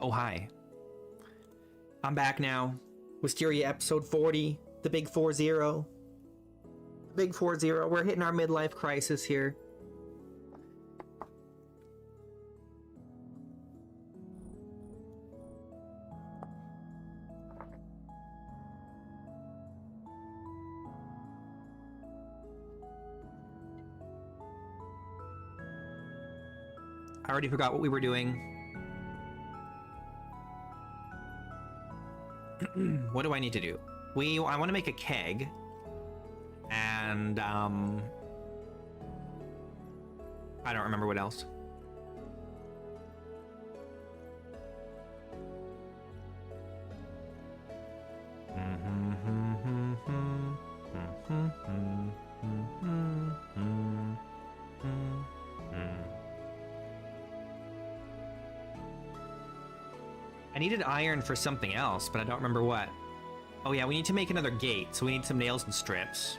Oh, hi. I'm back now. Wisteria episode 40. The big 4-0. Big 4-0. We're hitting our midlife crisis here. I already forgot what we were doing. What do I need to do? I want to make a keg. And, I don't remember what else. I needed iron for something else, but I don't remember what. Oh yeah, we need to make another gate, so we need some nails and strips.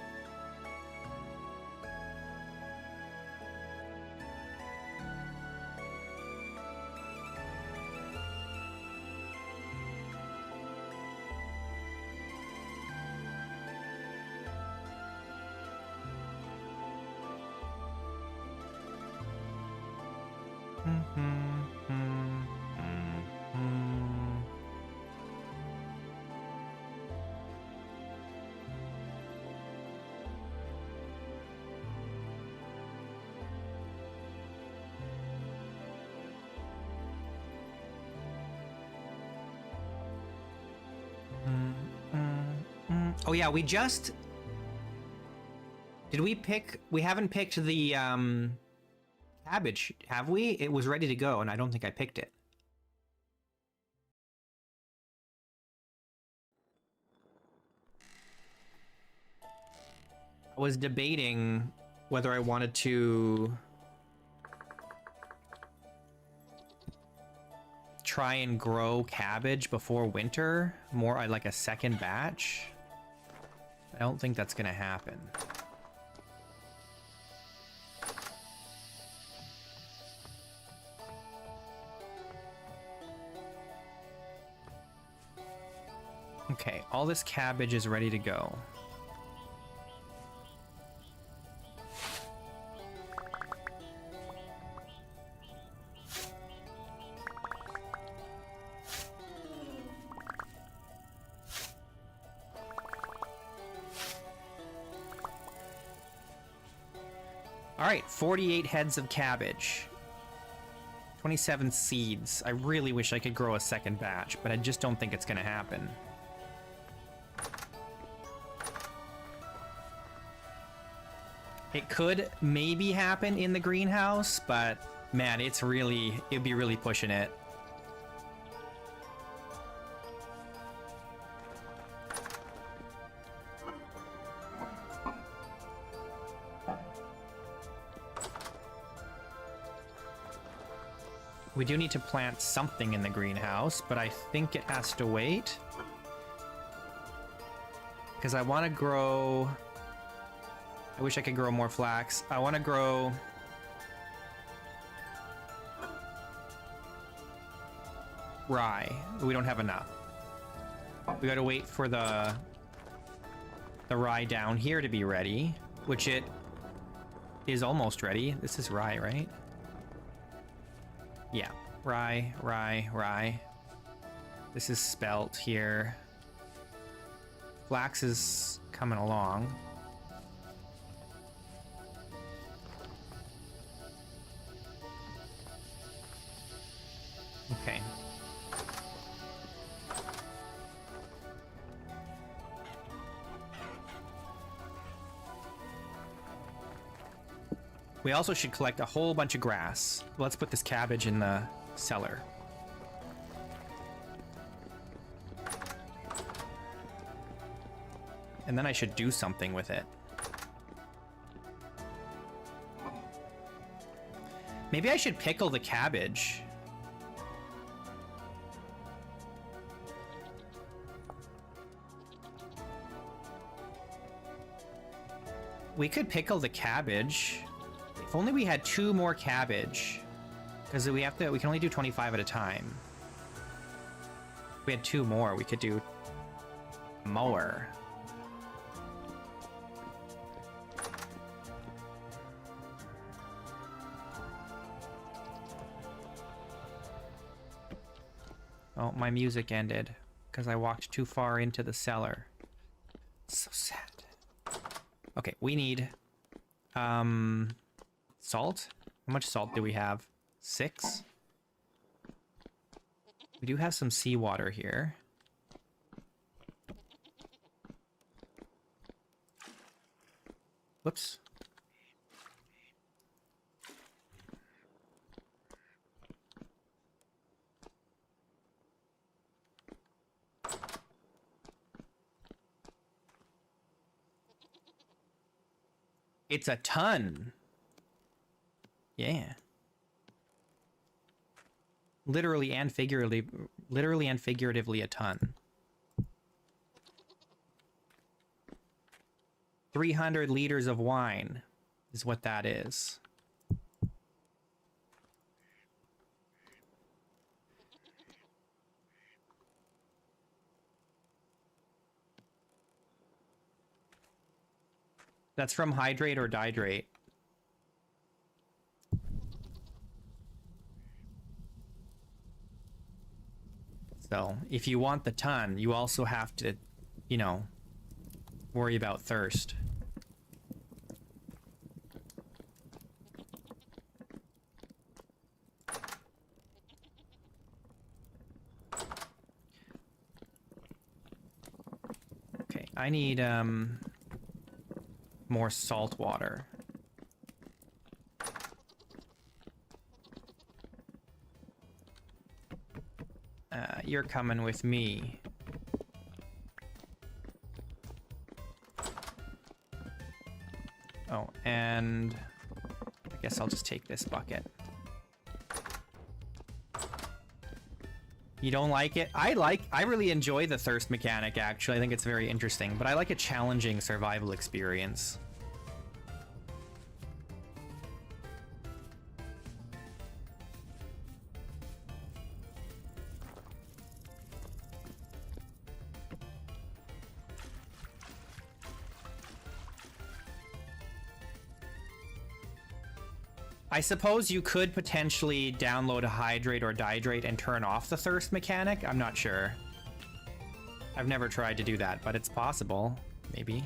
Oh yeah, we just... Did we pick... We haven't picked the, cabbage, have we? It was ready to go, and I don't think I picked it. I was debating whether I wanted to... try and grow cabbage before winter, more like a second batch. I don't think that's gonna happen. Okay, all this cabbage is ready to go. All right, 48 heads of cabbage. 27 seeds. I really wish I could grow a second batch, but I just don't think it's gonna happen. It could maybe happen in the greenhouse, but man, it'd be really pushing it. We do need to plant something in the greenhouse, but I think it has to wait. Because I want to grow... I wish I could grow more flax. I want to grow... rye. We don't have enough. We gotta wait for the rye down here to be ready, which it is almost ready. This is rye, right? Yeah, rye, rye, rye. This is spelt here. Flax is coming along. Okay. We also should collect a whole bunch of grass. Let's put this cabbage in the cellar. And then I should do something with it. Maybe I should pickle the cabbage. We could pickle the cabbage. If only we had 2 more cabbage. Because we can only do 25 at a time. We had 2 more. We could do mower. Oh, my music ended because I walked too far into the cellar. So sad. Okay, we need salt. How much salt do we have? 6. We do have some seawater here. Whoops. It's a ton. Yeah. Literally and figuratively a ton. 300 liters of wine is what that is. That's from hydrate or dihydrate. So if you want the ton, you also have to, you know, worry about thirst. Okay, I need more salt water. You're coming with me. Oh, and I guess I'll just take this bucket. You don't like it? I really enjoy the thirst mechanic, actually. I think it's very interesting, but I like a challenging survival experience. I suppose you could potentially download a hydrate or dihydrate and turn off the thirst mechanic. I'm not sure. I've never tried to do that, but it's possible. Maybe.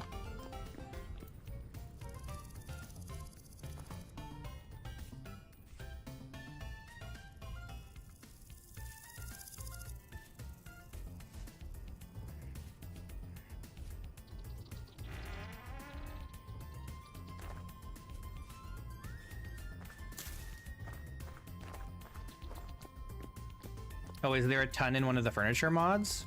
Oh, is there a ton in one of the furniture mods?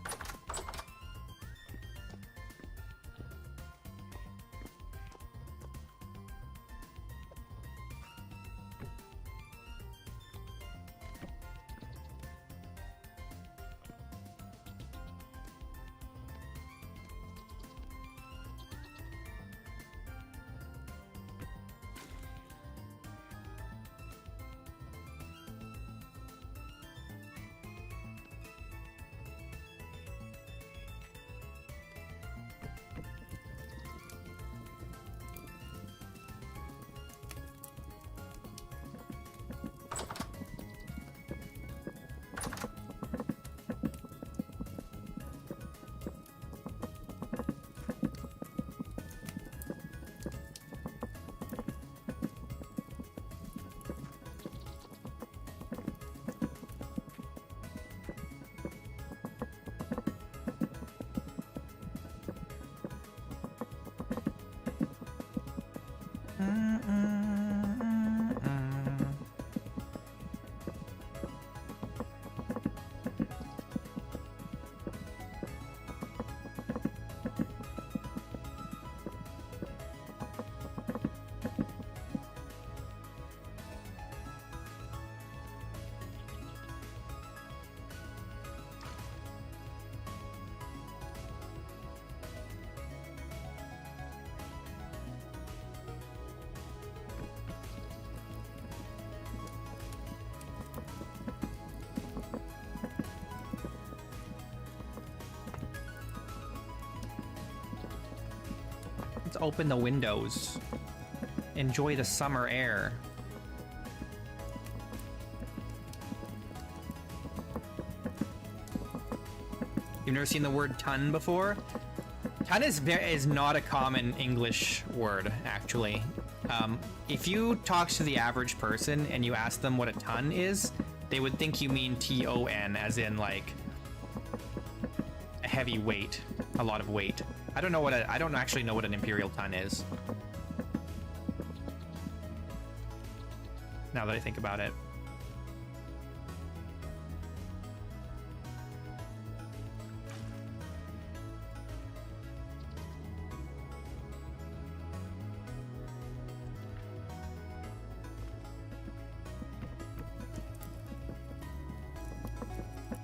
open the windows. Enjoy the summer air. You've never seen the word ton before? Ton is not a common English word, actually. If you talk to the average person and you ask them what a ton is, they would think you mean T-O-N, as in like a heavy weight, a lot of weight. I don't actually know what an imperial ton is. Now that I think about it.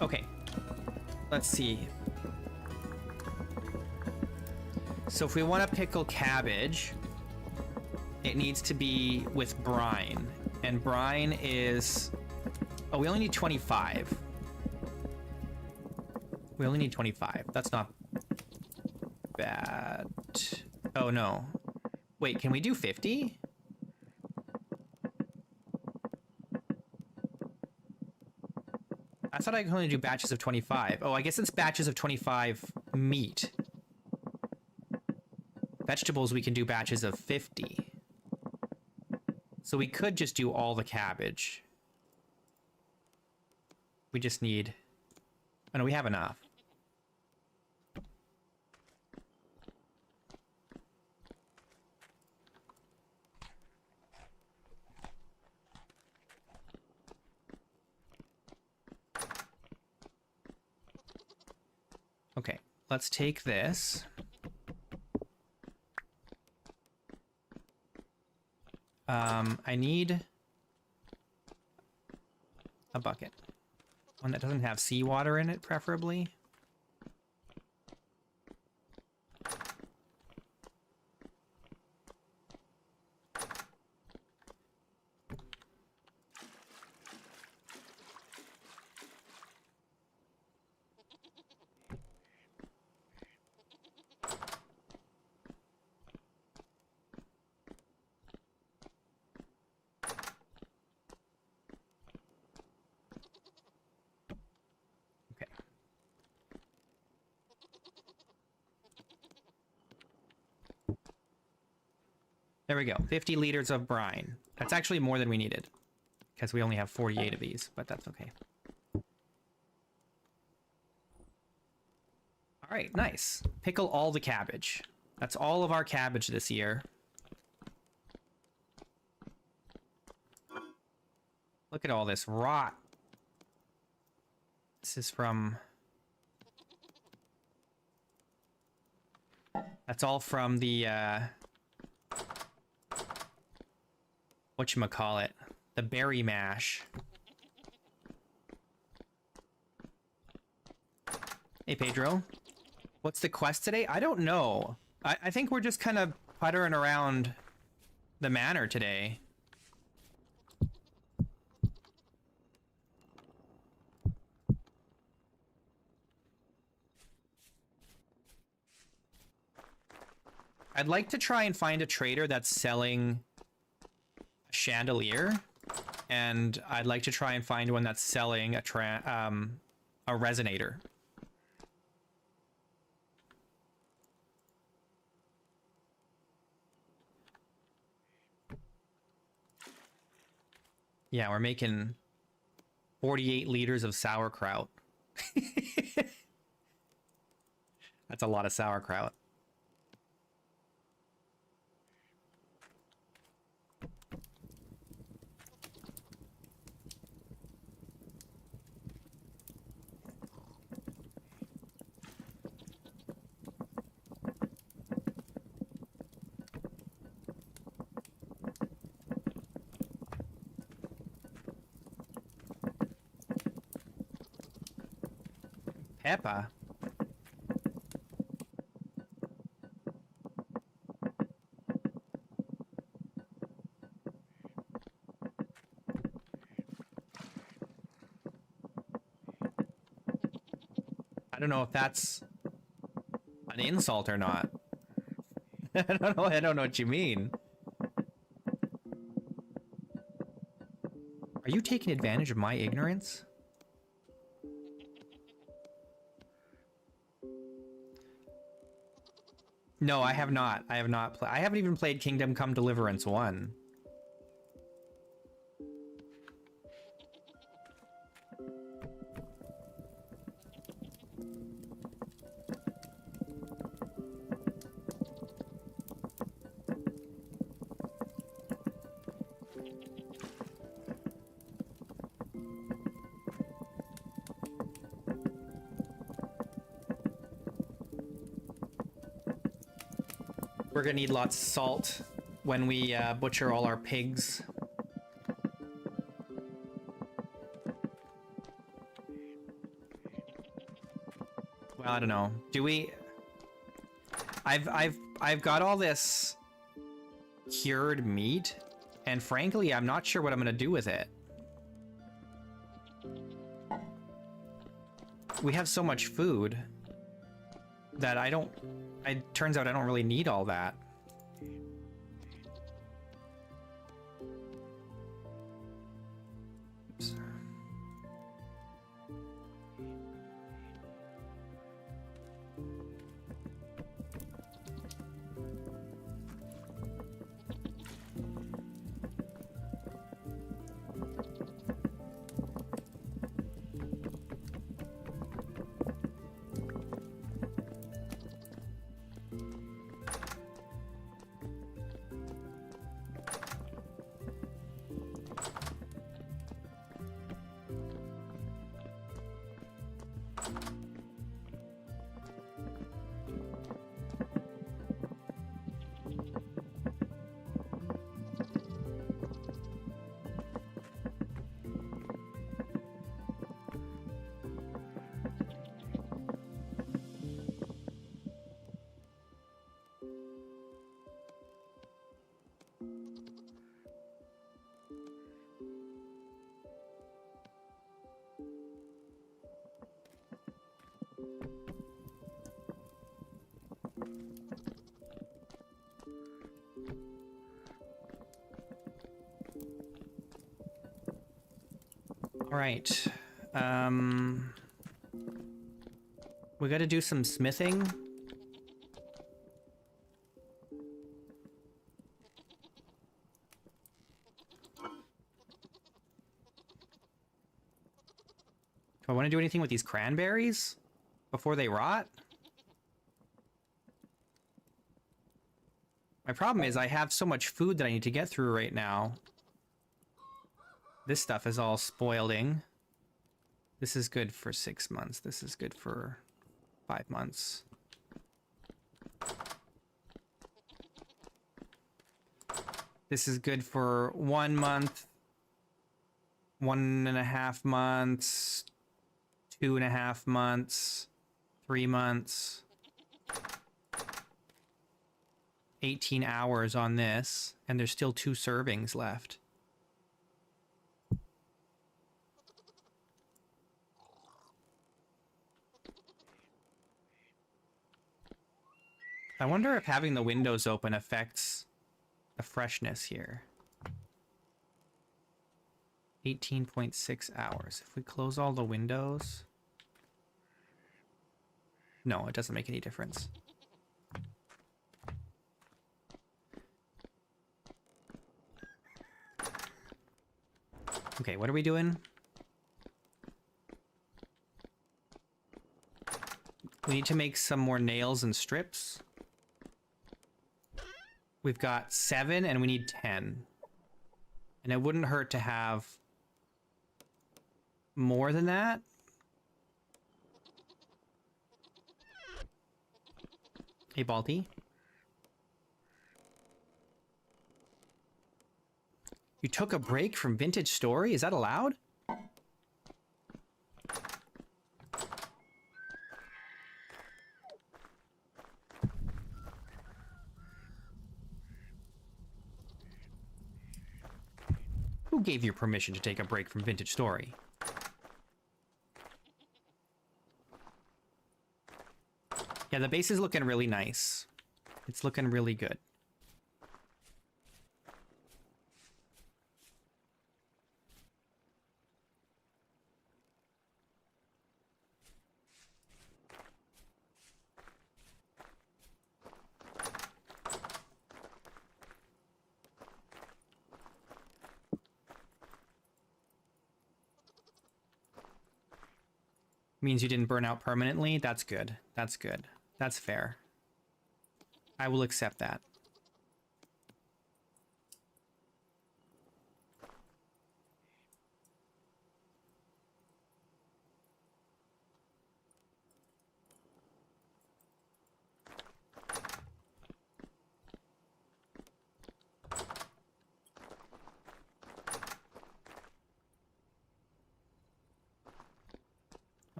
Okay, let's see. So if we want to pickle cabbage, it needs to be with brine. And brine is... Oh, we only need 25. We only need 25. That's not bad. Oh, no. Wait, can we do 50? I thought I could only do batches of 25. Oh, I guess it's batches of 25 meat. Vegetables, we can do batches of 50. So we could just do all the cabbage. We just need... Oh no, we have enough. Okay, let's take this. I need a bucket. One that doesn't have seawater in it, preferably. There we go. 50 liters of brine. That's actually more than we needed, because we only have 48 of these, but that's okay. All right, nice. Pickle all the cabbage. That's all of our cabbage this year. Look at all this rot. This is from... That's all from the, whatchamacallit, the berry mash. Hey, Pedro. What's the quest today? I don't know. I think we're just kind of puttering around the manor today. I'd like to try and find a trader that's selling a chandelier, and I'd like to try and find one that's selling a resonator. Yeah, we're making 48 liters of sauerkraut. That's a lot of sauerkraut. Peppa. I don't know if that's an insult or not. I don't know what you mean. Are you taking advantage of my ignorance? No, I have not. I have not I haven't even played Kingdom Come Deliverance 1. We're gonna need lots of salt when we butcher all our pigs. Well, I don't know. Do we? I've got all this cured meat, and frankly, I'm not sure what I'm gonna do with it. We have so much food that it turns out I don't really need all that. Oops. All right. We got to do some smithing. Do I want to do anything with these cranberries before they rot? My problem is I have so much food that I need to get through right now. This stuff is all spoiling. This is good for 6 months. This is good for 5 months. This is good for 1 month, 1.5 months, 2.5 months, 3 months. 18 hours on this, and there's still 2 servings left. I wonder if having the windows open affects the freshness here. 18.6 hours. If we close all the windows... No, it doesn't make any difference. Okay, what are we doing? We need to make some more nails and strips. We've got 7 and we need 10. And it wouldn't hurt to have more than that. Hey, Balti. You took a break from Vintage Story? Is that allowed? Who gave you permission to take a break from Vintage Story? Yeah, the base is looking really nice. It's looking really good. Means you didn't burn out permanently. That's good. That's good. That's fair. I will accept that.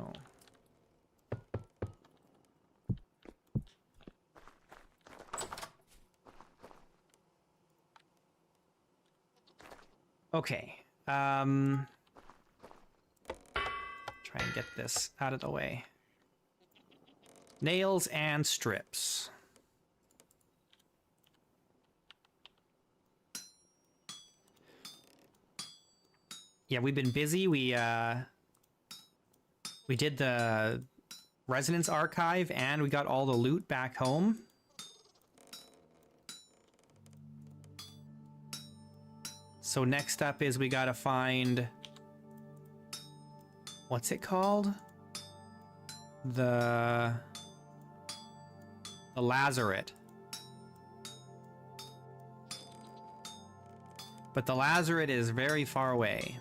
Oh. Okay. Try and get this out of the way. Nails and strips. Yeah, we've been busy. We did the Resonance Archive and we got all the loot back home. So next up is we gotta find... What's it called? The Lazaret. But the Lazaret is very far away.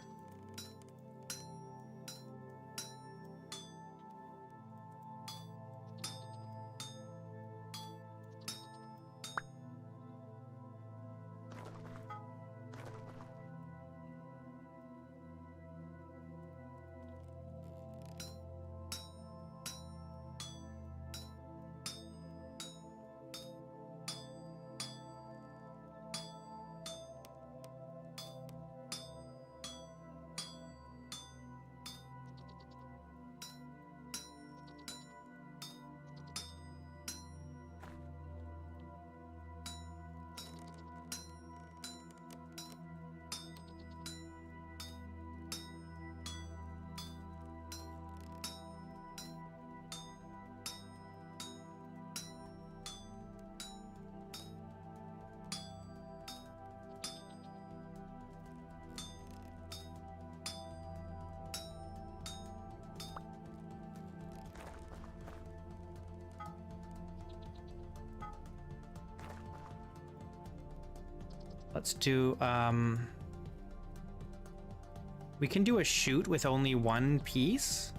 Let's do, we can do a shoot with only one piece.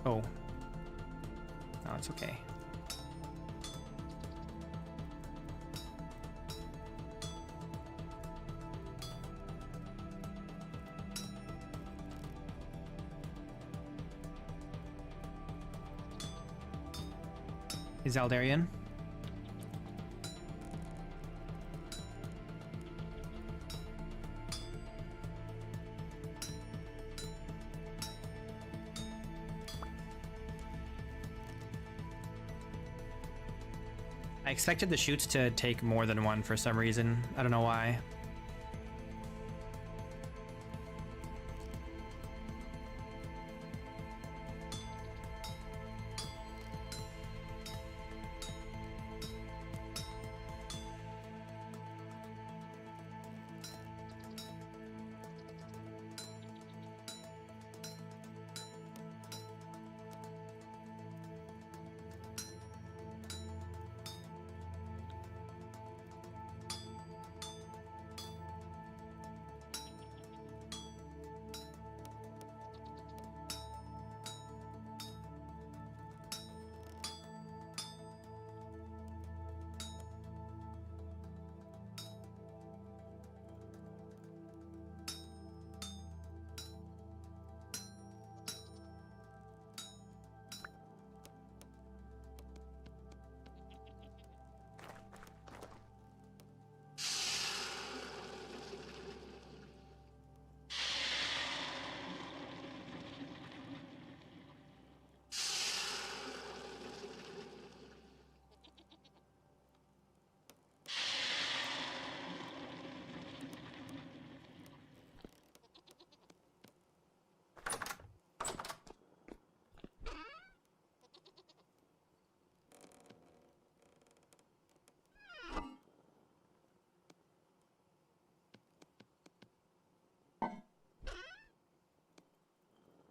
Oh. No, it's okay. Is Aldarian? I expected the shoots to take more than one for some reason. I don't know why.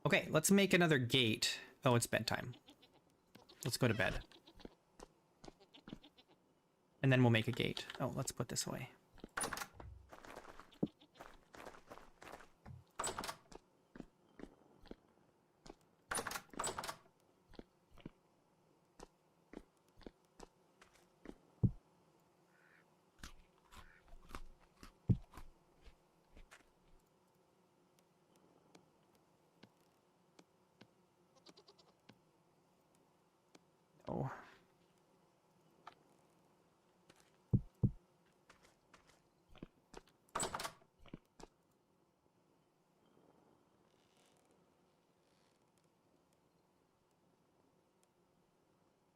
Okay, let's make another gate. Oh, it's bedtime. Let's go to bed. And then we'll make a gate. Oh, let's put this away. Oh.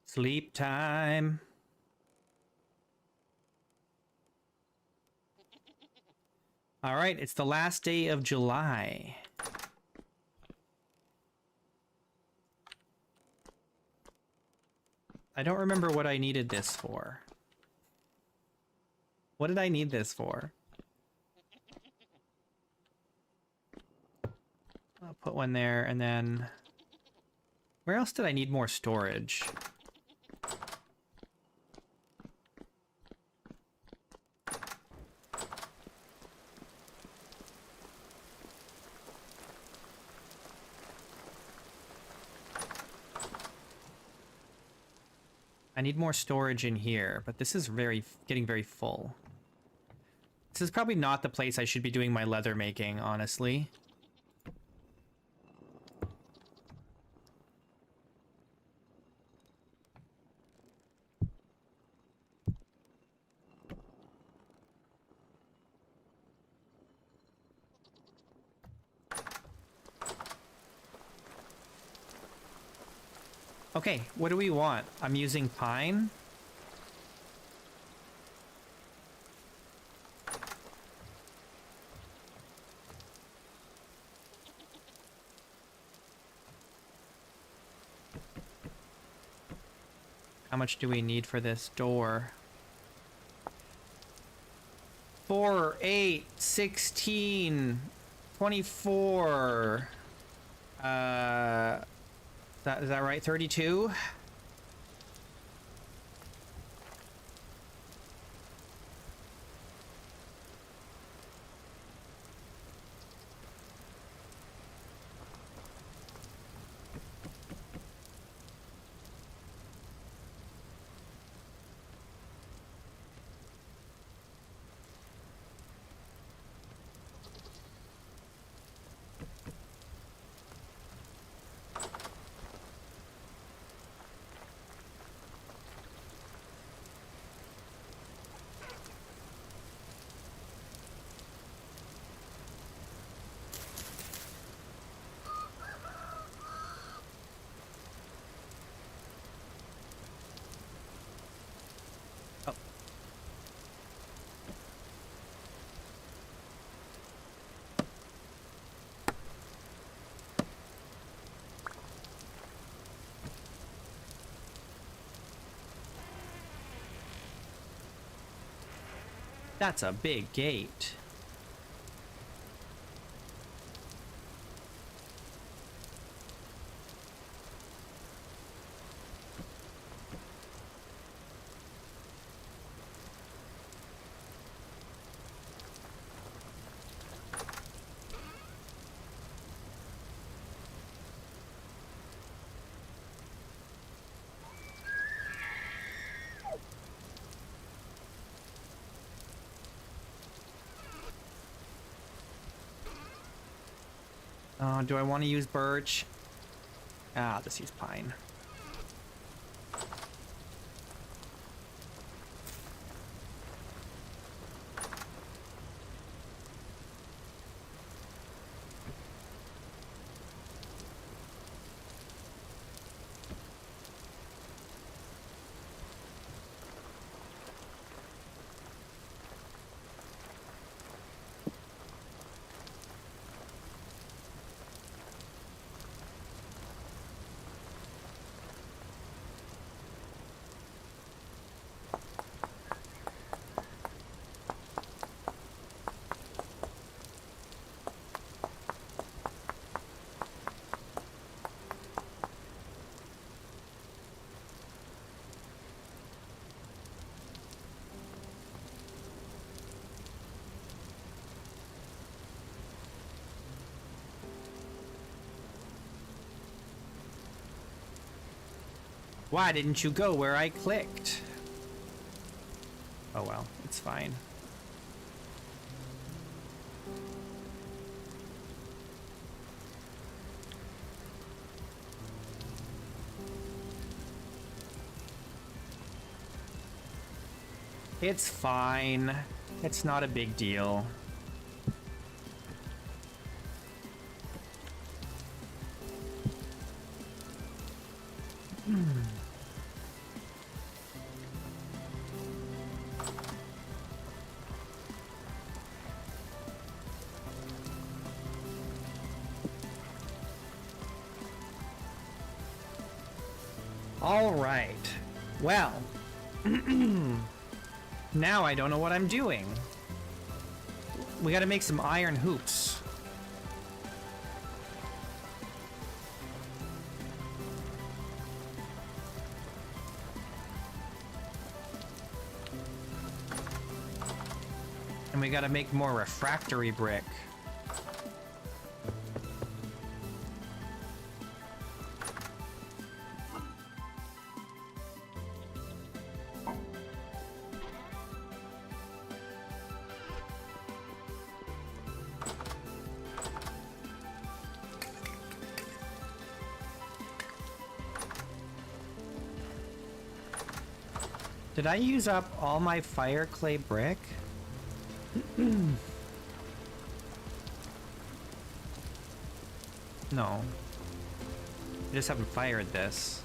Sleep time. All right, it's the last day of July. I don't remember what I needed this for. What did I need this for? I'll put one there, and then... Where else did I need more storage? I need more storage in here, but this is getting very full. This is probably not the place I should be doing my leather making, honestly. Okay, what do we want? I'm using pine. How much do we need for this door? 4, 8, 16, 24. Is that right? 32? Oh. That's a big gate. Do I want to use birch? I'll just use pine. Why didn't you go where I clicked? Oh well, it's fine. It's fine. It's not a big deal. All right. Well, now I don't know what I'm doing. We gotta make some iron hoops. And we gotta make more refractory brick. Did I use up all my fire clay brick? No. I just haven't fired this.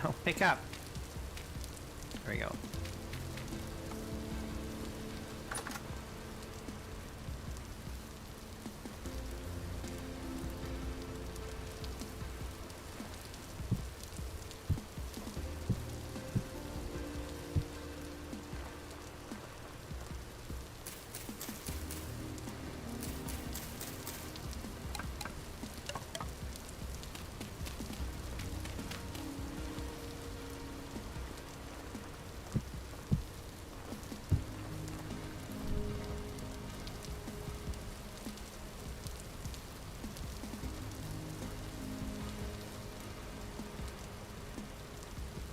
Oh, pick up. There we go.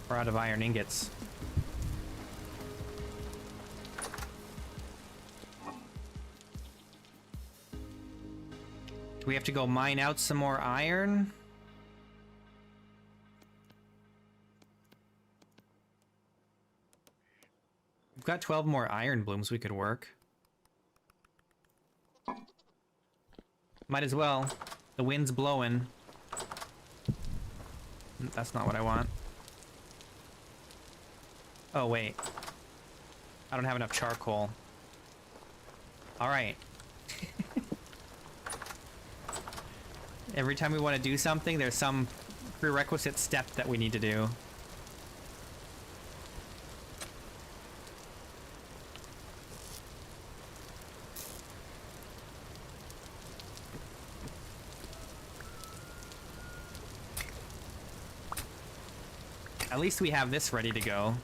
We're out of iron ingots. Do we have to go mine out some more iron? We've got 12 more iron blooms we could work. Might as well. The wind's blowing. That's not what I want. Oh, wait. I don't have enough charcoal. Alright. Every time we want to do something, there's some prerequisite step that we need to do. At least we have this ready to go.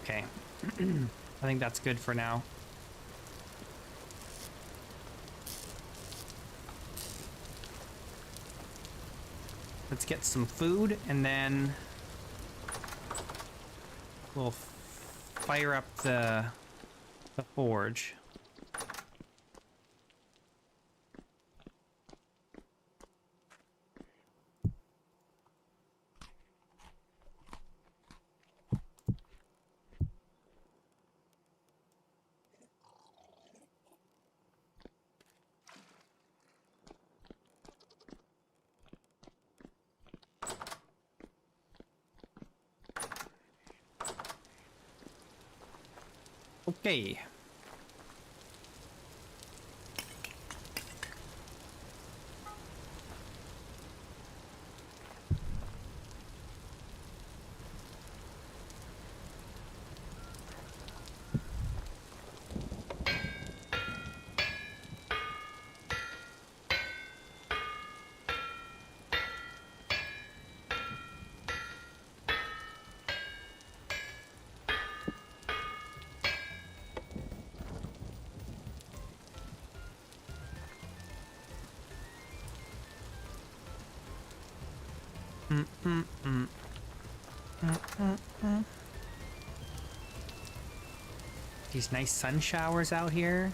Okay. I think that's good for now. Let's get some food, and then we'll fire up the forge. Okay. These nice sun showers out here.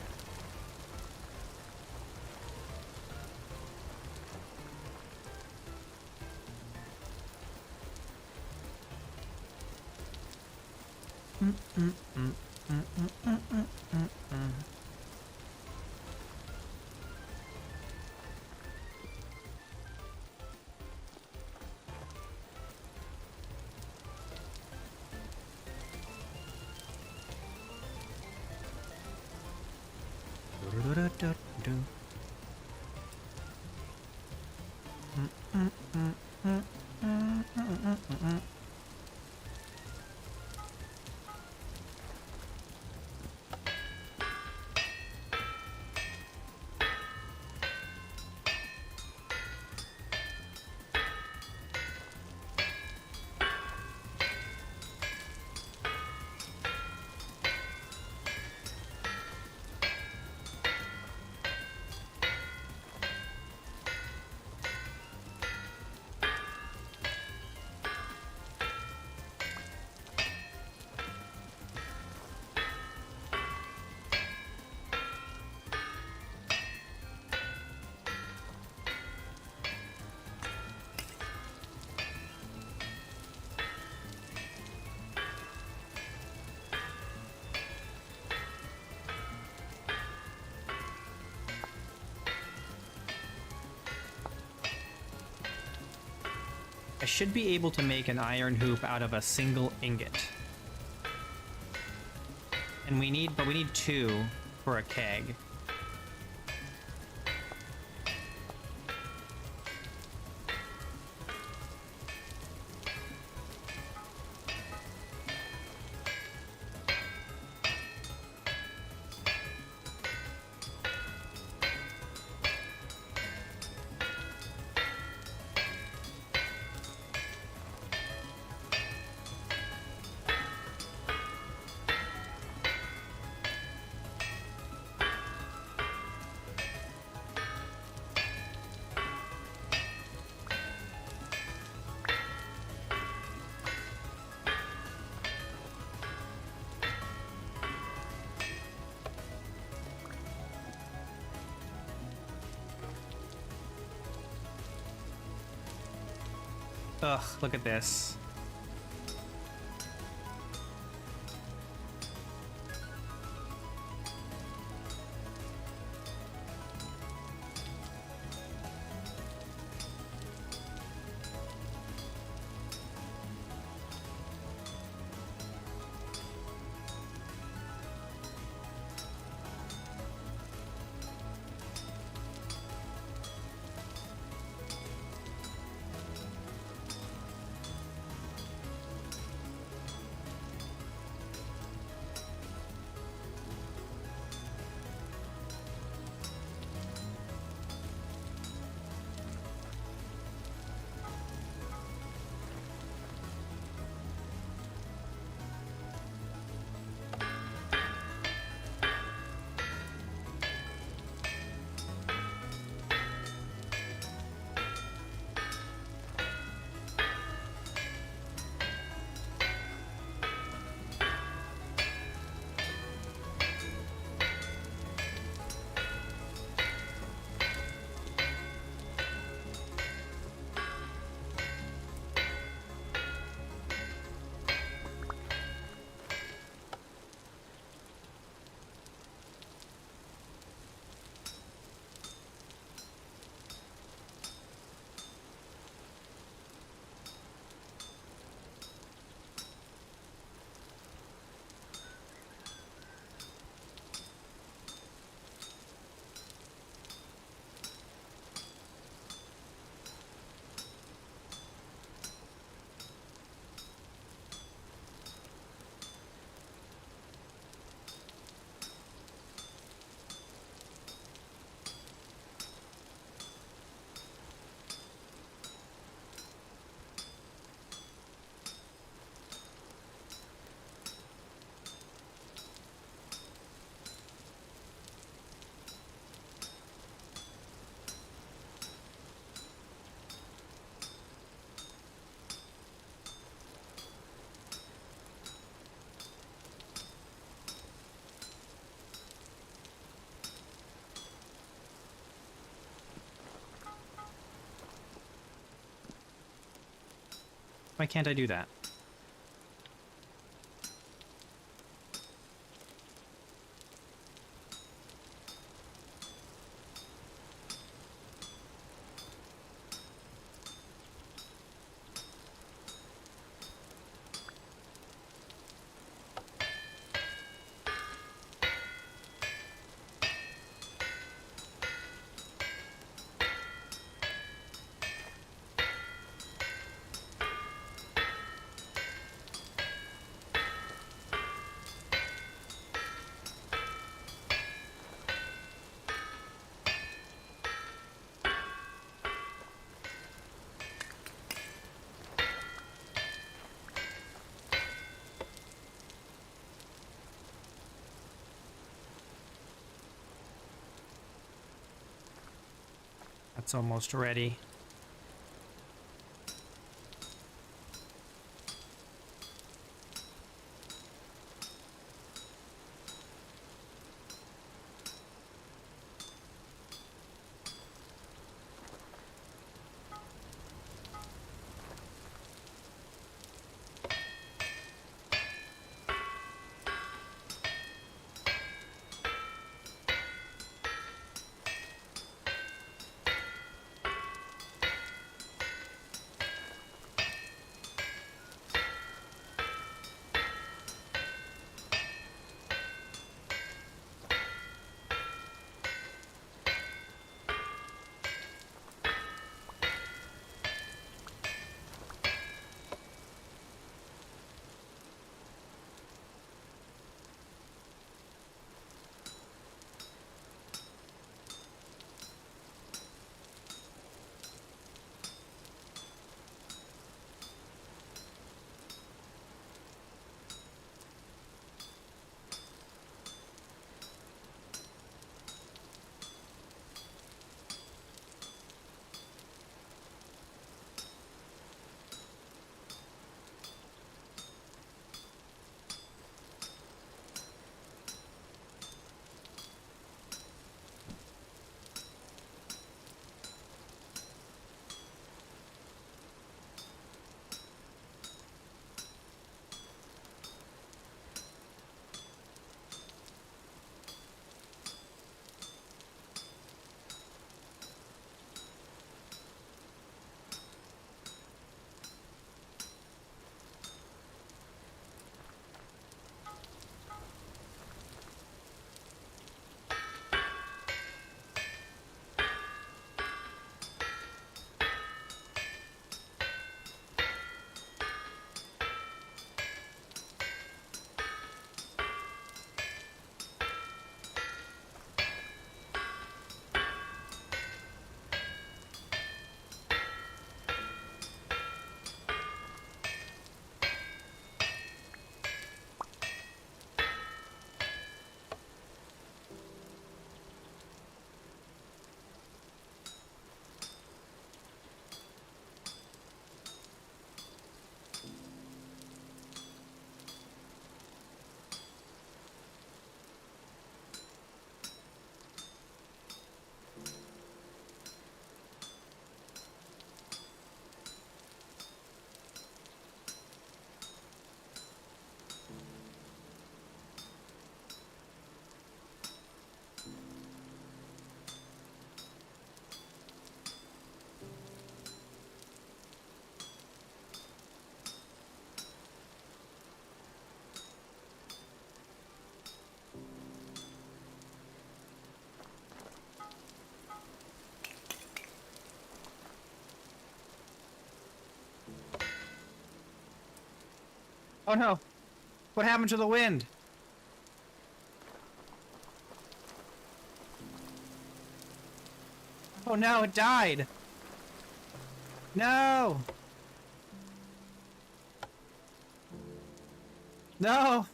I should be able to make an iron hoop out of a single ingot. And we need 2 for a keg. Ugh, look at this. Why can't I do that? That's almost ready. Oh no! What happened to the wind? Oh no, it died! No! No!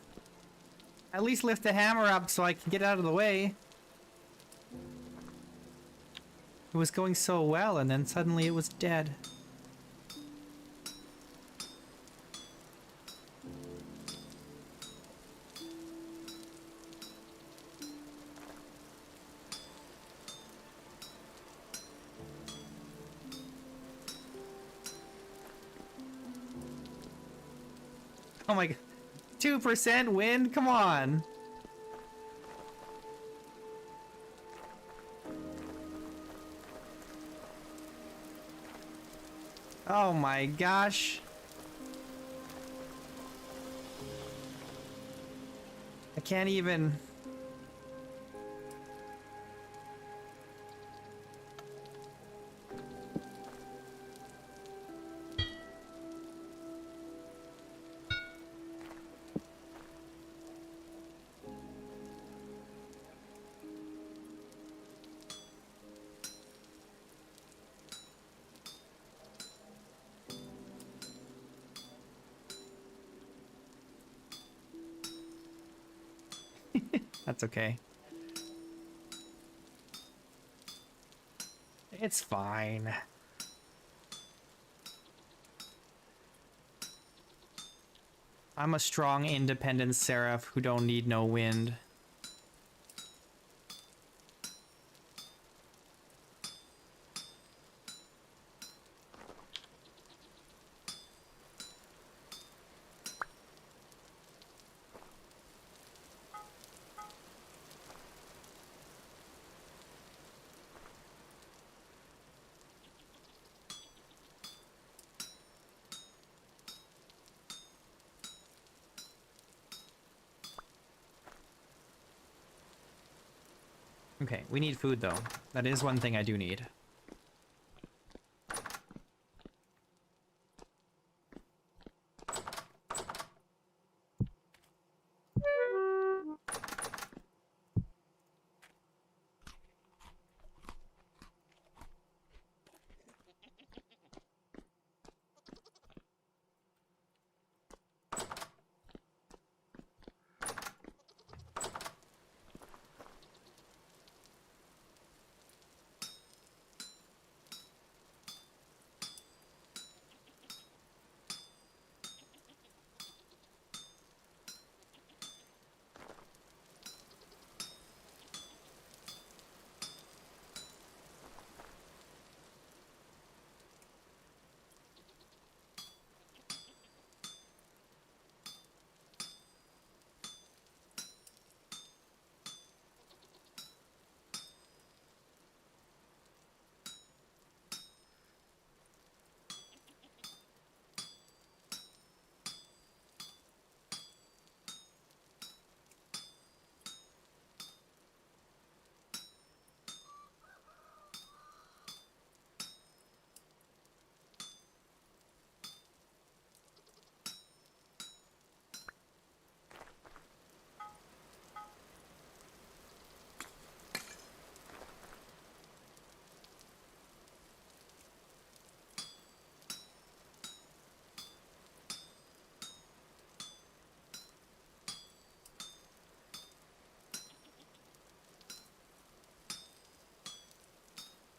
At least lift the hammer up so I can get out of the way. It was going so well and then suddenly it was dead. Oh my god. 2% wind? Come on. Oh my gosh. I can't even... That's okay. It's fine. I'm a strong, independent seraph who don't need no wind. Okay, we need food though. That is one thing I do need.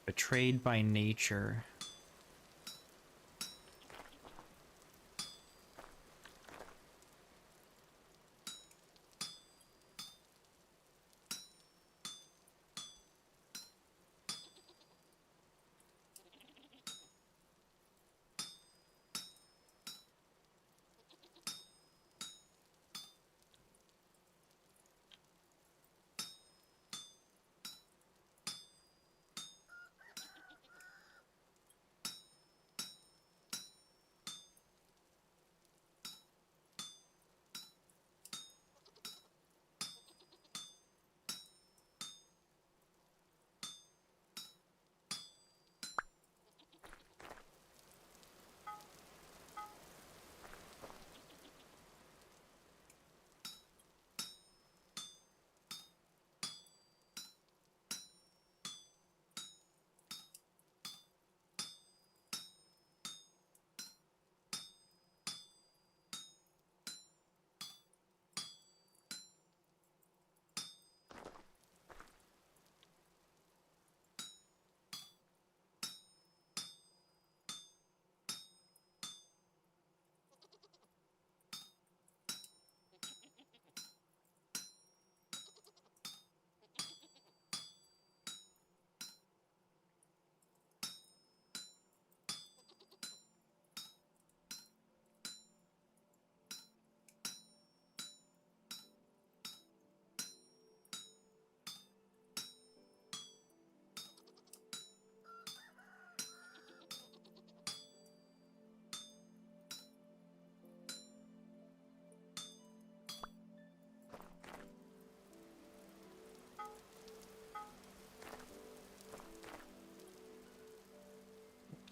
Betrayed by nature.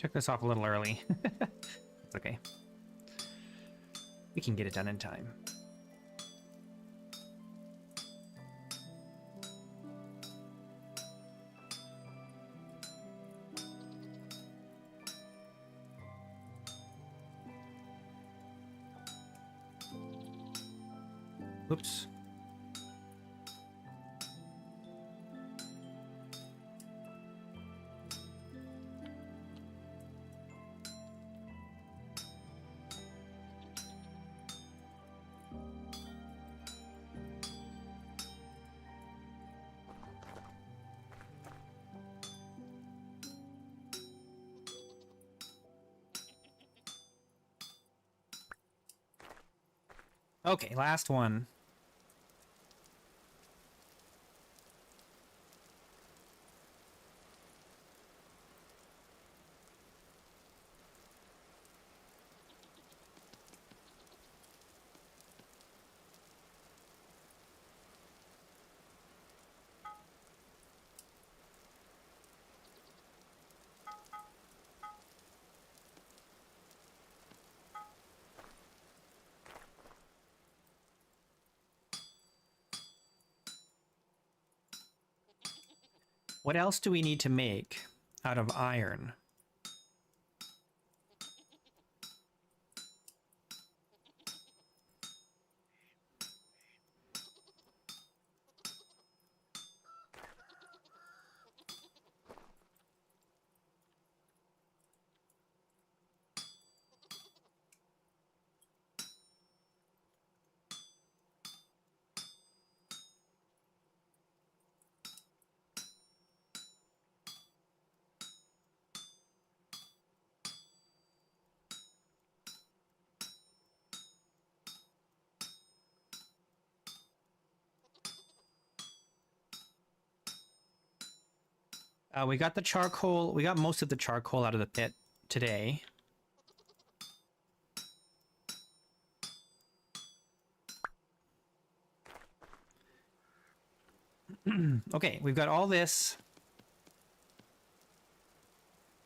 Check this off a little early. It's okay. We can get it done in time. Oops. Okay, last one. What else do we need to make out of iron? We got the charcoal. We got most of the charcoal out of the pit today. Okay, we've got all this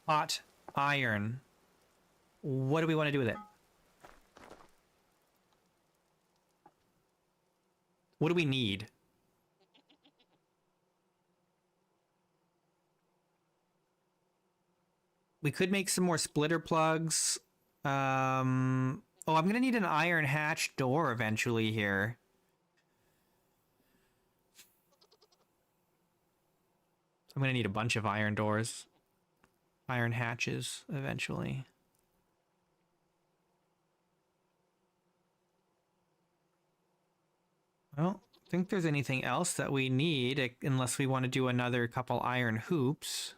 hot iron. What do we want to do with it? What do we need? We could make some more splitter plugs. Oh, I'm gonna need an iron hatch door eventually here. I'm gonna need a bunch of iron doors. Iron hatches eventually. I don't think there's anything else that we need unless we want to do another couple iron hoops.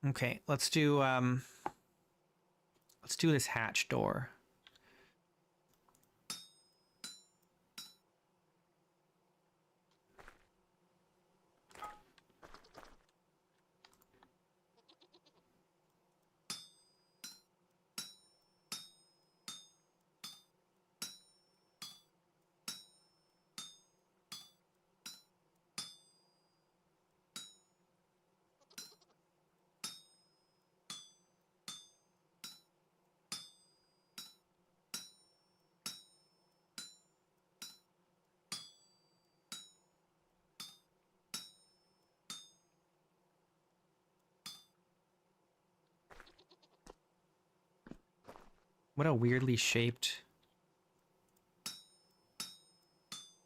Okay, let's do this hatch door. What a weirdly shaped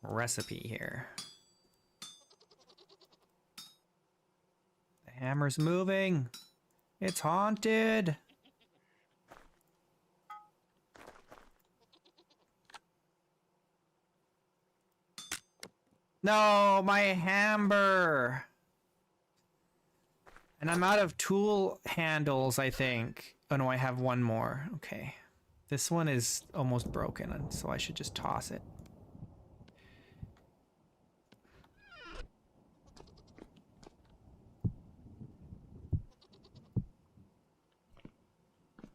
recipe here. The hammer's moving. It's haunted. No, my hammer. And I'm out of tool handles, I think. Oh no, I have one more. Okay. This one is almost broken, so I should just toss it.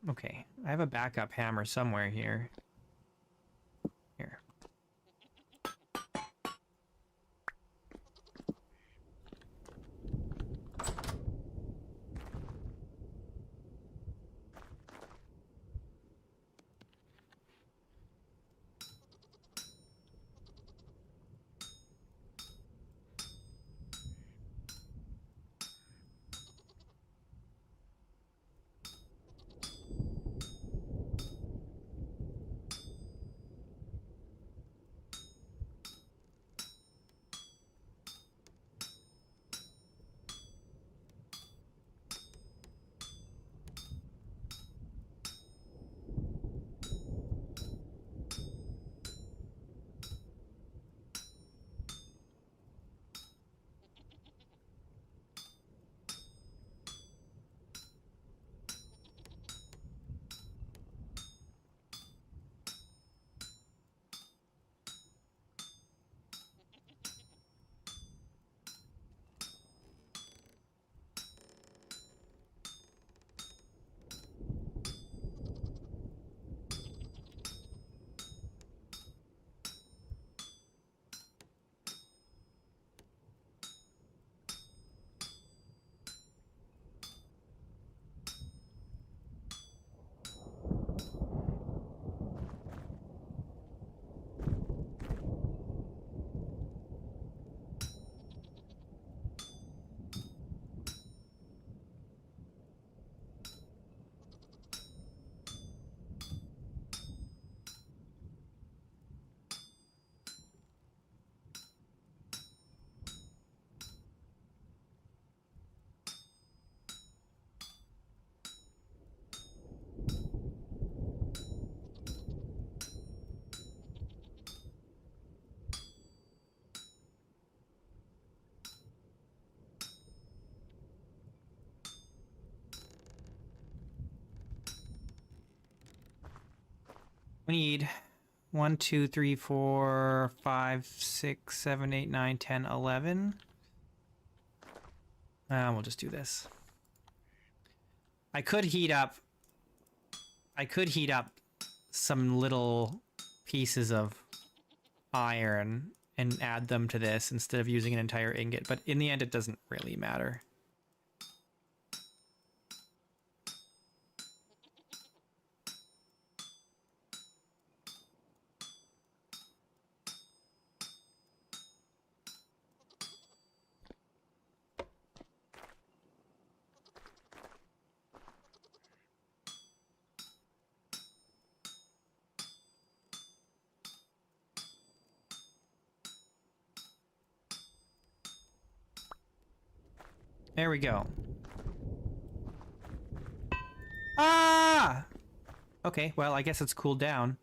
Okay, I have a backup hammer somewhere here. Here. We need 1, 2, 3, 4, 5, 6, 7, 8, 9, 10, 11. We'll just do this. I could heat up some little pieces of iron and add them to this instead of using an entire ingot, but in the end it doesn't really matter. There we go. Ah! Okay, well, I guess it's cooled down.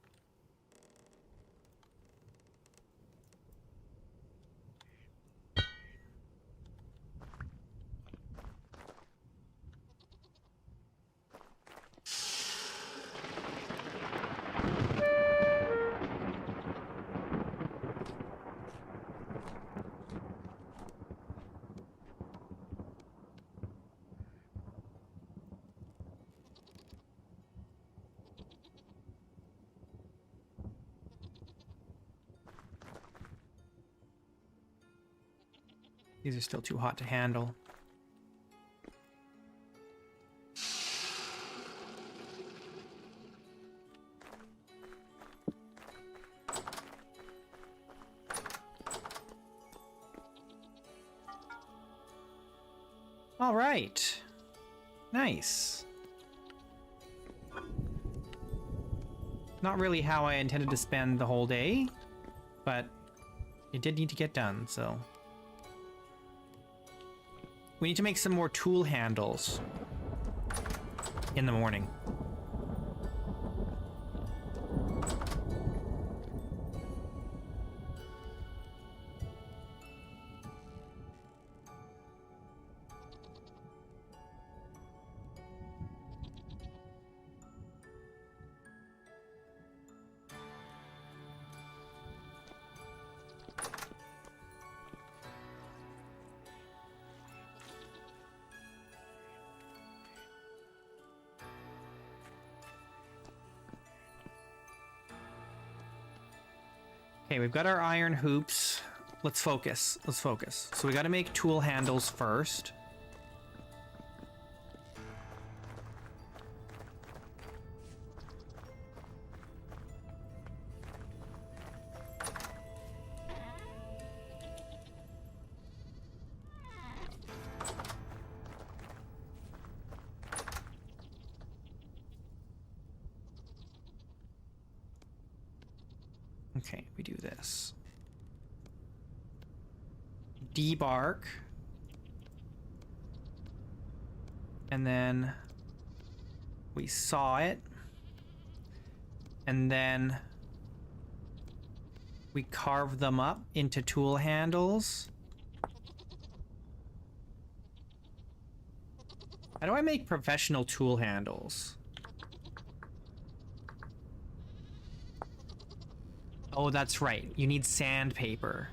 These are still too hot to handle. All right. Nice. Not really how I intended to spend the whole day, but it did need to get done, so. We need to make some more tool handles in the morning. Okay, we've got our iron hoops. Let's focus. Let's focus. So we got to make tool handles first. Okay, we do this. Debark. And then we saw it. And then we carve them up into tool handles. How do I make professional tool handles? Oh, that's right. You need sandpaper.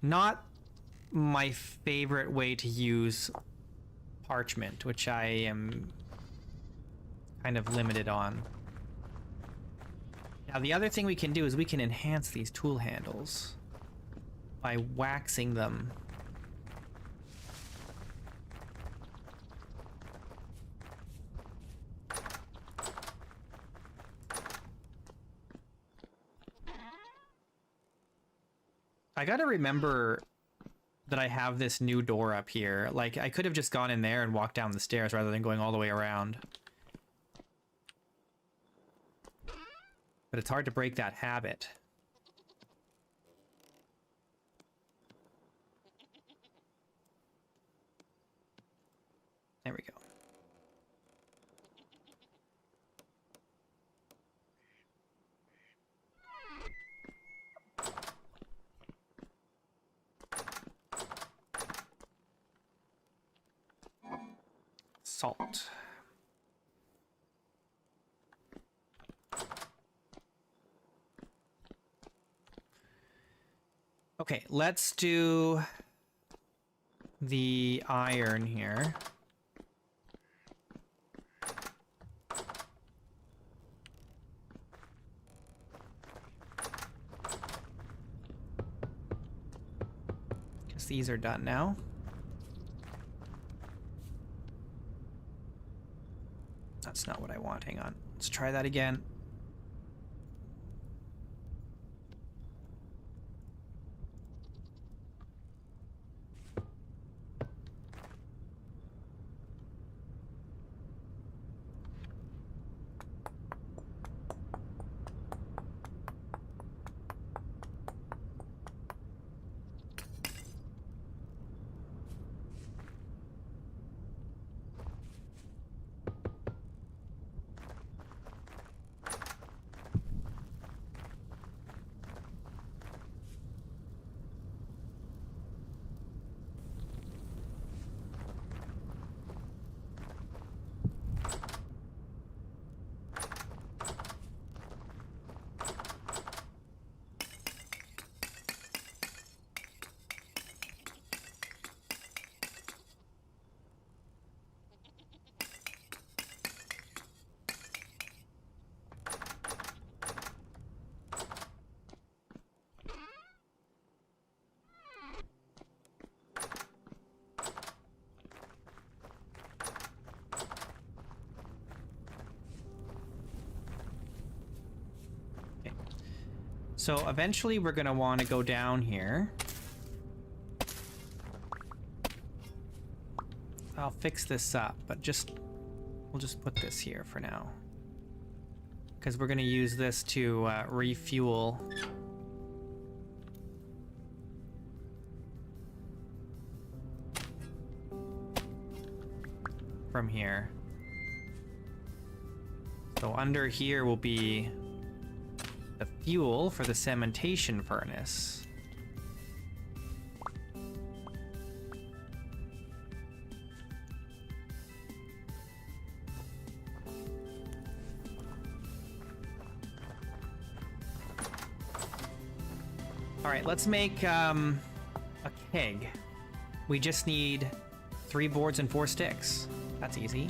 Not my favorite way to use parchment, which I am kind of limited on. Now, the other thing we can do is we can enhance these tool handles by waxing them. I gotta remember that I have this new door up here. Like, I could have just gone in there and walked down the stairs rather than going all the way around. But it's hard to break that habit. There we go. salt. Okay, let's do the iron here. Guess these are done now. That's not what I want. Hang on. Let's try that again. So eventually we're going to want to go down here. I'll fix this up, but we'll just put this here for now. Because we're going to use this to refuel. From here. So under here will be the fuel for the cementation furnace. All right, let's make a keg. We just need 3 boards and 4 sticks. That's easy.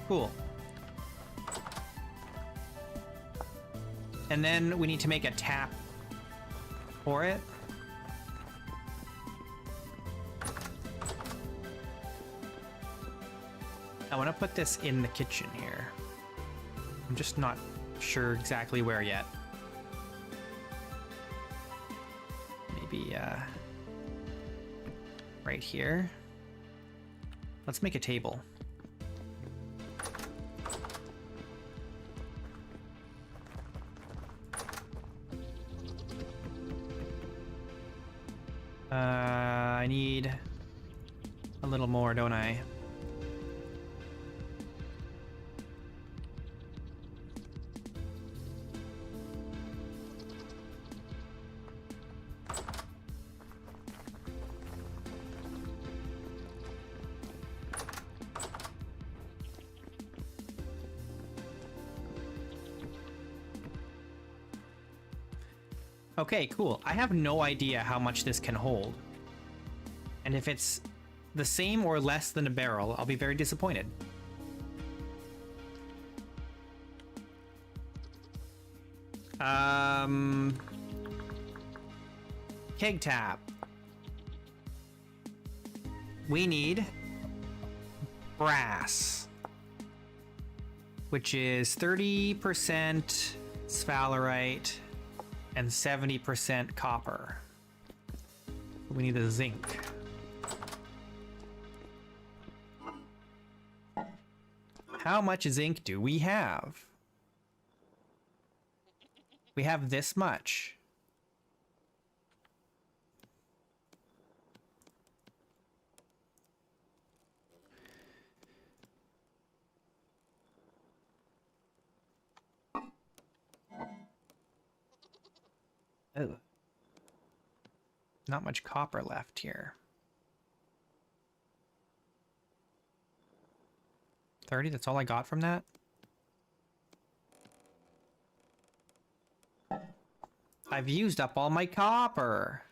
Cool. And then we need to make a tap for it. I want to put this in the kitchen here. I'm just not sure exactly where yet. Maybe right here. Let's make a table. I need a little more, don't I? Okay, cool. I have no idea how much this can hold. And if it's the same or less than a barrel, I'll be very disappointed. Keg tap. We need brass, which is 30% sphalerite and 70% copper. We need the zinc. How much zinc do we have? We have this much. Oh. Not much copper left here. 30, that's all I got from that? I've used up all my copper.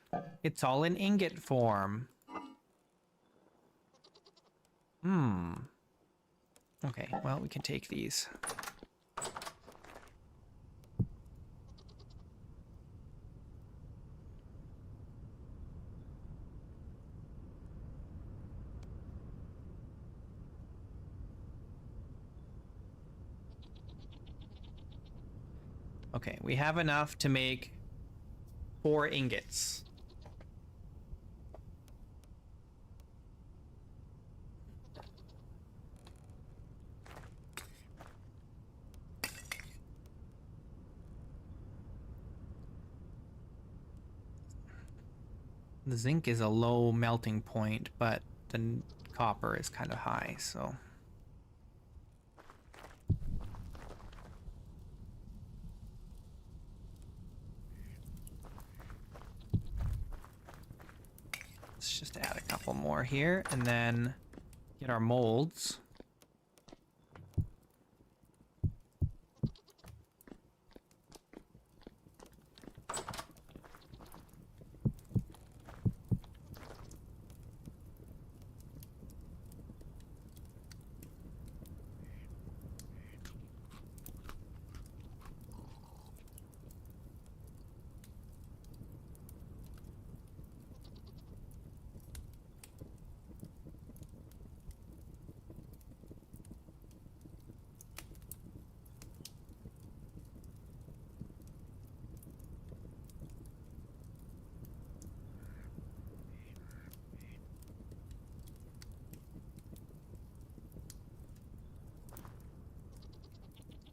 It's all in ingot form. Okay, well, we can take these. Okay, we have enough to make 4 ingots. The zinc is a low melting point, but the copper is kind of high, so... Let's just add a couple more here, and then get our molds.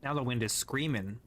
Now the wind is screaming.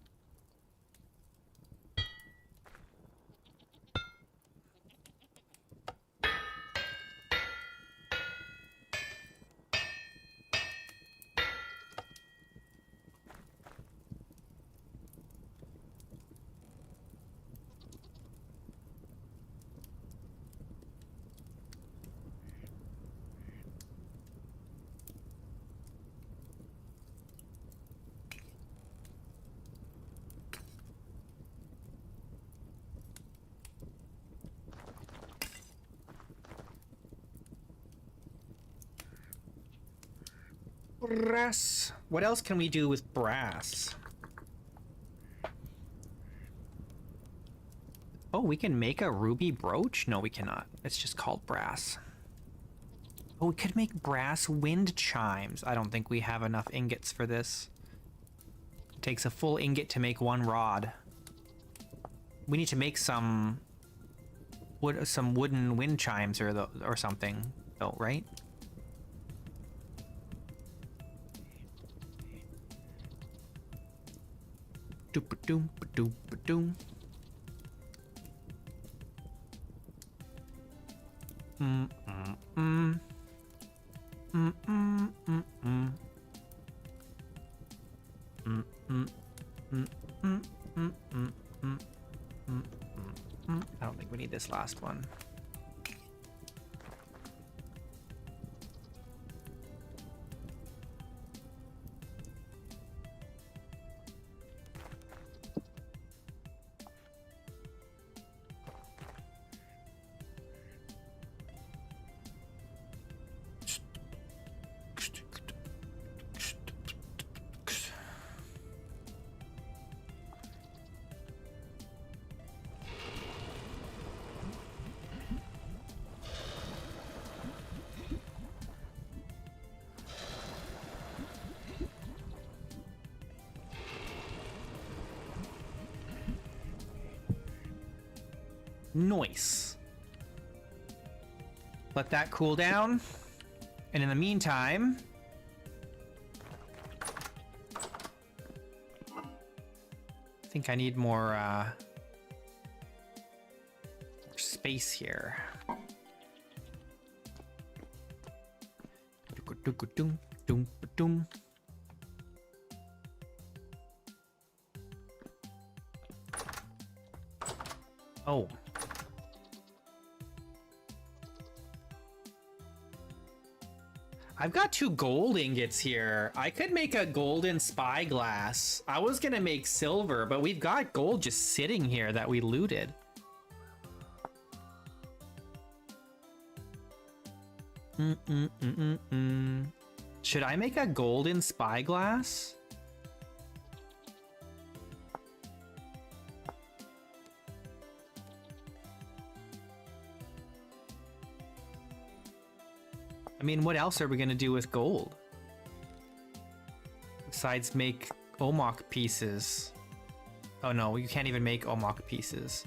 Brass. What else can we do with brass? Oh, we can make a ruby brooch? No, we cannot. It's just called brass. Oh, we could make brass wind chimes. I don't think we have enough ingots for this. It takes a full ingot to make 1 rod. We need to make some wooden wind chimes or something, though, right? Doom doom doom. I don't think we need this last one. Nice. Let that cool down. And in the meantime, think I need more space here. Oh. I've got 2 gold ingots here. I could make a golden spyglass. I was gonna make silver, but we've got gold just sitting here that we looted. Should I make a golden spyglass? I mean, what else are we gonna do with gold? Besides make omok pieces. Oh no, you can't even make omok pieces.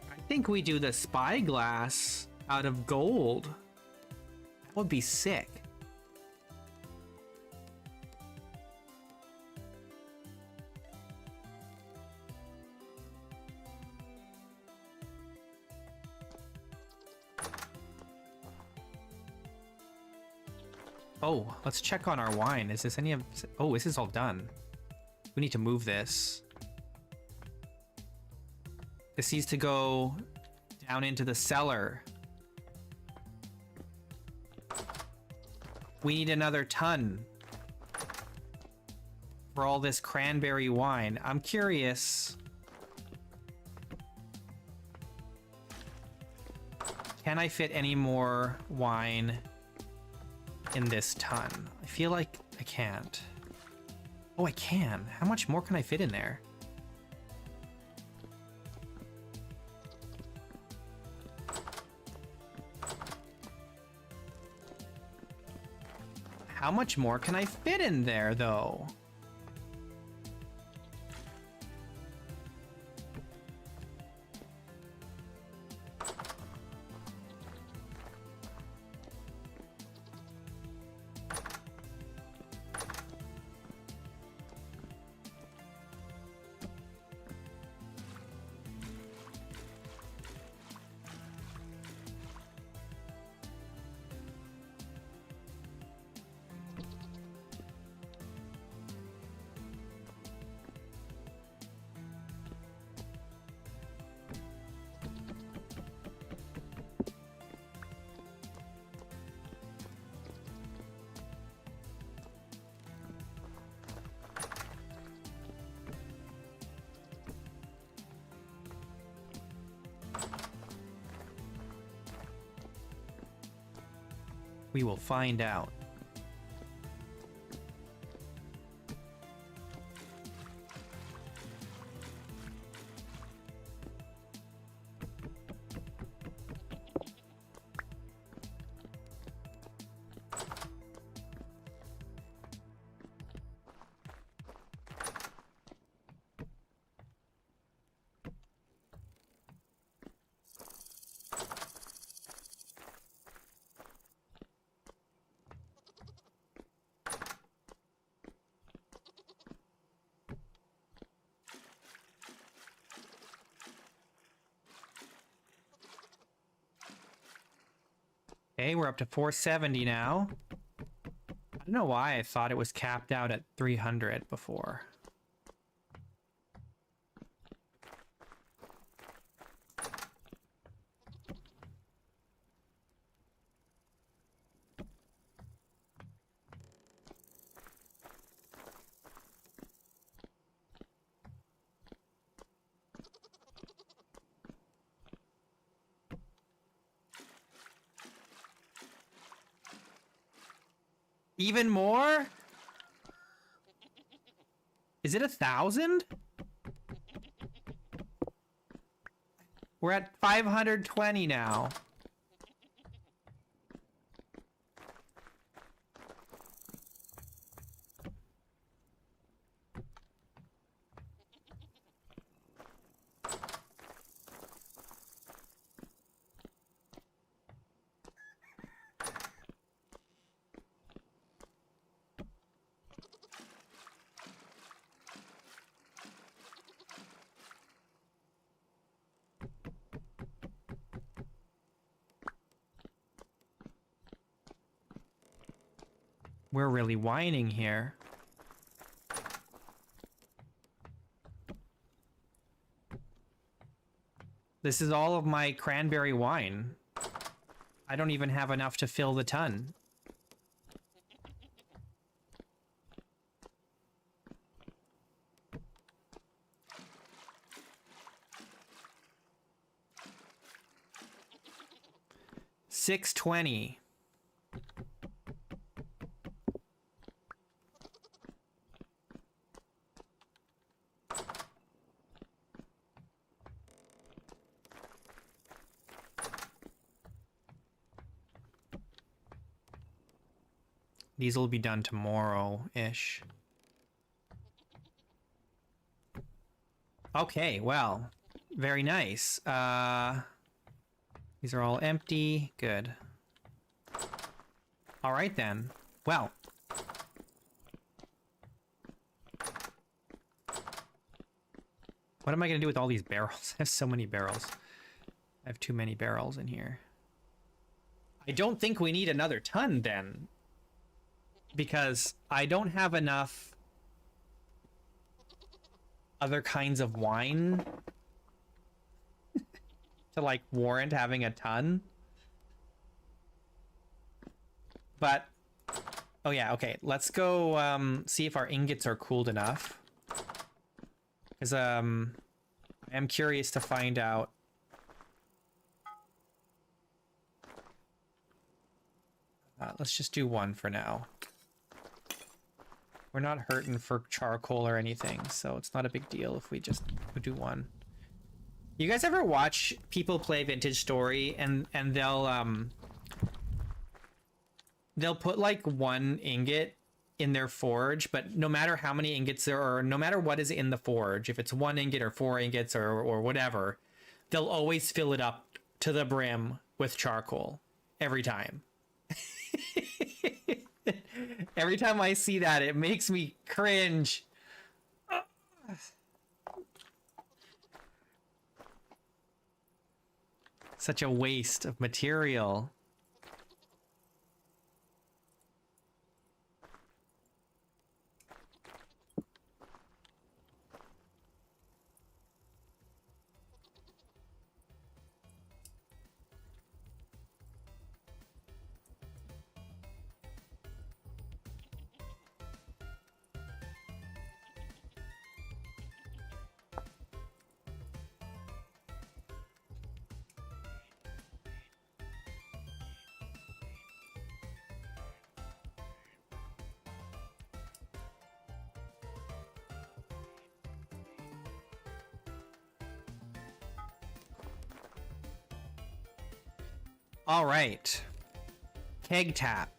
I think we do the spyglass out of gold. That would be sick. Oh, let's check on our wine. Is this any of... Oh, this is all done. We need to move this. This needs to go down into the cellar. We need another ton for all this cranberry wine. I'm curious. Can I fit any more wine in this ton? I feel like I can't. Oh, I can. How much more can I fit in there? How much more can I fit in there, though? We will find out. Okay, we're up to 470 now. I don't know why I thought it was capped out at 300 before. Even more? Is it 1,000? We're at 520 now. We're really whining here. This is all of my cranberry wine. I don't even have enough to fill the ton. $6.20. These will be done tomorrow-ish. Okay, well, very nice. These are all empty. Good. All right, then. Well. What am I going to do with all these barrels? I have so many barrels. I have too many barrels in here. I don't think we need another ton, then. Because I don't have enough other kinds of wine to, like, warrant having a ton. But, oh yeah, okay. Let's go see if our ingots are cooled enough. Because I am curious to find out. Let's just do one for now. We're not hurting for charcoal or anything, so it's not a big deal if we just do one. You guys ever watch people play Vintage Story and they'll put like one ingot in their forge, but no matter how many ingots there are, no matter what is in the forge, if it's 1 ingot or 4 ingots or whatever, they'll always fill it up to the brim with charcoal every time. Every time I see that, it makes me cringe. Such a waste of material. All right. Keg tap.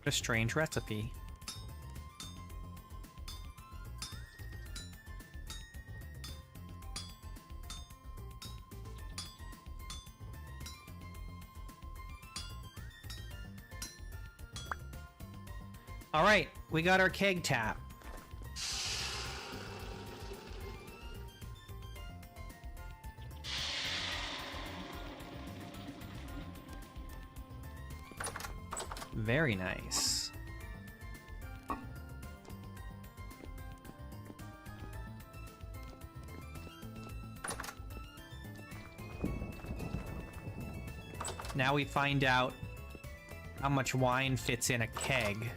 A strange recipe. All right, we got our keg tap. Very nice. Now we find out how much wine fits in a keg.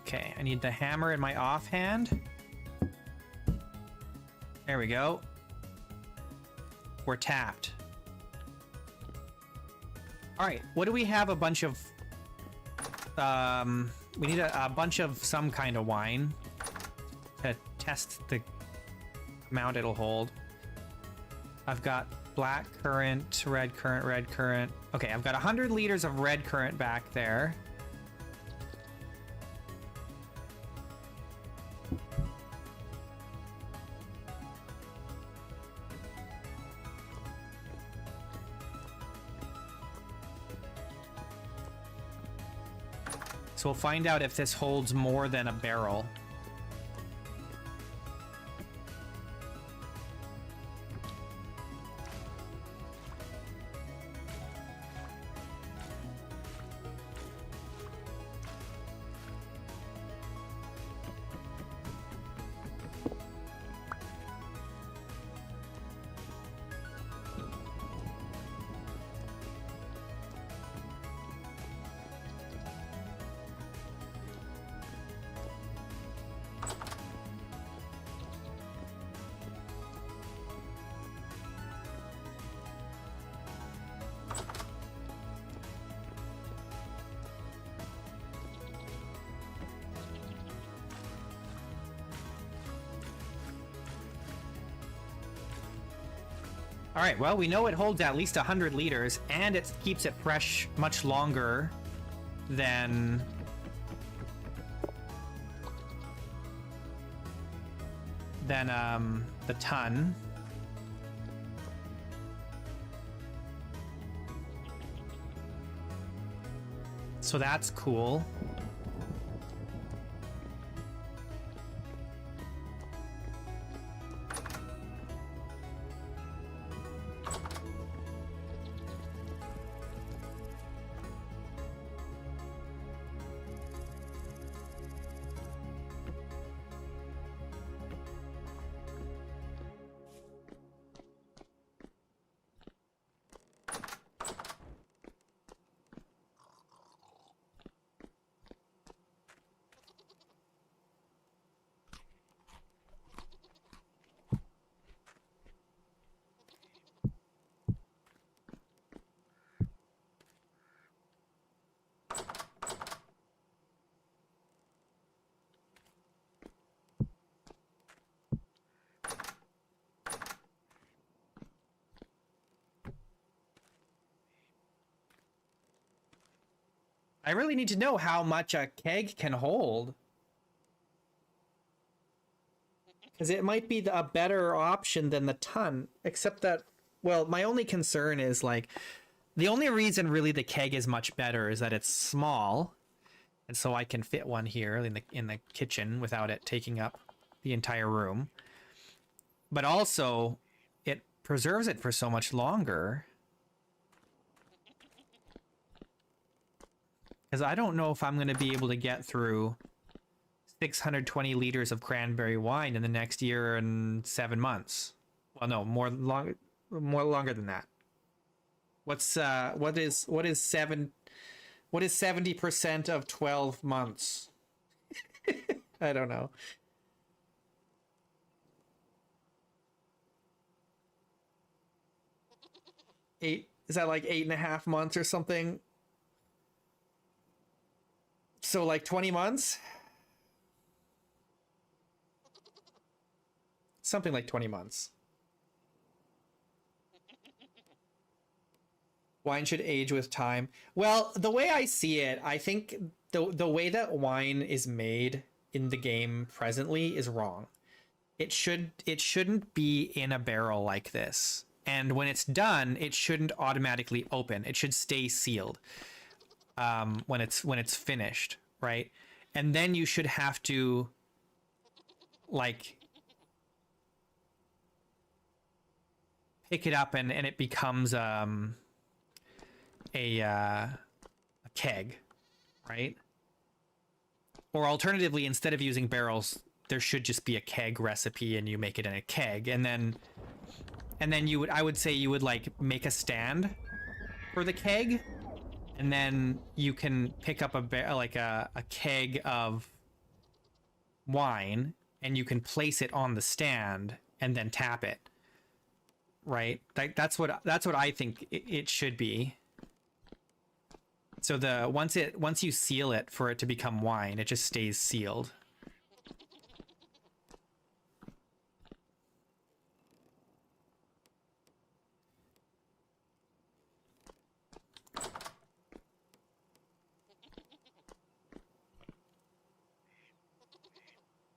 Okay, I need the hammer in my offhand. There we go. We're tapped. All right, what do we have? A bunch of we need a bunch of some kind of wine to test the amount it'll hold. I've got black currant, red currant, red currant. Okay, I've got 100 liters of red currant back there. So we'll find out if this holds more than a barrel. All right, well, we know it holds at least 100 liters, and it keeps it fresh much longer than... the ton. So that's cool. I really need to know how much a keg can hold. Because it might be a better option than the ton. Except that, well, my only concern is, like, the only reason really the keg is much better is that it's small. And so I can fit one here in the kitchen without it taking up the entire room. But also, it preserves it for so much longer. Because I don't know if I'm going to be able to get through 620 liters of cranberry wine in the next year and 7 months. Well, no, more longer than that. What is 70% of 12 months? I don't know. Is that like 8.5 months or something? So like 20 months? Something like 20 months. Wine should age with time. Well, the way I see it, I think the way that wine is made in the game presently is wrong. It shouldn't be in a barrel like this. And when it's done, it shouldn't automatically open. It should stay sealed. When it's finished, right? And then you should have to, like, pick it up and it becomes a keg, right? Or alternatively, instead of using barrels, there should just be a keg recipe and you make it in a keg, and then I would say you would like make a stand for the keg. And then you can pick up a keg of wine, and you can place it on the stand and then tap it. Right? That's what I think it should be. So once you seal it for it to become wine, it just stays sealed.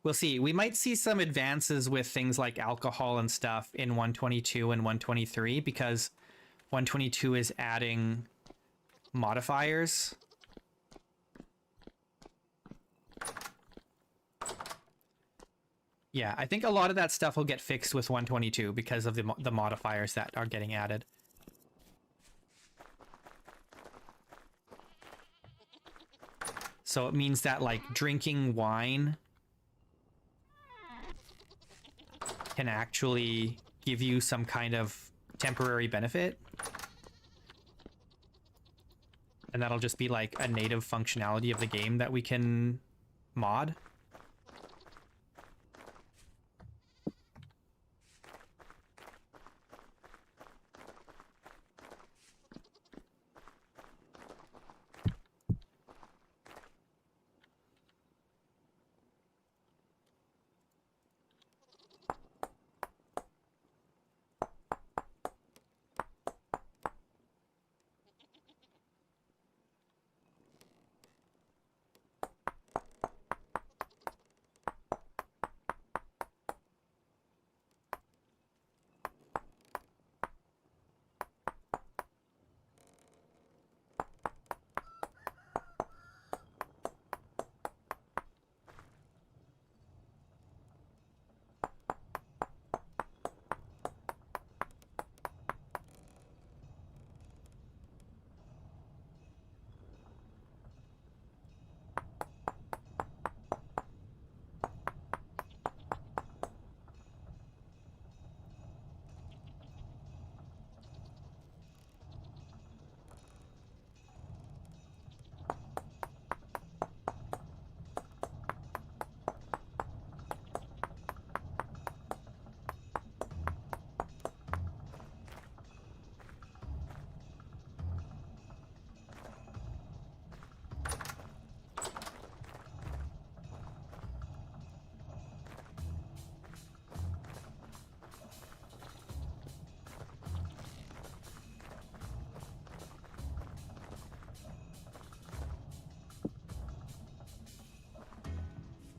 We'll see. We might see some advances with things like alcohol and stuff in 122 and 123 because 122 is adding modifiers. Yeah, I think a lot of that stuff will get fixed with 122 because of the modifiers that are getting added. So it means that, like, drinking wine can actually give you some kind of temporary benefit. And that'll just be, like, a native functionality of the game that we can mod.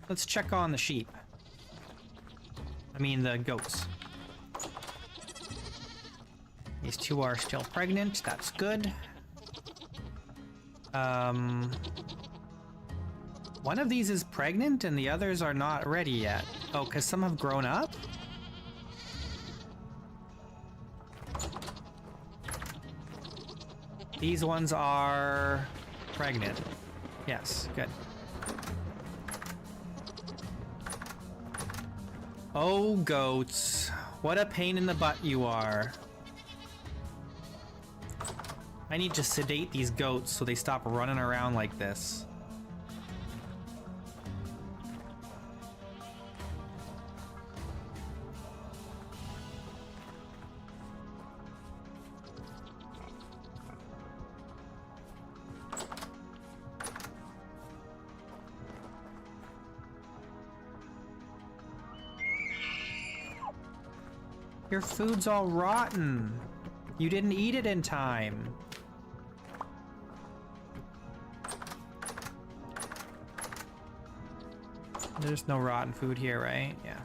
Let's check on the sheep. I mean, the goats. These two are still pregnant. That's good. One of these is pregnant and the others are not ready yet. Oh, because some have grown up? These ones are pregnant. Yes, good. Oh, goats. What a pain in the butt you are. I need to sedate these goats so they stop running around like this. Your food's all rotten. You didn't eat it in time. There's no rotten food here, right? Yeah.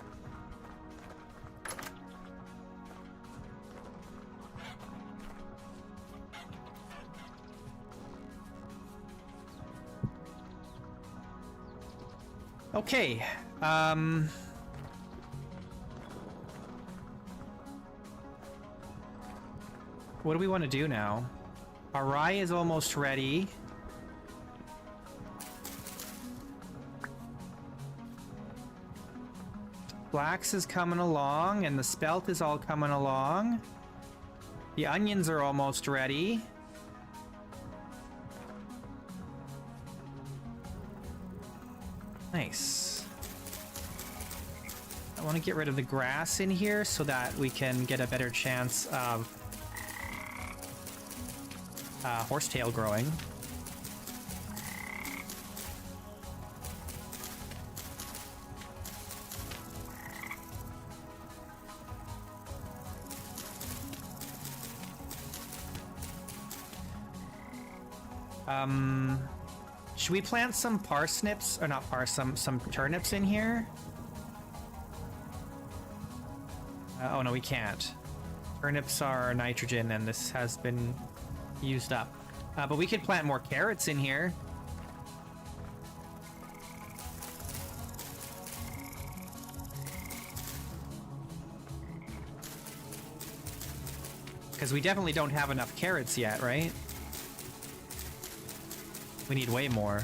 Okay. What do we want to do now? Our rye is almost ready. Flax is coming along, and the spelt is all coming along. The onions are almost ready. Nice. I want to get rid of the grass in here so that we can get a better chance of horsetail growing. Should we plant some parsnips, or not parsnips, some turnips in here? Oh no, we can't. Turnips are nitrogen, and this has been used up. But we could plant more carrots in here. Because we definitely don't have enough carrots yet, right? We need way more.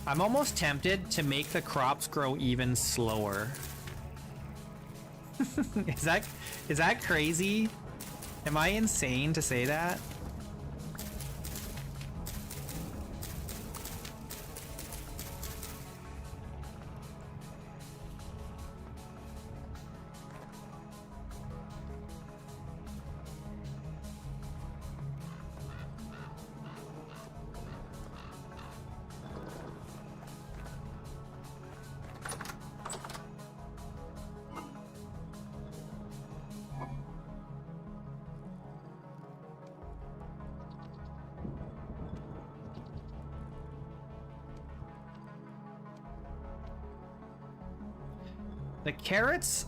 I'm almost tempted to make the crops grow even slower. Is that crazy? Am I insane to say that? The carrots,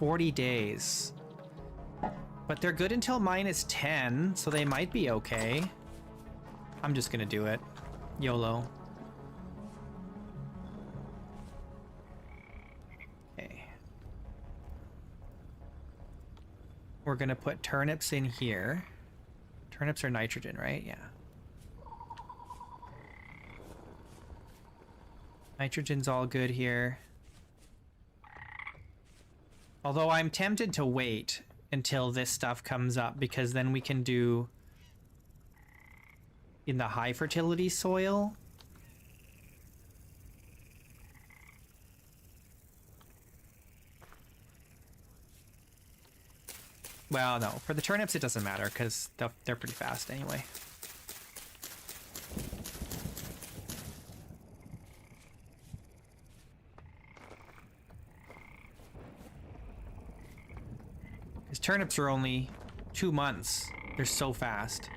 40 days. But they're good until -10, so they might be okay. I'm just gonna do it. YOLO. Okay. We're gonna put turnips in here. Turnips are nitrogen, right? Yeah. Nitrogen's all good here. Although I'm tempted to wait until this stuff comes up, because then we can do in the high fertility soil. Well, no, for the turnips it doesn't matter because they're pretty fast anyway. Because turnips are only 2 months. They're so fast.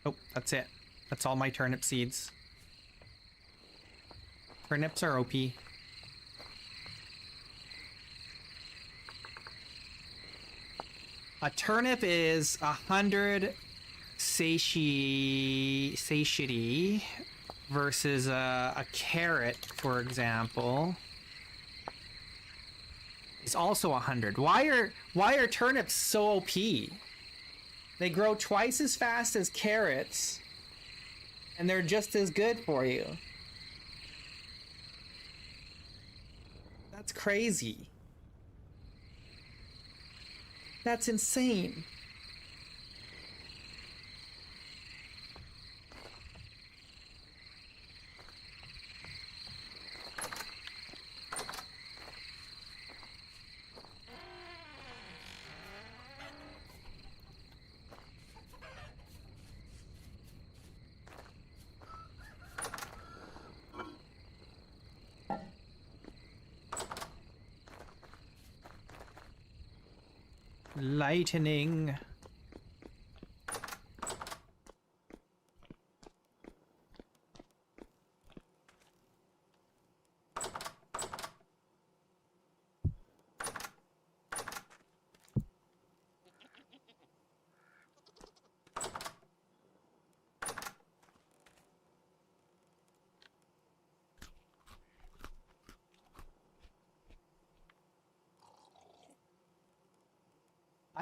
Oh, that's it. That's all my turnip seeds. Turnips are OP. A turnip is 100 satiety versus a carrot, for example, is also 100. Why are turnips so OP? They grow twice as fast as carrots, and they're just as good for you. That's crazy. That's insane. Lightning.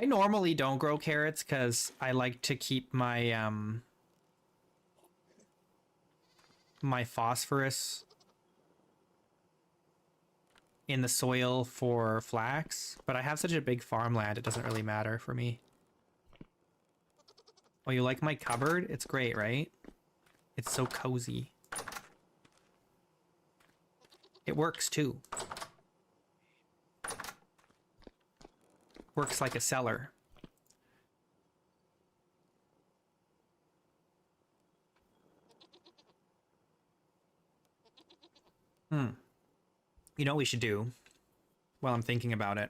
I normally don't grow carrots because I like to keep my my phosphorus in the soil for flax, but I have such a big farmland, it doesn't really matter for me. Oh, you like my cupboard? It's great, right? It's so cozy. It works too. Works like a cellar. You know what we should do while I'm thinking about it?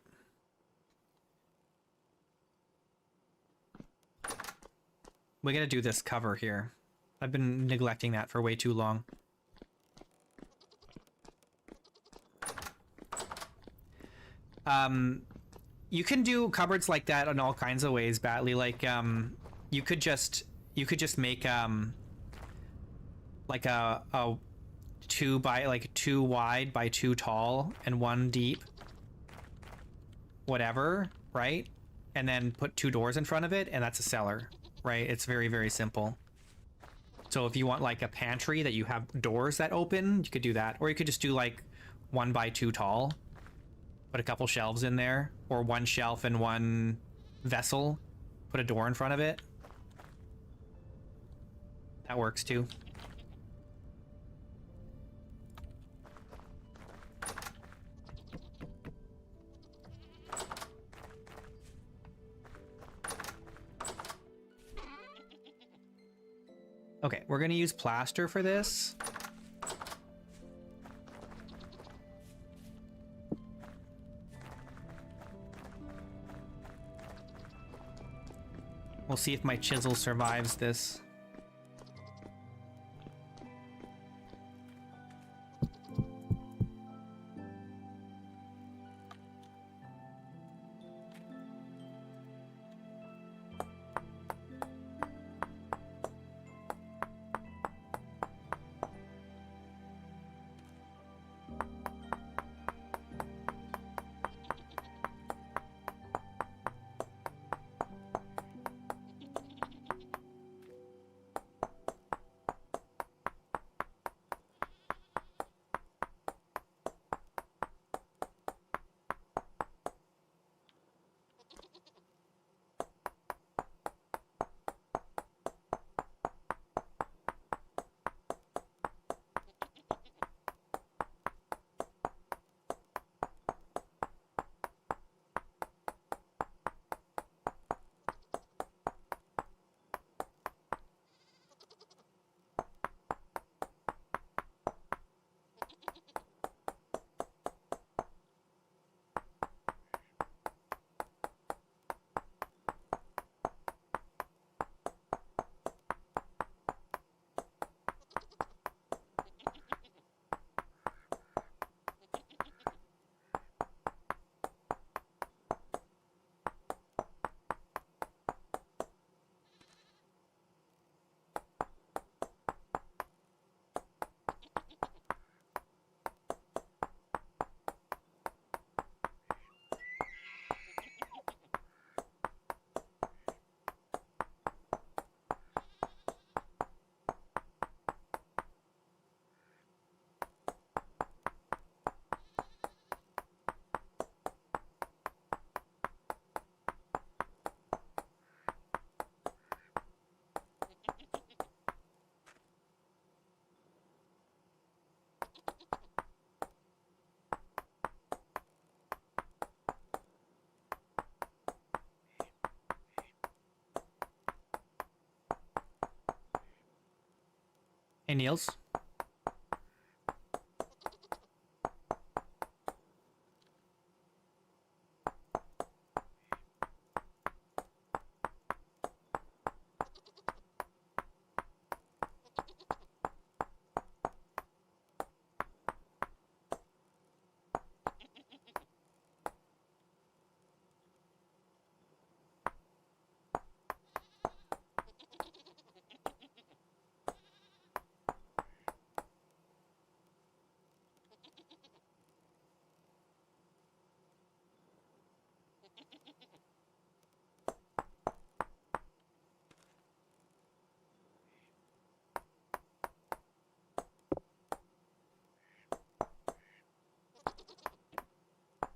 We gotta do this cover here. I've been neglecting that for way too long. You can do cupboards like that in all kinds of ways, Batley. Like, you could just make like a 2 by like 2 wide by 2 tall and 1 deep, whatever, right? And then put 2 doors in front of it, and that's a cellar, right? It's very, very simple. So if you want like a pantry that you have doors that open, you could do that. Or you could just do like 1 by 2 tall, put a couple shelves in there, or 1 shelf and 1 vessel, put a door in front of it. That works too. Okay, we're gonna use plaster for this. We'll see if my chisel survives this. Hey, Niels.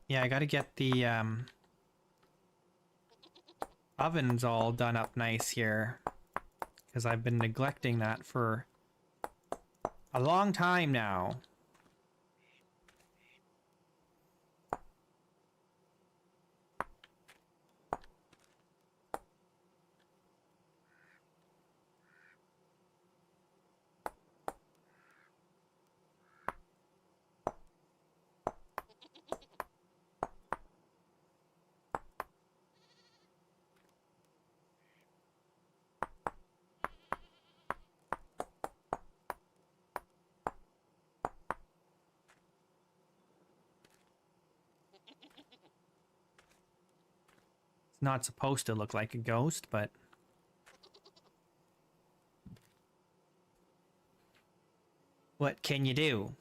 Yeah, I gotta get the ovens all done up nice here, because I've been neglecting that for a long time now. It's not supposed to look like a ghost, but what can you do?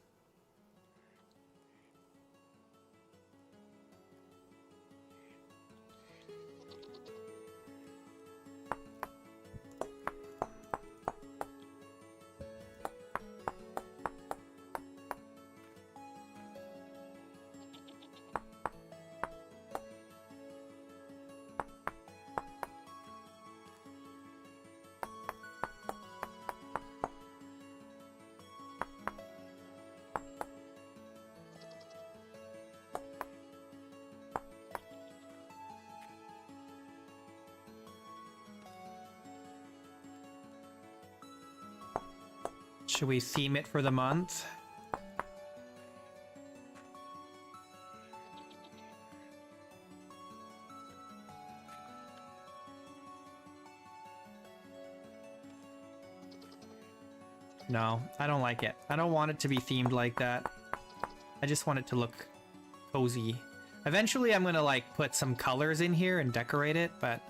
Should we theme it for the month? No, I don't like it. I don't want it to be themed like that. I just want it to look cozy. Eventually I'm gonna like put some colors in here and decorate it, but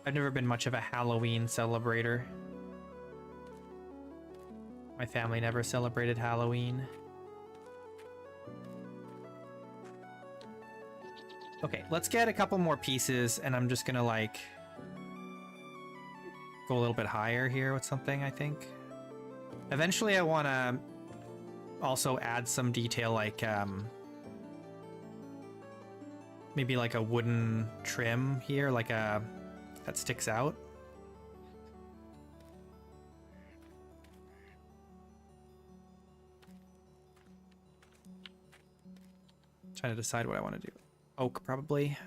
I've never been much of a Halloween celebrator. My family never celebrated Halloween. Okay, let's get a couple more pieces, and I'm just gonna like go a little bit higher here with something, I think. Eventually I want to also add some detail, like maybe like a wooden trim here, like a that sticks out. Trying to decide what I want to do. Oak, probably.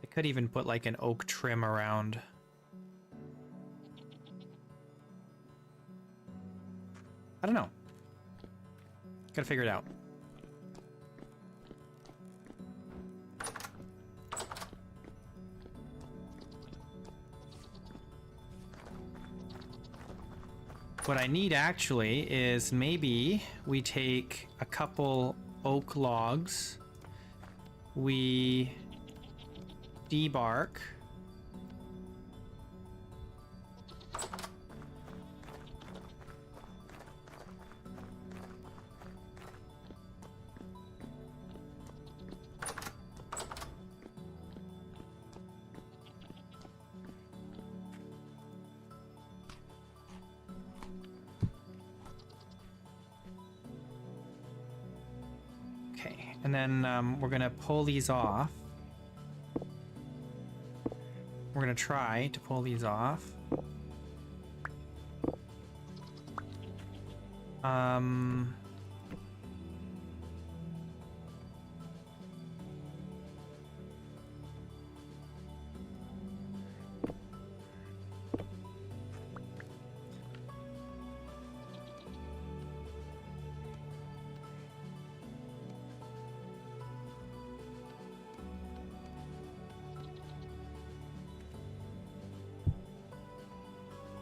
I could even put like an oak trim around. I don't know. Gotta figure it out. What I need actually is maybe we take a couple oak logs, we debark, and then we're gonna pull these off. We're gonna try to pull these off.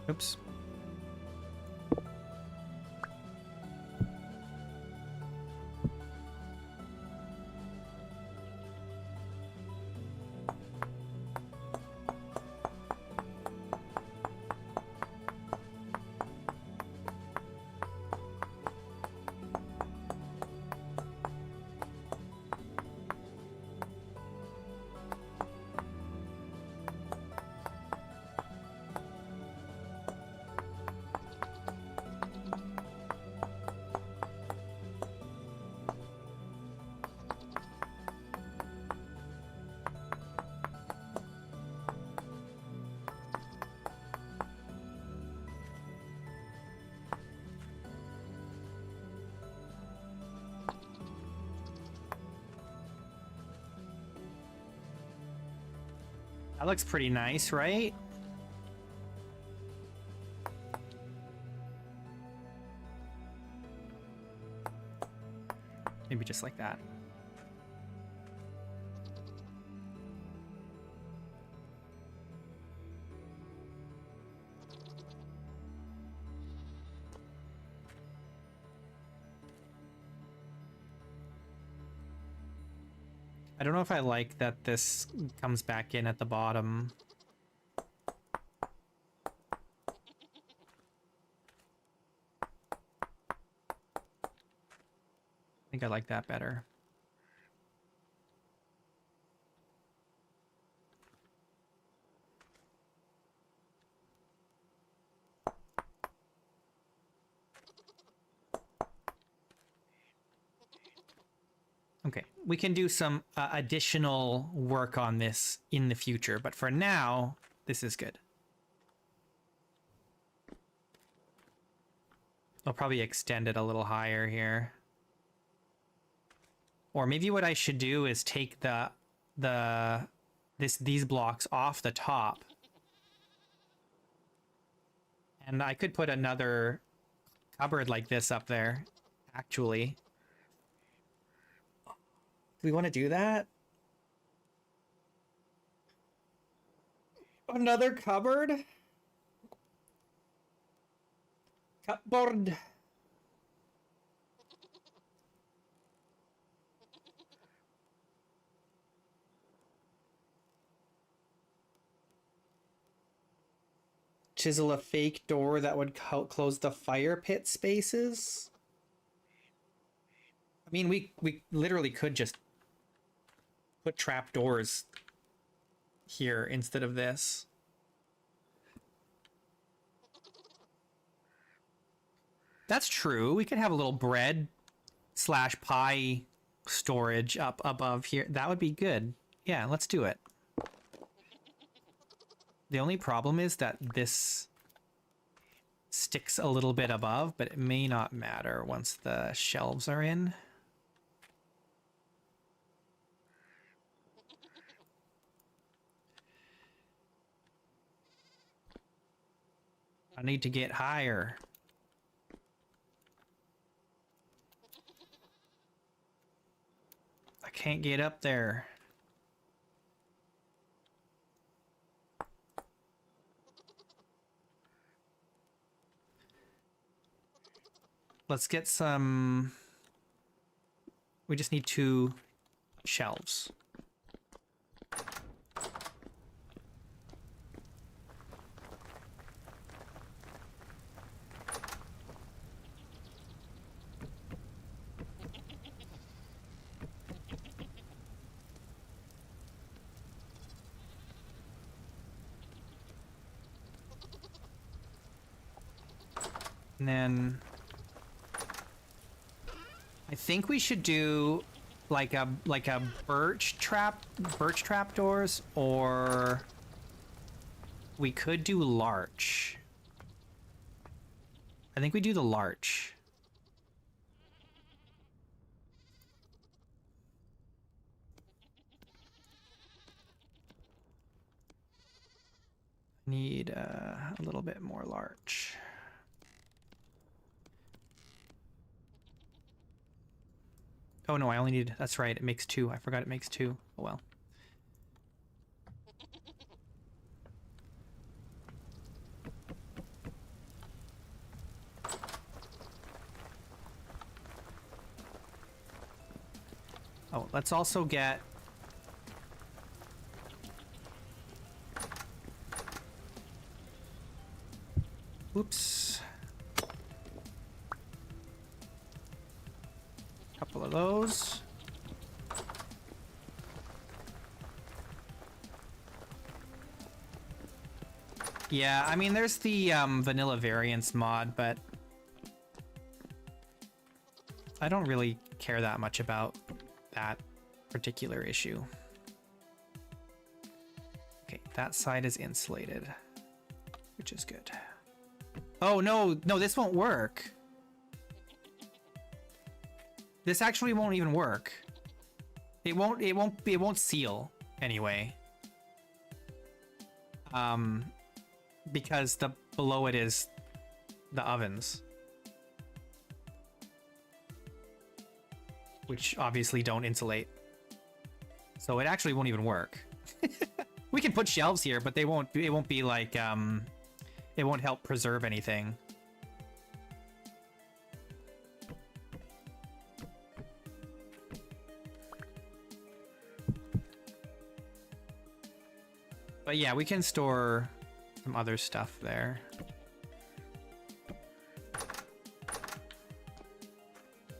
Oops. That looks pretty nice, right? Maybe just like that. I don't know if I like that this comes back in at the bottom. I think I like that better. Okay, we can do some additional work on this in the future, but for now, this is good. I'll probably extend it a little higher here. Or maybe what I should do is take these blocks off the top. And I could put another cupboard like this up there, actually. Do we want to do that? Another cupboard? Cupboard. Chisel a fake door that would close the fire pit spaces? I mean, we literally could just put trap doors here instead of this. That's true. We could have a little bread / pie storage up above here. That would be good. Yeah, let's do it. The only problem is that this sticks a little bit above, but it may not matter once the shelves are in. I need to get higher. I can't get up there. Let's get some... We just need 2 shelves. And then I think we should do like a birch trap doors, or we could do larch. I think we do the larch. Need a little bit more larch. Oh no, I only need, that's right, it makes 2. I forgot it makes 2. Oh well. Oh, let's also get... Oops. Couple of those. Yeah, I mean, there's the vanilla variants mod, but I don't really care that much about that particular issue. Okay, that side is insulated, which is good. Oh no, no, this won't work. This actually won't even work. It won't seal anyway. Because the below it is the ovens, which obviously don't insulate. So it actually won't even work. We can put shelves here, but they won't. It won't be like it won't help preserve anything. But yeah, we can store some other stuff there.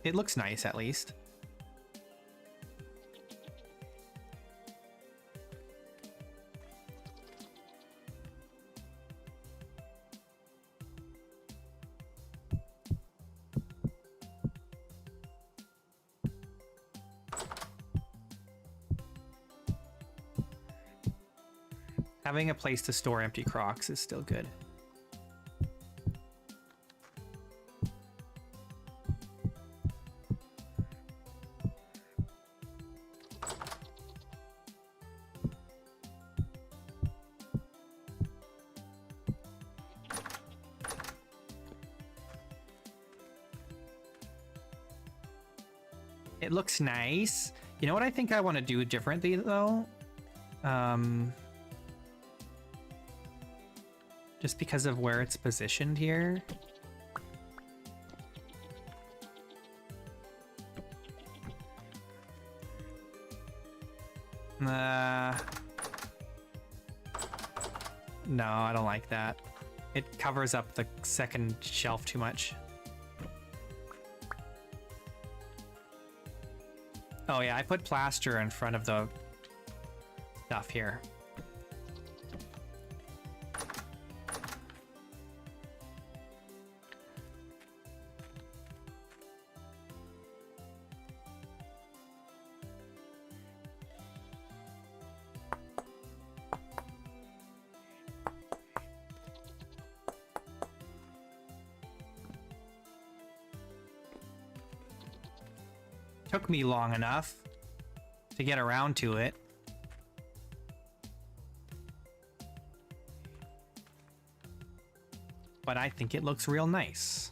It looks nice, at least. Having a place to store empty Crocs is still good. It looks nice. You know what I think I want to do differently, though? Just because of where it's positioned here. No, I don't like that. It covers up the second shelf too much. Oh yeah, I put plaster in front of the stuff here. Took me long enough to get around to it. But I think it looks real nice.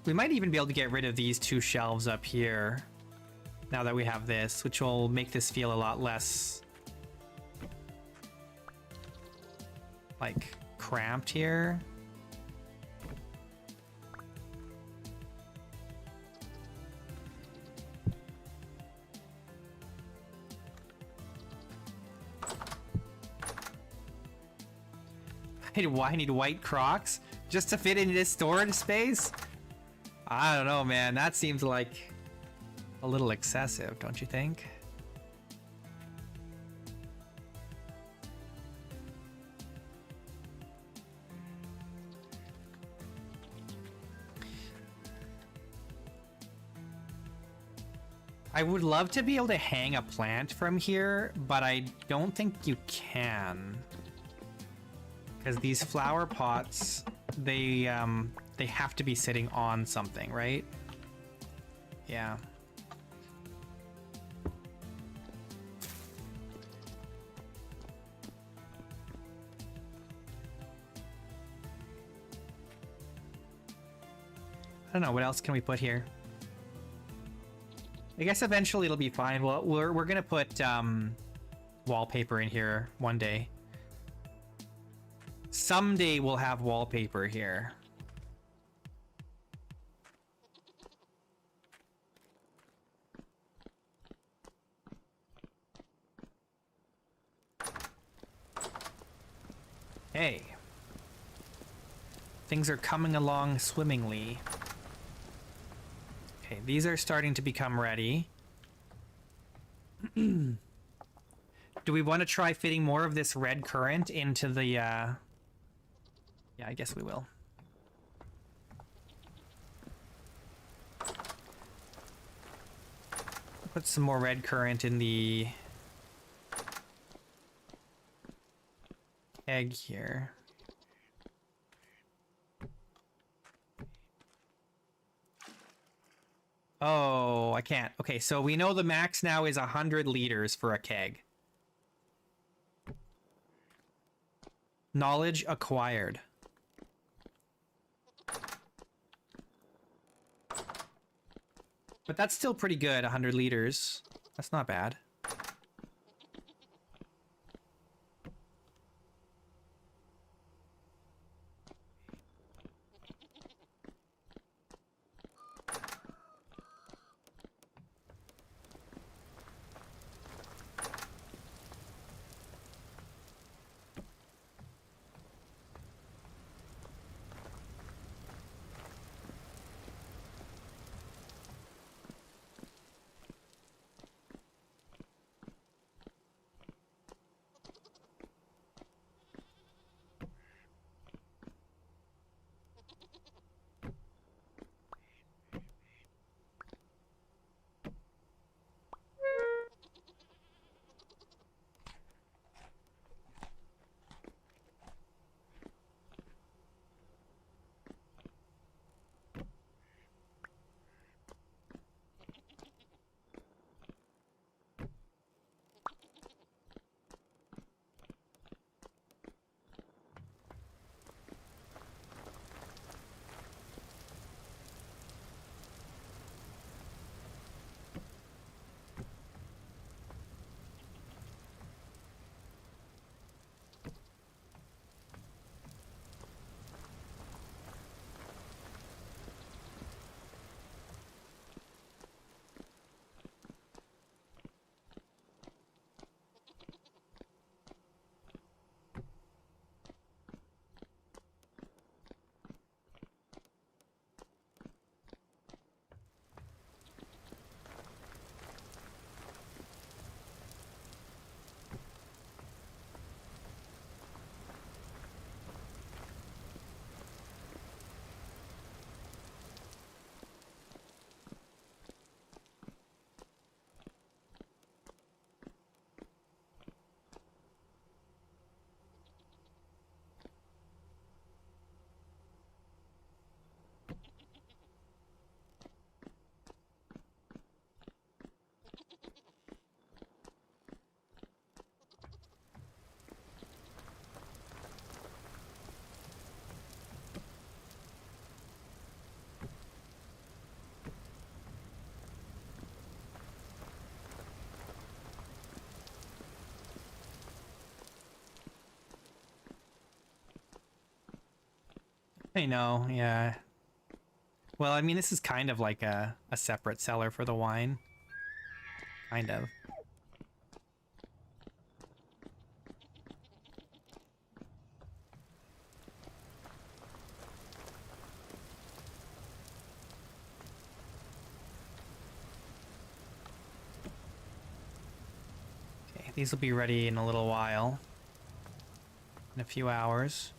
We might even be able to get rid of these two shelves up here now that we have this, which will make this feel a lot less like cramped here. I need white Crocs just to fit into this storage space? I don't know, man. That seems like a little excessive, don't you think? I would love to be able to hang a plant from here, but I don't think you can. Because these flower pots, they have to be sitting on something, right? Yeah. I don't know, what else can we put here? I guess eventually it'll be fine. Well, we're gonna put wallpaper in here one day. Someday we'll have wallpaper here. Hey. Things are coming along swimmingly. Okay, these are starting to become ready. Do we want to try fitting more of this red currant into the, Yeah, I guess we will. Put some more red currant in the egg here. Oh, I can't. Okay, so we know the max now is 100 liters for a keg. Knowledge acquired. But that's still pretty good, 100 liters. That's not bad. I know, yeah. Well, I mean, this is kind of like a separate cellar for the wine. Kind of. Okay, these will be ready in a little while. In a few hours.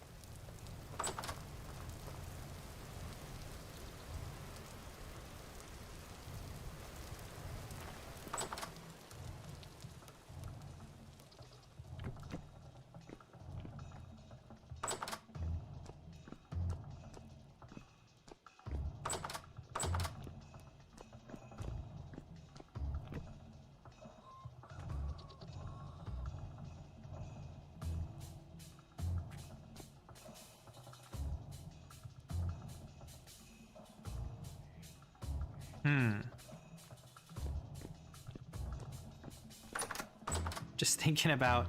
Just thinking about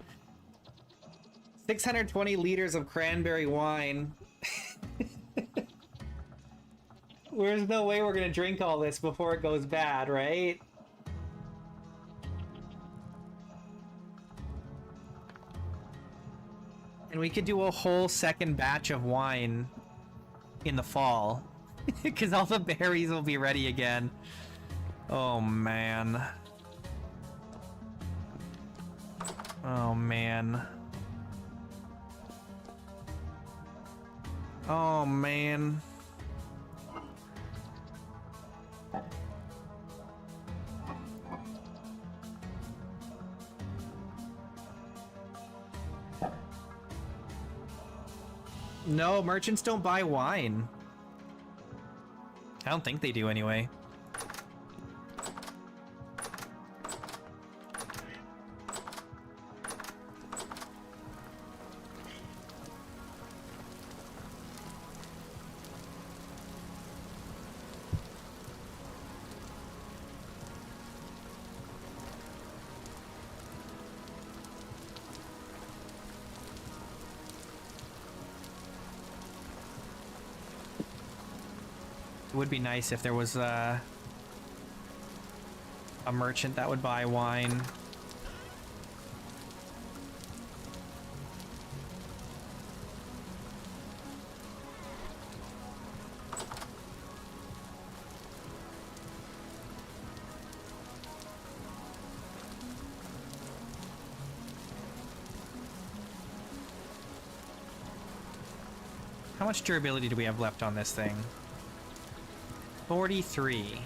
620 liters of cranberry wine. There's no way we're gonna drink all this before it goes bad, right? And we could do a whole second batch of wine in the fall. Because all the berries will be ready again. Oh, man. Oh, man. Oh, man. No, merchants don't buy wine. I don't think they do anyway. It would be nice if there was a merchant that would buy wine. How much durability do we have left on this thing? 43.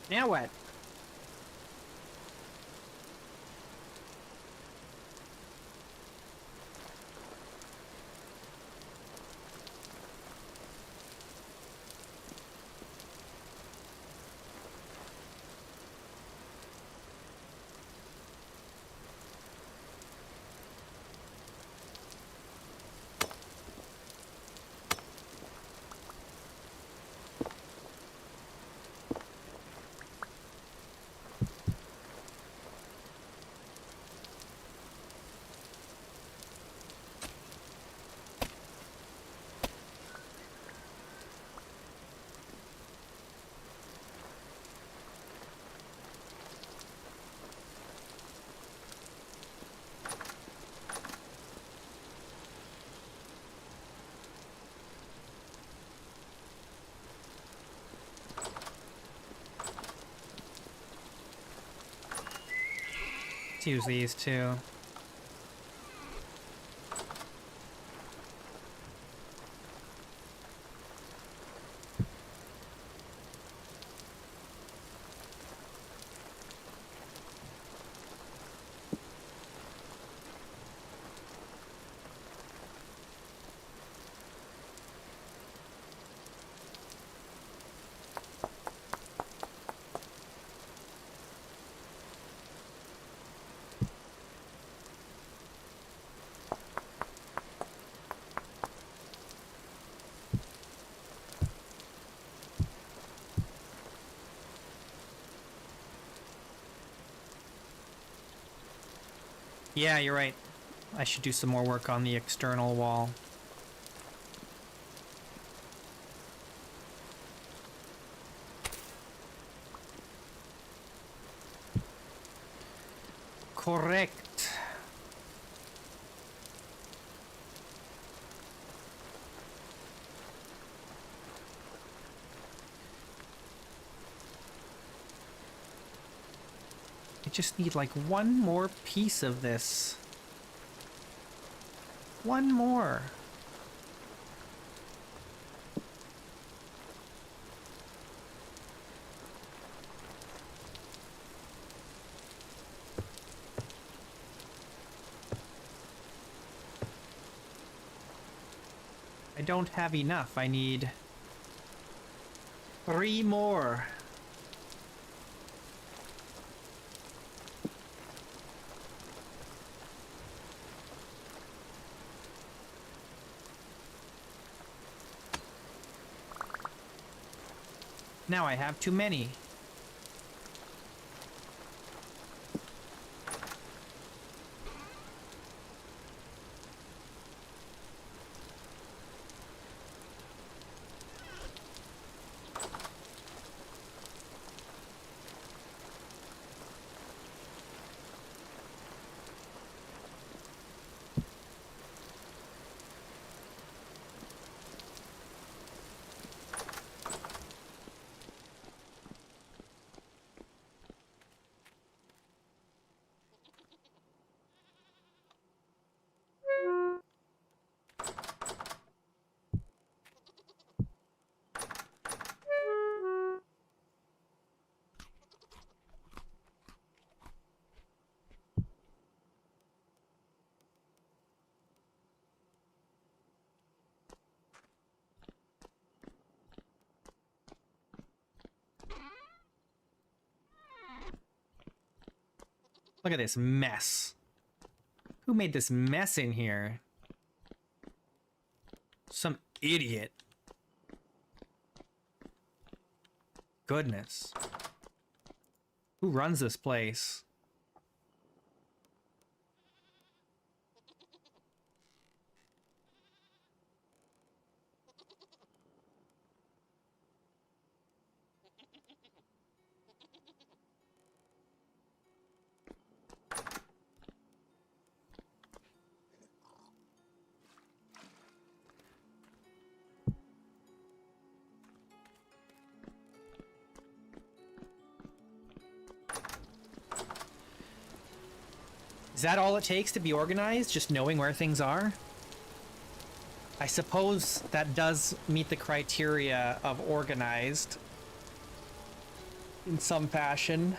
Now what? Let's use these two. Yeah, you're right. I should do some more work on the external wall. Correct. I just need like one more piece of this. One more. I don't have enough. I need 3 more. Now I have too many. Look at this mess. Who made this mess in here? Some idiot. Goodness. Who runs this place? Is that all it takes to be organized? Just knowing where things are? I suppose that does meet the criteria of organized in some fashion.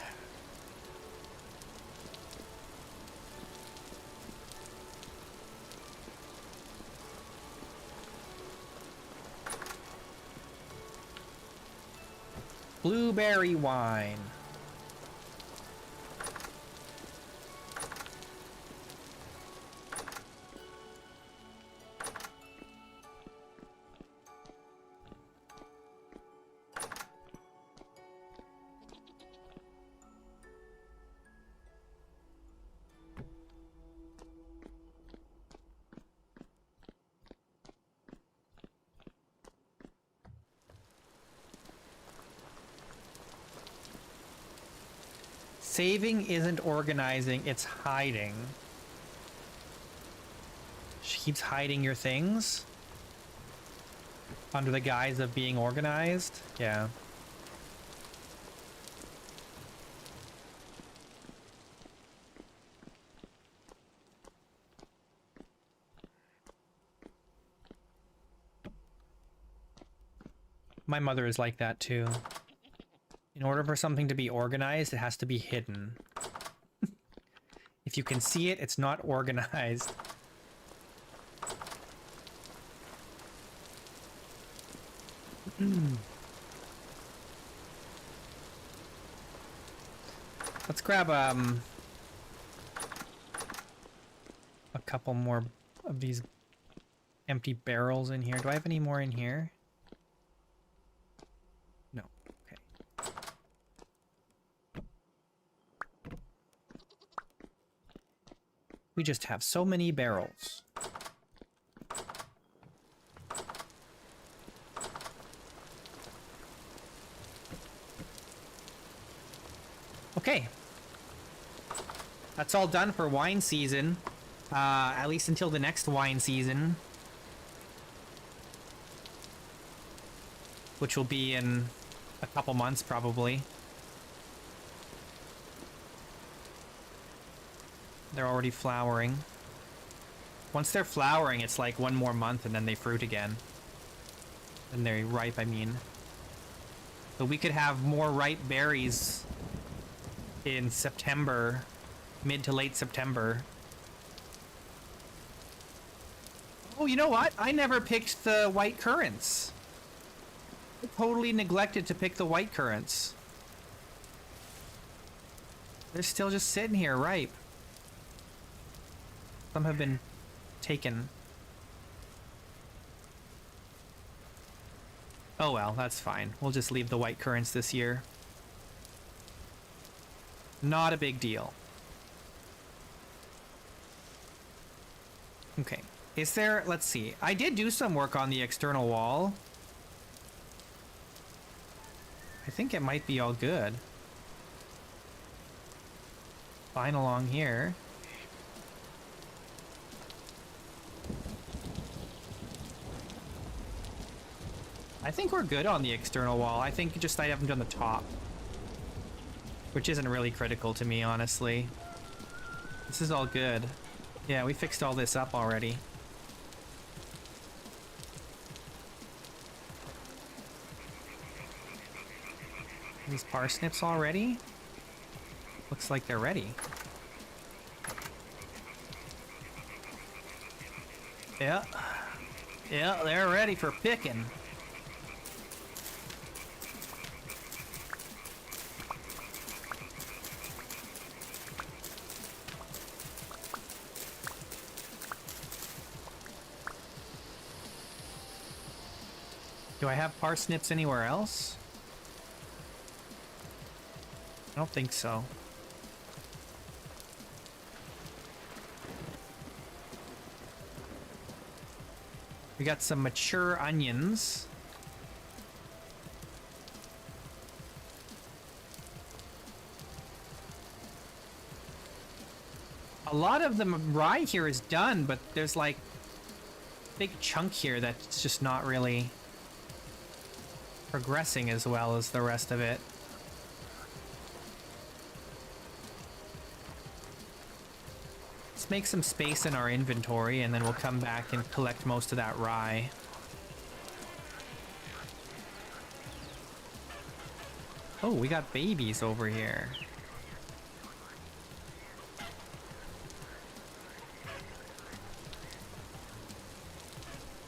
Blueberry wine. Saving isn't organizing, it's hiding. She keeps hiding your things under the guise of being organized. Yeah. My mother is like that too. In order for something to be organized, it has to be hidden. If you can see it, it's not organized. Let's grab a couple more of these empty barrels in here. Do I have any more in here? No. Okay. We just have so many barrels. Okay. That's all done for wine season. At least until the next wine season. Which will be in a couple months, probably. They're already flowering. Once they're flowering, it's like one more month and then they fruit again. And they're ripe, I mean. But we could have more ripe berries in September, mid to late September. Oh, you know what? I never picked the white currants. I totally neglected to pick the white currants. They're still just sitting here ripe. Some have been taken. Oh well, that's fine. We'll just leave the white currants this year. Not a big deal. Okay. Is there... Let's see. I did do some work on the external wall. I think it might be all good. Fine along here. I think we're good on the external wall. I think just I haven't done the top. Which isn't really critical to me, honestly. This is all good. Yeah, we fixed all this up already. These parsnips already? Looks like they're ready. Yeah. Yeah, they're ready for picking. Do I have parsnips anywhere else? I don't think so. We got some mature onions. A lot of the rye here is done, but there's like a big chunk here that's just not really progressing as well as the rest of it. Let's make some space in our inventory and then we'll come back and collect most of that rye. Oh, we got babies over here.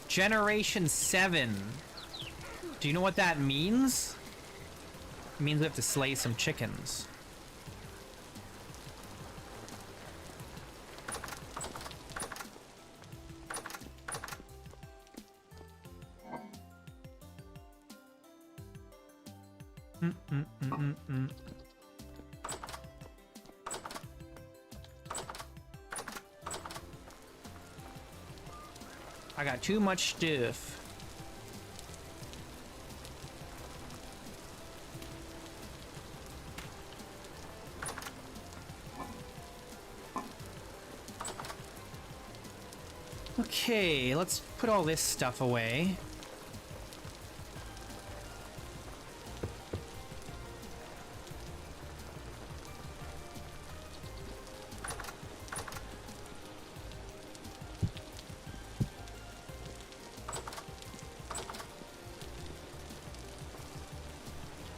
Generation 7. Do you know what that means? It means we have to slay some chickens. I got too much stuff. Okay, let's put all this stuff away.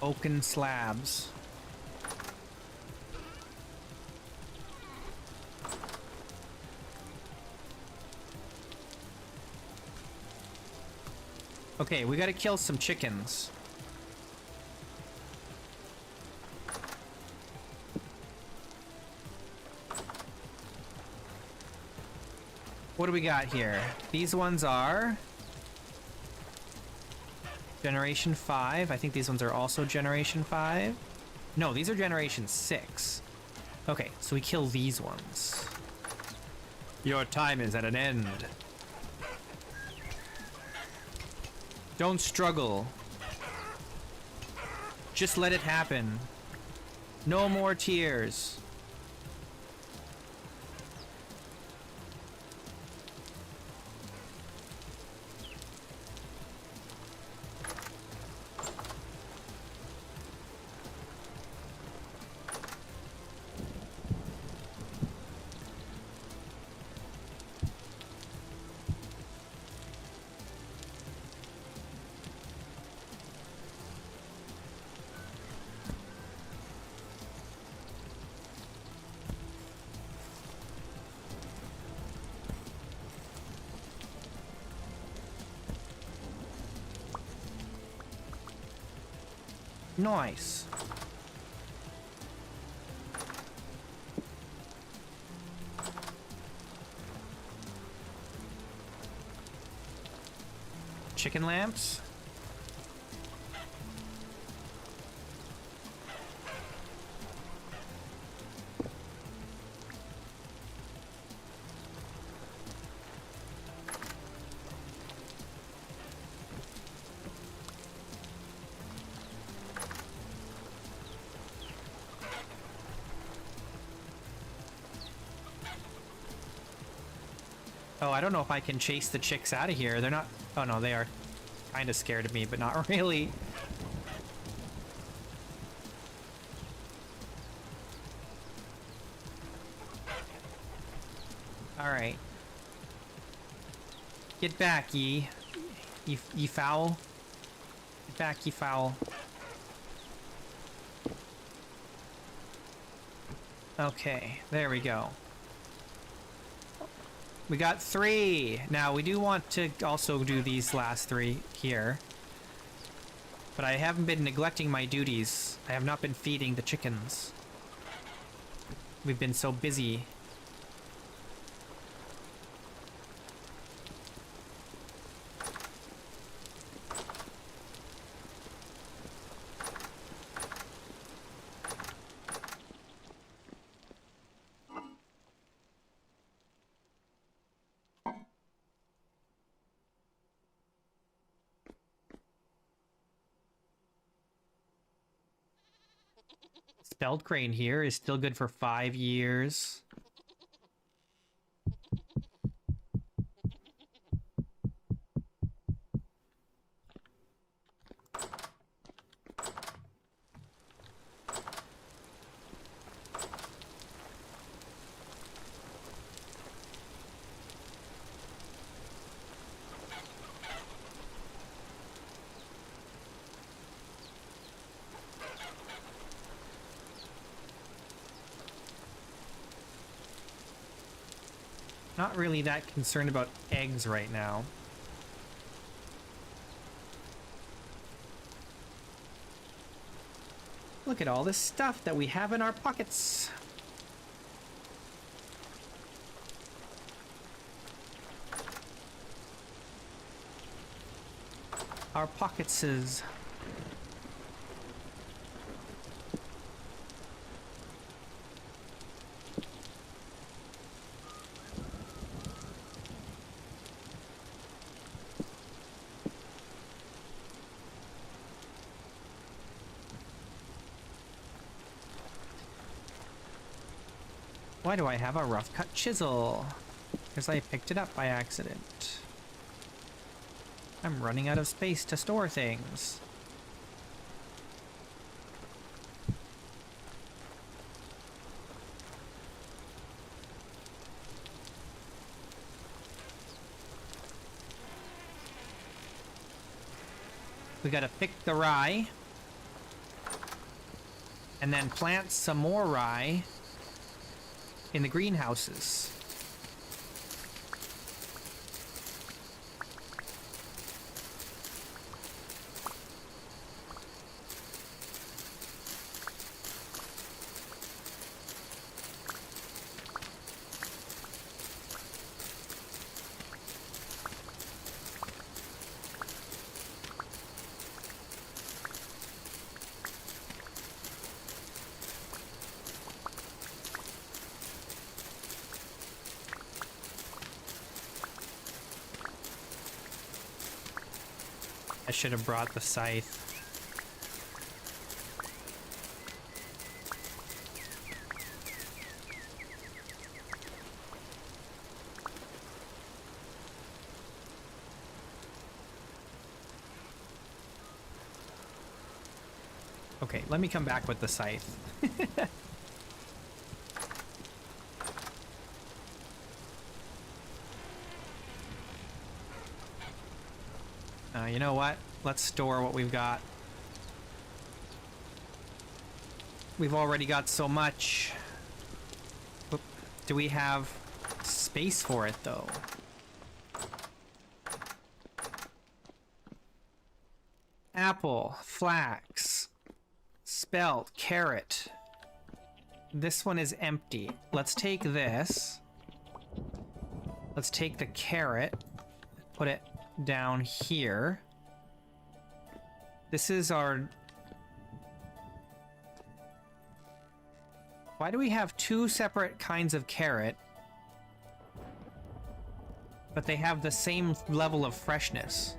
Oaken slabs. Okay, we gotta kill some chickens. What do we got here? These ones are Generation 5. I think these ones are also Generation 5. No, these are Generation 6. Okay, so we kill these ones. Your time is at an end. Don't struggle. Just let it happen. No more tears. Nice. Chicken lamps? Oh, I don't know if I can chase the chicks out of here. They're not... Oh, no, they are kind of scared of me, but not really. Alright. Get back, ye. Ye foul. Get back, ye foul. Okay, there we go. We got 3. Now, we do want to also do these last 3 here. But I haven't been neglecting my duties. I have not been feeding the chickens. We've been so busy. Spelled crane here is still good for 5 years. Not really that concerned about eggs right now. Look at all this stuff that we have in our pockets. Our pocketses. Why do I have a rough cut chisel? Because I picked it up by accident. I'm running out of space to store things. We gotta pick the rye. And then plant some more rye in the greenhouses. I should have brought the scythe. Okay, let me come back with the scythe. You know what? Let's store what we've got. We've already got so much. Oop. Do we have space for it, though? Apple, flax, spelt, carrot. This one is empty. Let's take this. Let's take the carrot, put it down here. This is our... Why do we have two separate kinds of carrot, but they have the same level of freshness?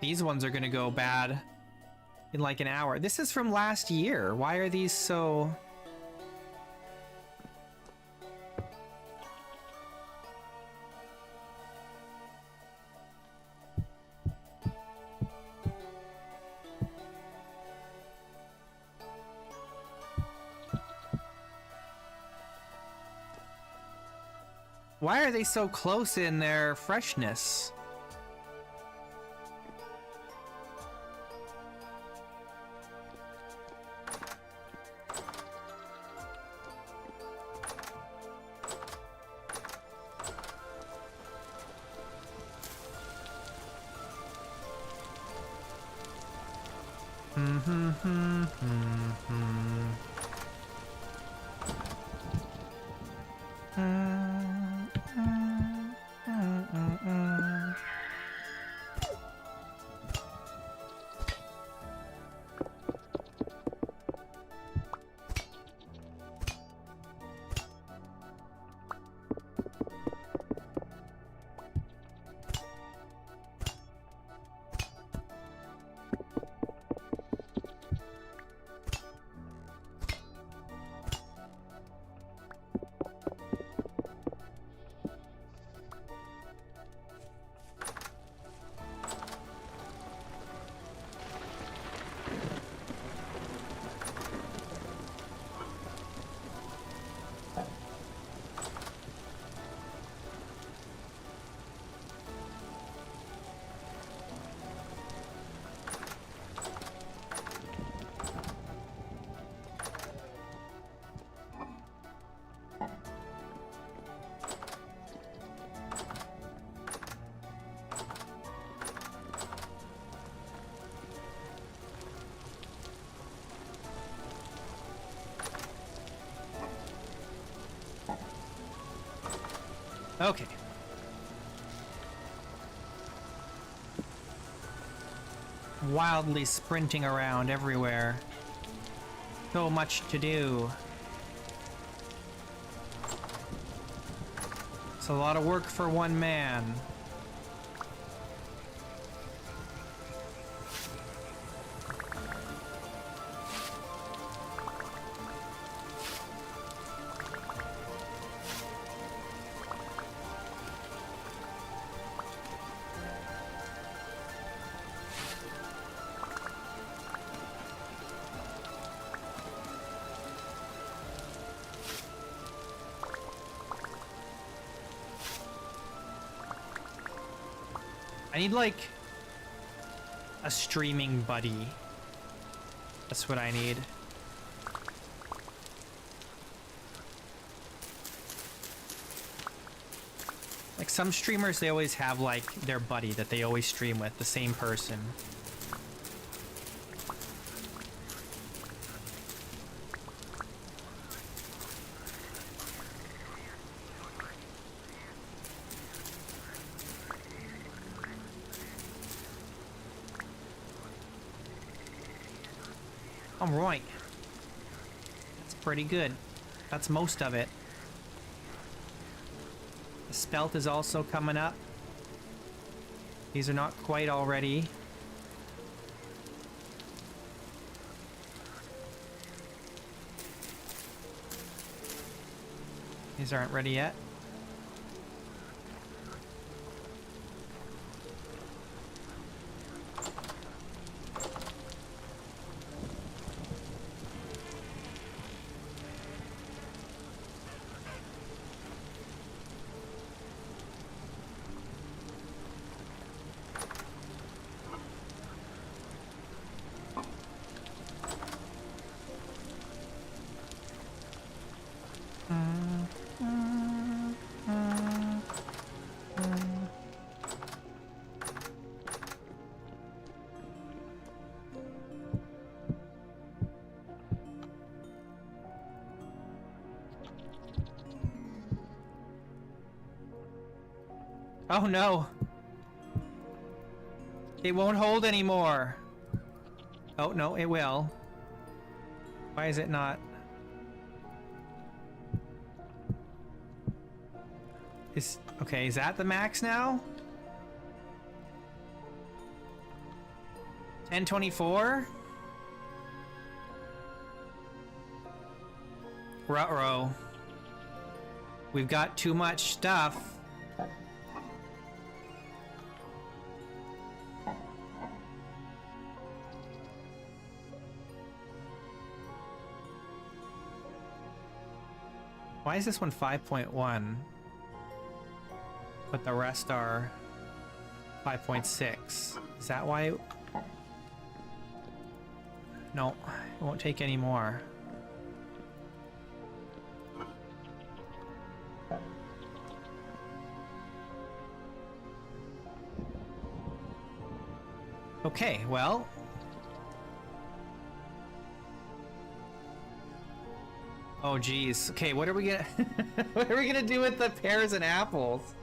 These ones are gonna go bad in like an hour. This is from last year. Why are these so... Why are they so close in their freshness? Okay. Wildly sprinting around everywhere. So much to do. It's a lot of work for one man. need like a streaming buddy. That's what I need. Like some streamers, they always have like their buddy that they always stream with, the same person. All right. That's pretty good. That's most of it. The spelt is also coming up. These are not quite all ready. These aren't ready yet. Oh no! It won't hold anymore! Oh no, it will. Why is it not? Okay, is that the max now? 1024? Ruh-roh. We've got too much stuff. Why is this one 5.1? But the rest are 5.6. Is that why? No, it won't take any more. Okay, well. Oh geez. Okay, what are we gonna what are we gonna do with the pears and apples?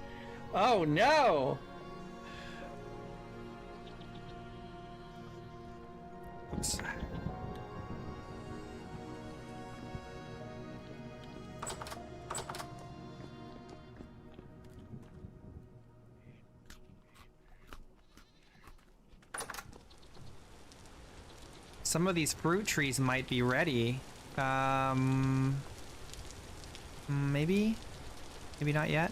Oh no! Oops. Some of these fruit trees might be ready. Maybe? Maybe not yet?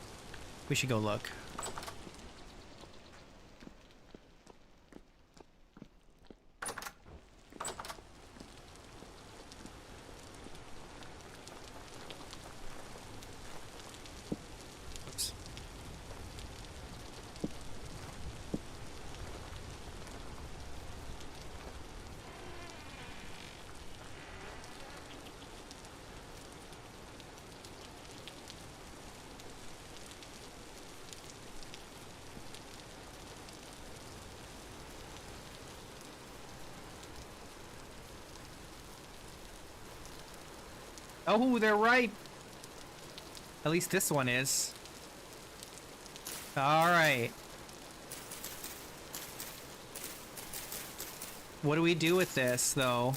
We should go look. Oops. Oh, they're ripe. At least this one is. All right. What do we do with this, though?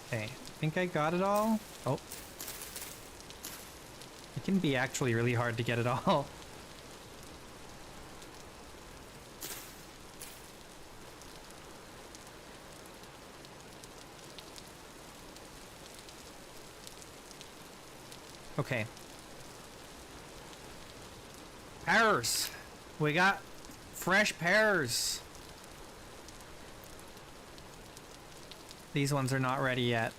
Okay, I think I got it all. Oh. It can be actually really hard to get it all. Okay. Pears! We got fresh pears! These ones are not ready yet.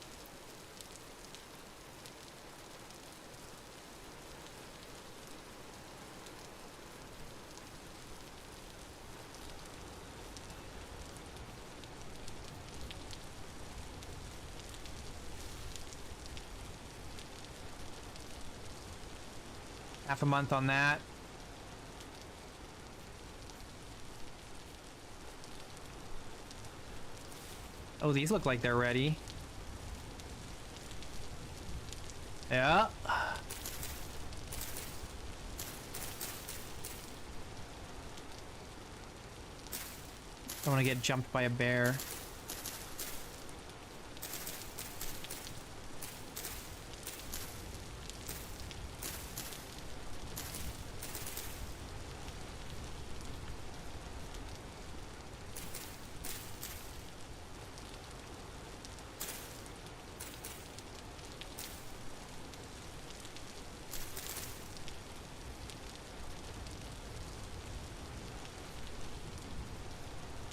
Half a month on that. Oh, these look like they're ready. Yeah. I want to get jumped by a bear.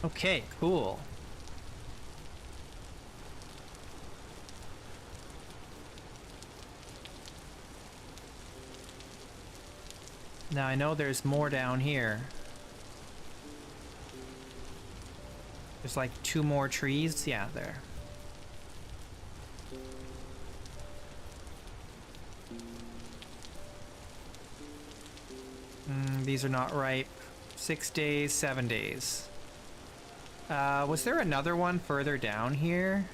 Okay, cool. Now I know there's more down here. There's like 2 more trees. Yeah, there. These are not ripe. 6 days, 7 days. Was there another one further down here?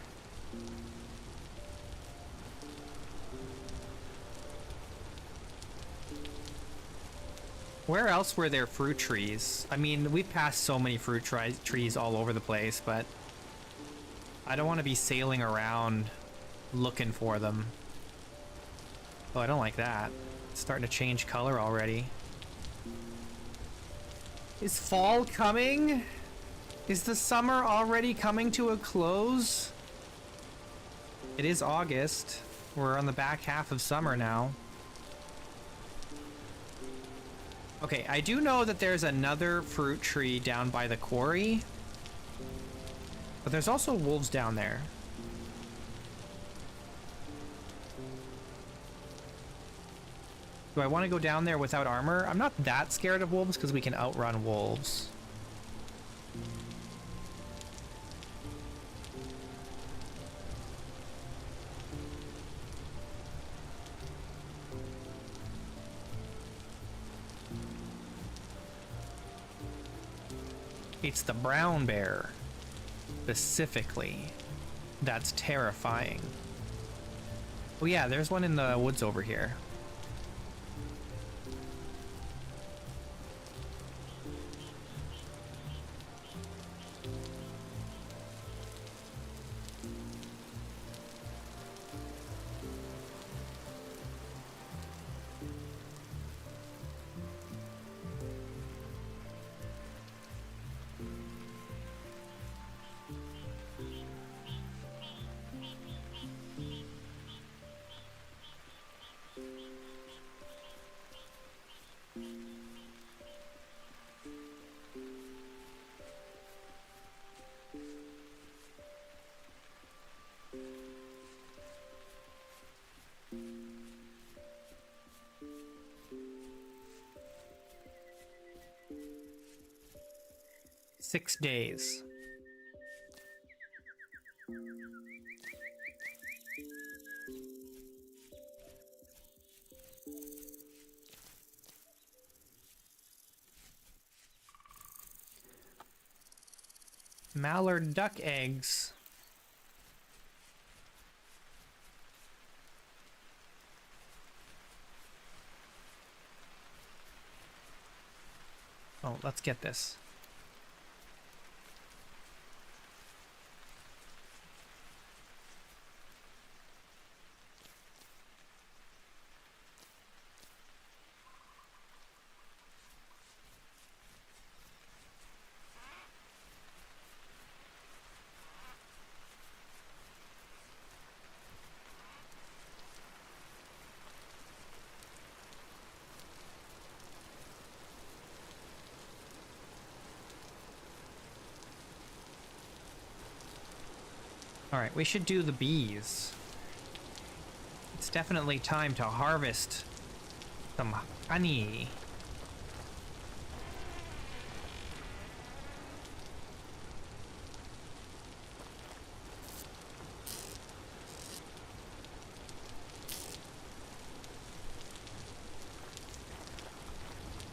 Where else were there fruit trees? I mean, we've passed so many fruit trees all over the place, but I don't want to be sailing around looking for them. Oh, I don't like that. It's starting to change color already. Is fall coming? Is the summer already coming to a close? It is August. We're on the back half of summer now. Okay, I do know that there's another fruit tree down by the quarry. But there's also wolves down there. Do I want to go down there without armor? I'm not that scared of wolves because we can outrun wolves. It's the brown bear, specifically. That's terrifying. Oh yeah, there's one in the woods over here. Six days. Mallard duck eggs. Oh, let's get this. All right, we should do the bees. It's definitely time to harvest some honey.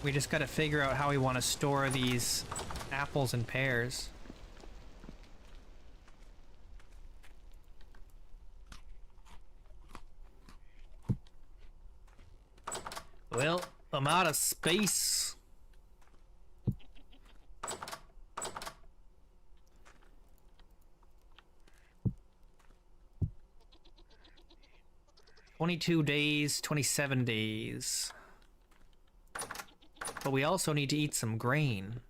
We just gotta figure out how we want to store these apples and pears. Well, I'm out of space. "22 days, 27 days. But we also need to eat some grain.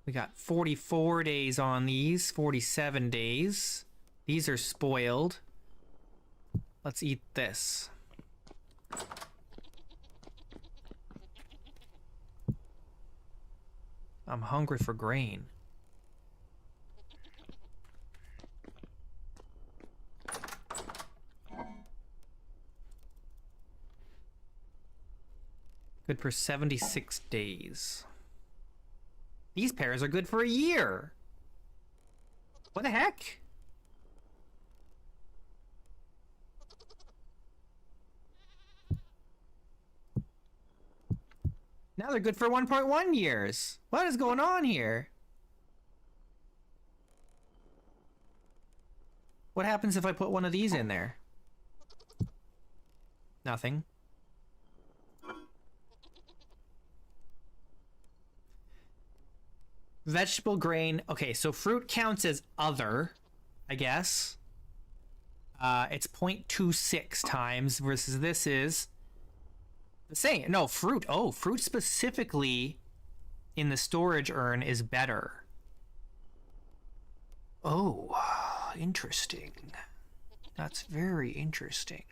We got 44 days on these, 47 days. These are spoiled. Let's eat this. I'm hungry for grain. Good for 76 days. These pears are good for a year. What the heck? Now they're good for 1.1 years. What is going on here? What happens if I put one of these in there? Nothing. Vegetable grain. Okay, so fruit counts as other, I guess. It's 0.26 times versus this is the same. No, fruit. Oh, fruit specifically in the storage urn is better. Oh, interesting. That's very interesting.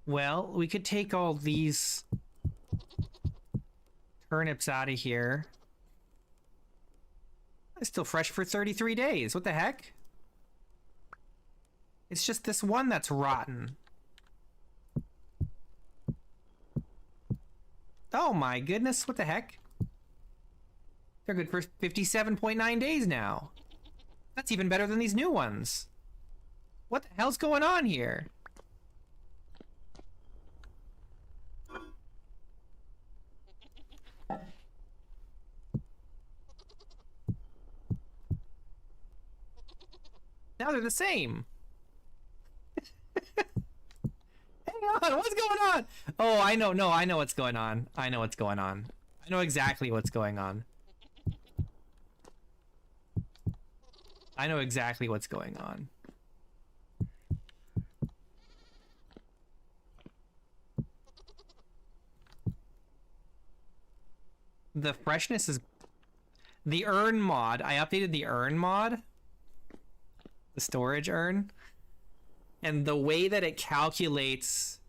Well, we could take all these turnips out of here. It's still fresh for 33 days. What the heck? It's just this one that's rotten. Oh my goodness, what the heck? They're good for 57.9 days now. That's even better than these new ones. What the hell's going on here? Now they're the same. Hang on, what's going on? Oh, I know, no, I know what's going on. I know what's going on. I know exactly what's going on. I know exactly what's going on. The freshness is... The urn mod. I updated the urn mod. The storage urn. And the way that it calculates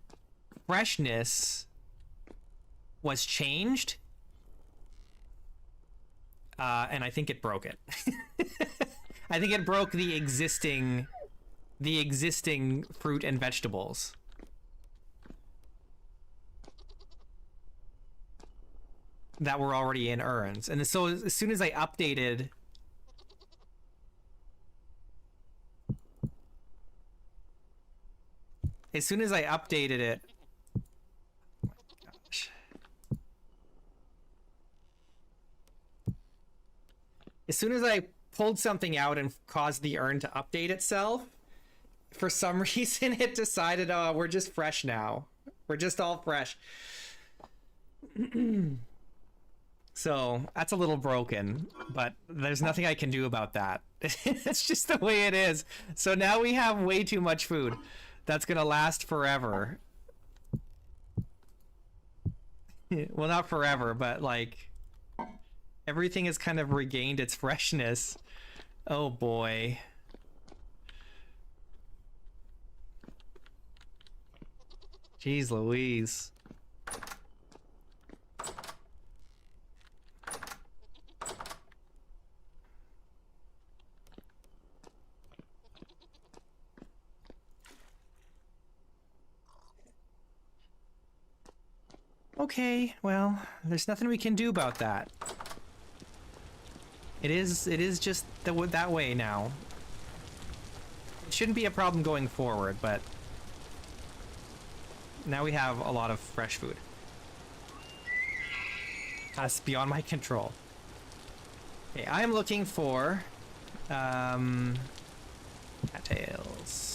freshness was changed. And I think it broke it. I think it broke the existing fruit and vegetables. That were already in urns. And so as soon as I updated... As soon as I updated it... Oh my gosh. As soon as I pulled something out and caused the urn to update itself, for some reason it decided, oh, we're just fresh now. We're just all fresh. So that's a little broken, but there's nothing I can do about that. It's just the way it is. So now we have way too much food that's gonna last forever. Well, not forever, but like everything has kind of regained its freshness. Oh boy. Jeez Louise. Okay, well, there's nothing we can do about that. It is just that way now. It shouldn't be a problem going forward, but now we have a lot of fresh food. That's beyond my control. Okay, I'm looking for cattails.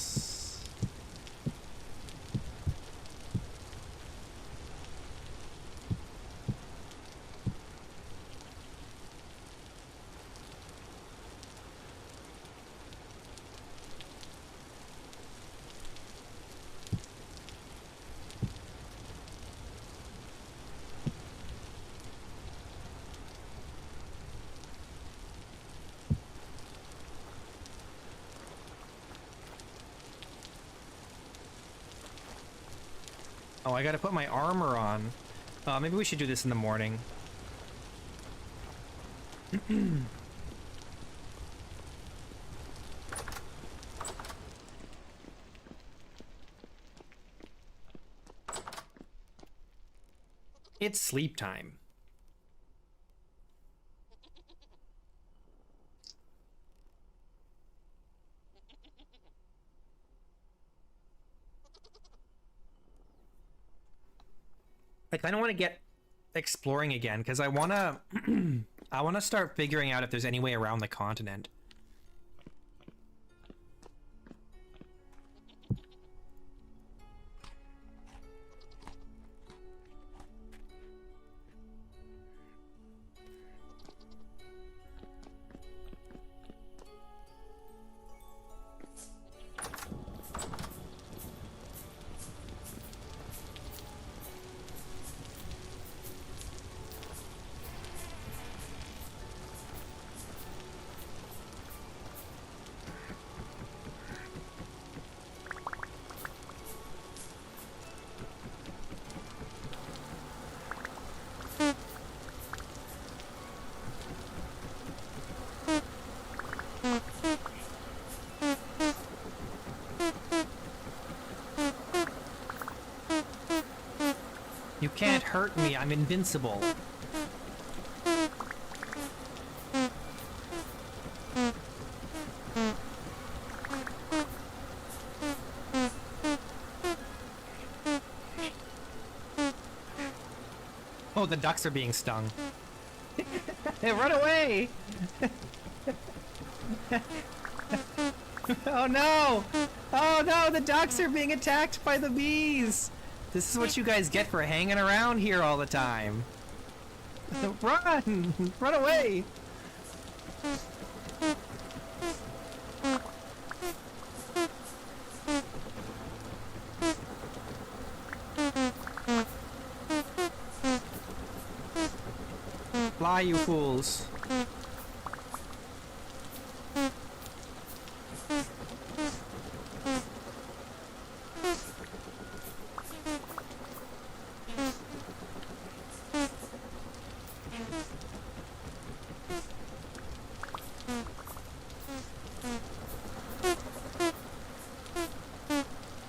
Oh, I gotta put my armor on. Maybe we should do this in the morning. It's sleep time. I kind of want to get exploring again because I want to I want to start figuring out if there's any way around the continent. You can't hurt me, I'm invincible. Oh, the ducks are being stung. Hey, run away! Oh no! Oh no, the ducks are being attacked by the bees! This is what you guys get for hanging around here all the time. Run! Run away! Fly, you fools.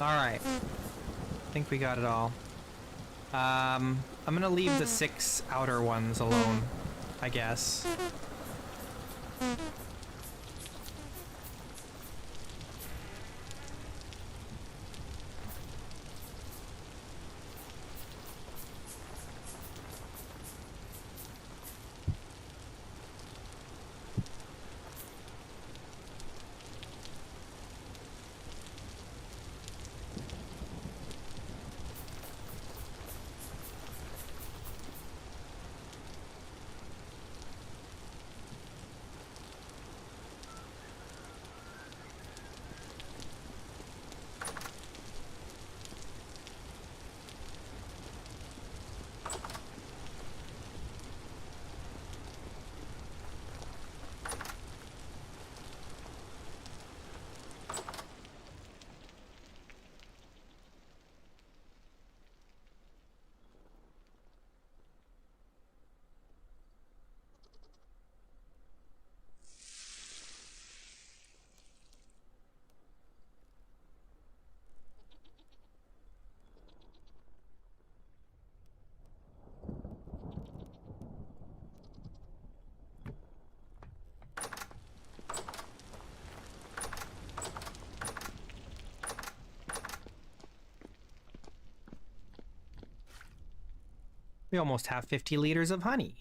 Alright. I think we got it all. I'm gonna leave the 6 outer ones alone, I guess. We almost have 50 liters of honey.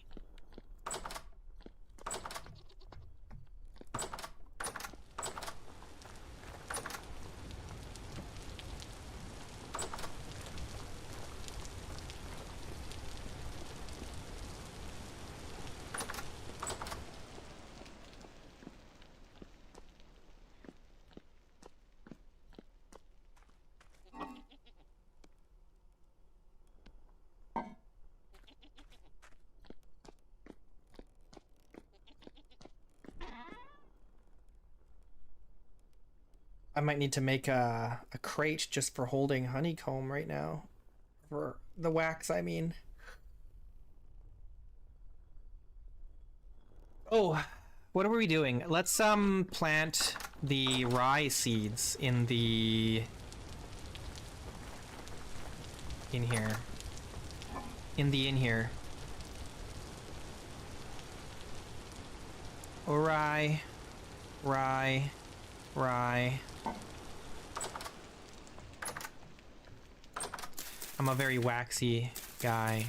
I might need to make a crate just for holding honeycomb right now. For the wax, I mean. Oh, what are we doing? Let's plant the rye seeds in the... in here. In here. Oh, rye. Rye. Rye. I'm a very waxy guy.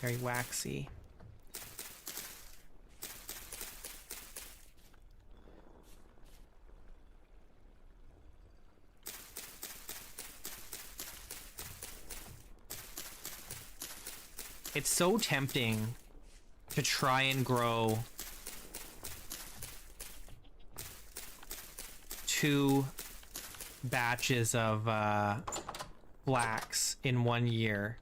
Very waxy. It's so tempting to try and grow 2 batches of flax in 1 year.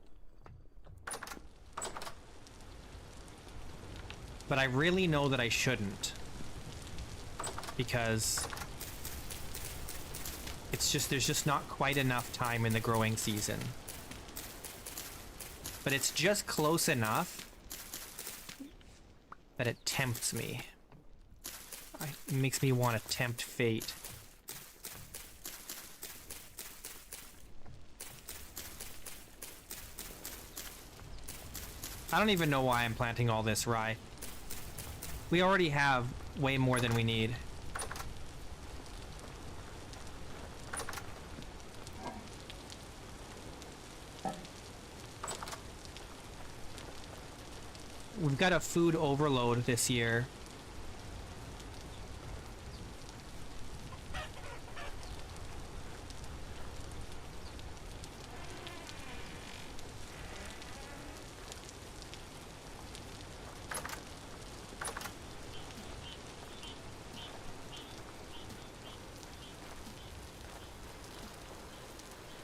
But I really know that I shouldn't. Because it's just, there's just not quite enough time in the growing season. But it's just close enough that it tempts me. It makes me want to tempt fate. I don't even know why I'm planting all this rye. We already have way more than we need. We've got a food overload this year.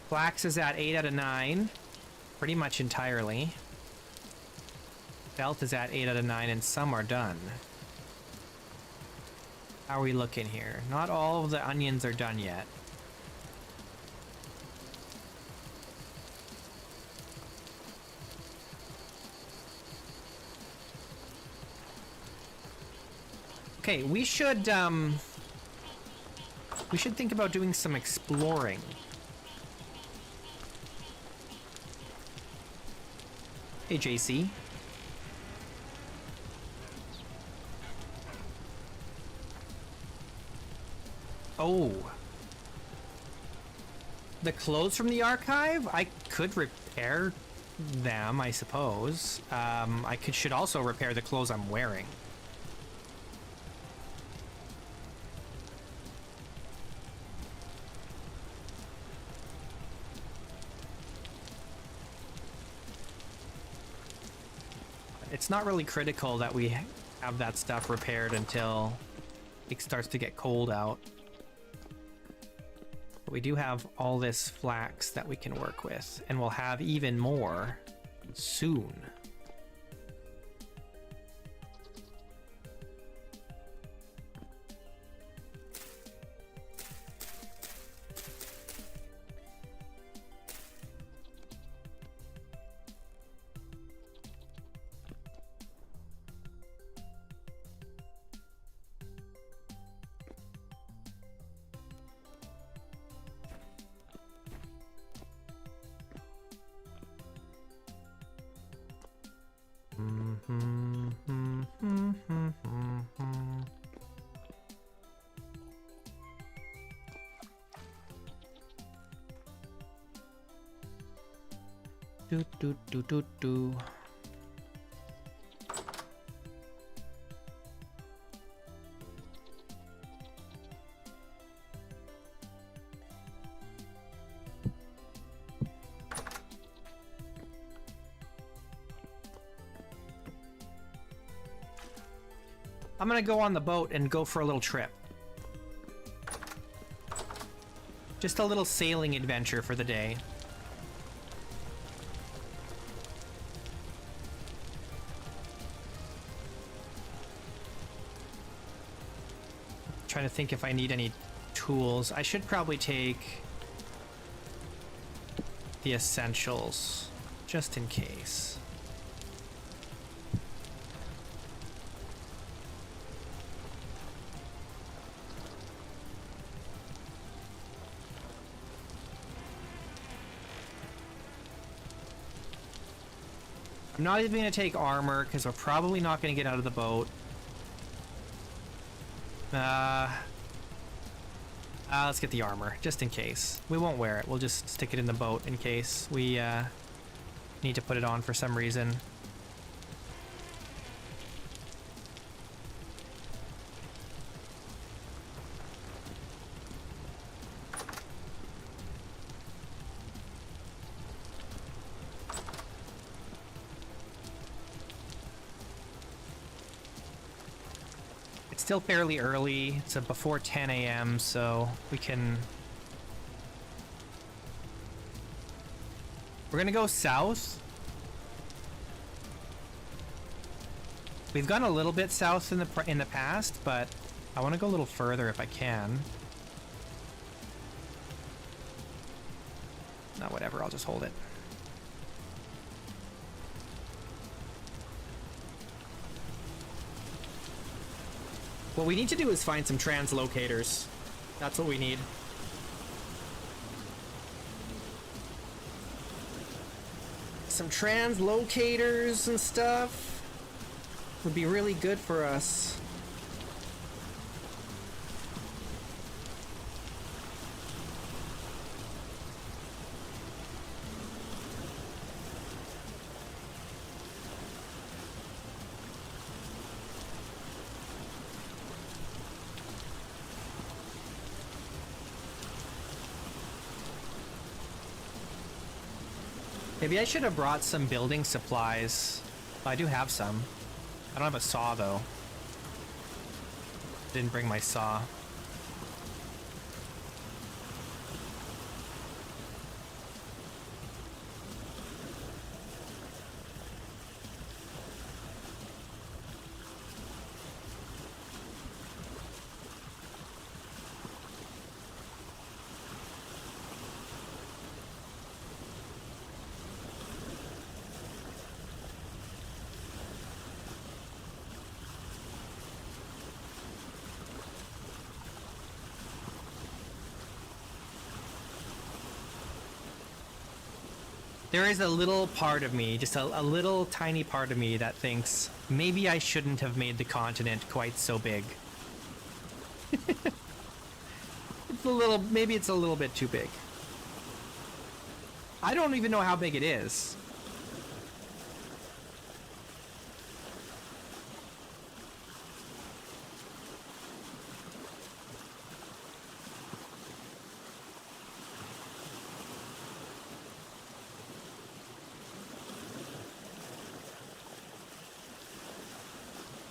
Flax is at 8 out of 9, pretty much entirely. Belt is at 8 out of 9, and some are done. How are we looking here? Not all of the onions are done yet. Okay, we should think about doing some exploring. Hey, JC. Oh. The clothes from the archive? I could repair them, I suppose. Should also repair the clothes I'm wearing. It's not really critical that we have that stuff repaired until it starts to get cold out. But we do have all this flax that we can work with, and we'll have even more soon. Do, do, do, do, do. I'm gonna go on the boat and go for a little trip. Just a little sailing adventure for the day. Trying to think if I need any tools. I should probably take the essentials just in case. I'm not even going to take armor because we're probably not going to get out of the boat. Let's get the armor just in case. We won't wear it. We'll just stick it in the boat in case we need to put it on for some reason. Still fairly early. It's before 10 a.m. so we can... We're gonna go south. We've gone a little bit south in the past, but I want to go a little further if I can. No, whatever. I'll just hold it. What we need to do is find some translocators. That's what we need. Some translocators and stuff would be really good for us. Maybe I should have brought some building supplies. I do have some. I don't have a saw, though. Didn't bring my saw. There is a little part of me, just a little tiny part of me that thinks maybe I shouldn't have made the continent quite so big. Maybe it's a little bit too big. I don't even know how big it is.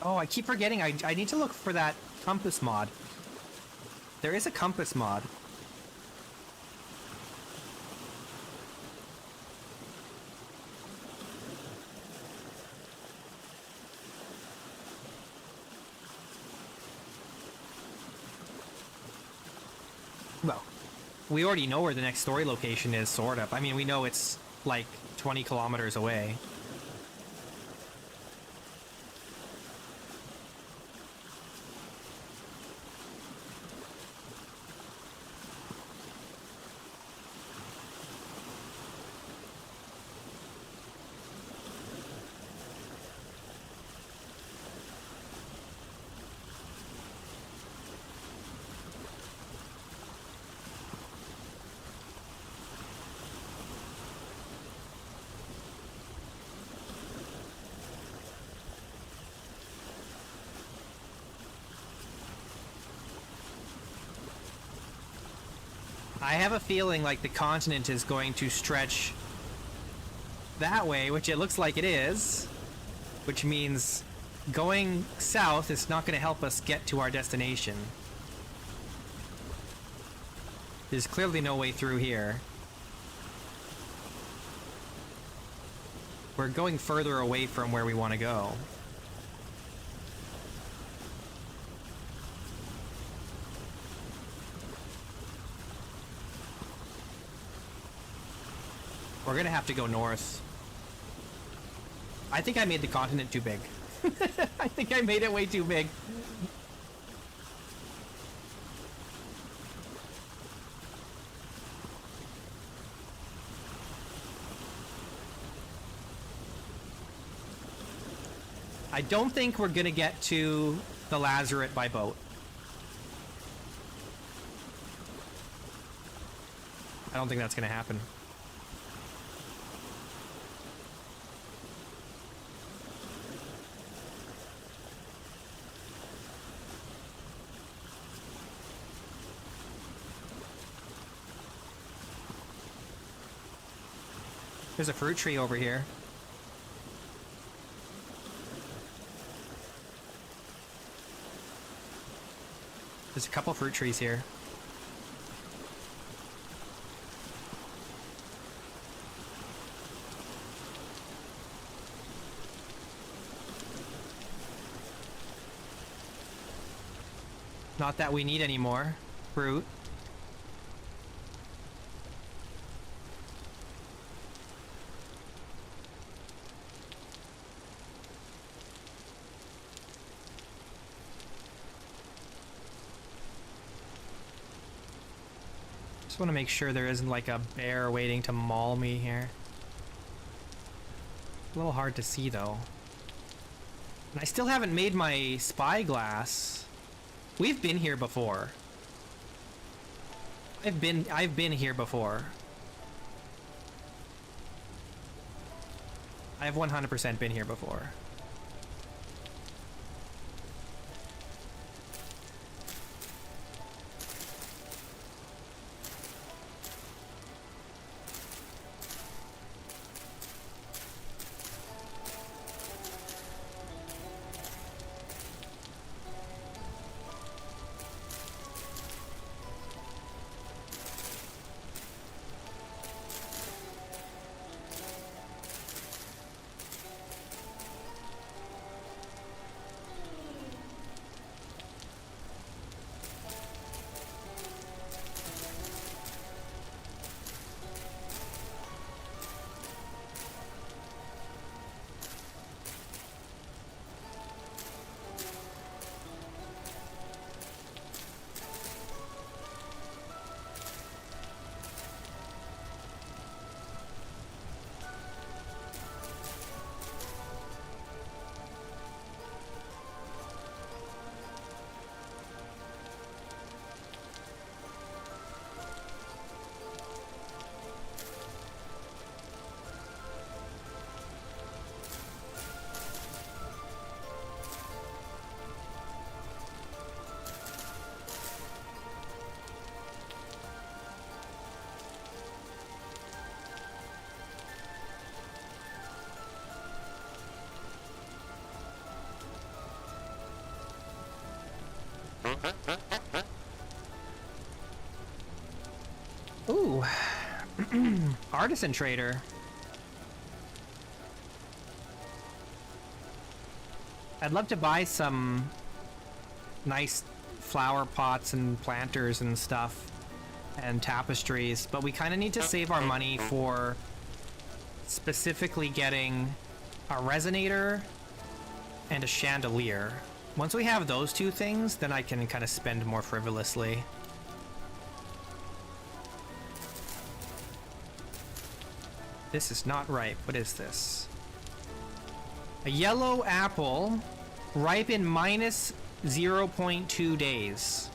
Oh, I keep forgetting. I need to look for that compass mod. There is a compass mod. Well, we already know where the next story location is, sort of. I mean, we know it's like 20 kilometers away. I have a feeling like the continent is going to stretch that way, which it looks like it is, which means going south is not going to help us get to our destination. There's clearly no way through here. We're going further away from where we want to go. We're gonna have to go north. I think I made the continent too big. I think I made it way too big. I don't think we're gonna get to the Lazaret by boat. I don't think that's gonna happen. There's a fruit tree over here. There's a couple fruit trees here. Not that we need any more fruit. Just want to make sure there isn't like a bear waiting to maul me here. A little hard to see though. And I still haven't made my spyglass. We've been here before. I've been here before. I've 100% been here before. Ooh. Artisan trader. I'd love to buy some nice flower pots and planters and stuff and tapestries, but we kind of need to save our money for specifically getting a resonator and a chandelier. Once we have those two things, then I can kind of spend more frivolously. This is not ripe. What is this? A yellow apple, ripe in minus 0.2 days.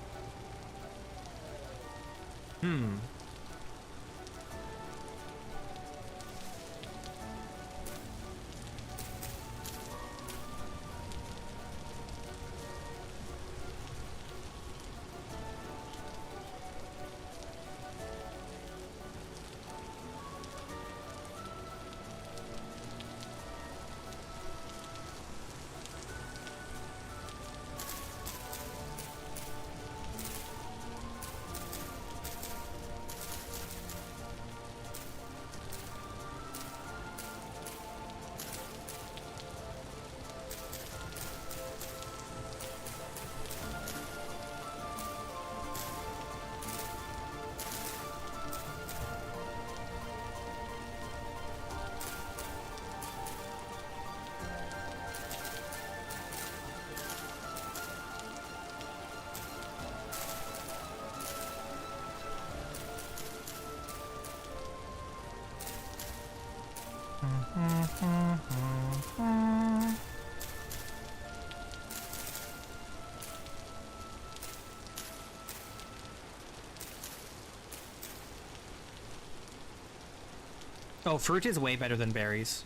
Oh, fruit is way better than berries.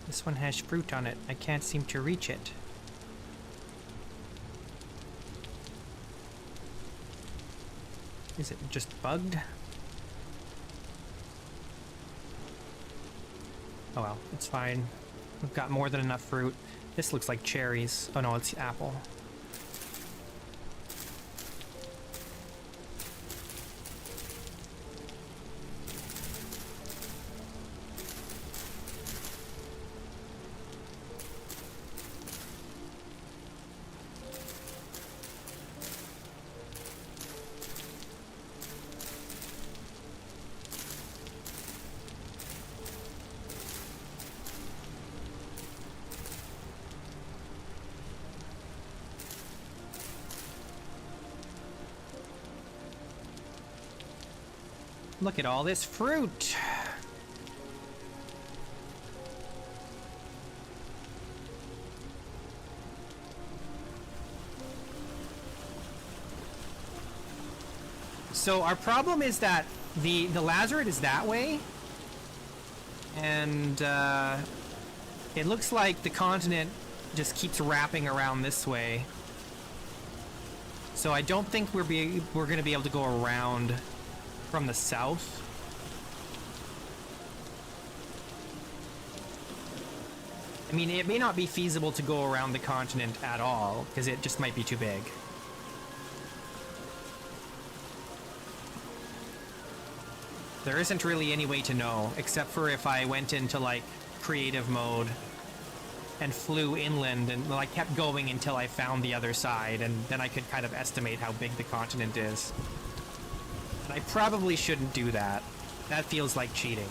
This one has fruit on it. I can't seem to reach it. Is it just bugged? Oh well, it's fine. We've got more than enough fruit. This looks like cherries. Oh no, it's apple. Look at all this fruit. So our problem is that the lazarette is that way, and it looks like the continent just keeps wrapping around this way. So I don't think we're going to be able to go around from the south. I mean, it may not be feasible to go around the continent at all, because it just might be too big. There isn't really any way to know, except for if I went into, like, creative mode and flew inland and, like, kept going until I found the other side, and then I could kind of estimate how big the continent is. And I probably shouldn't do that. That feels like cheating.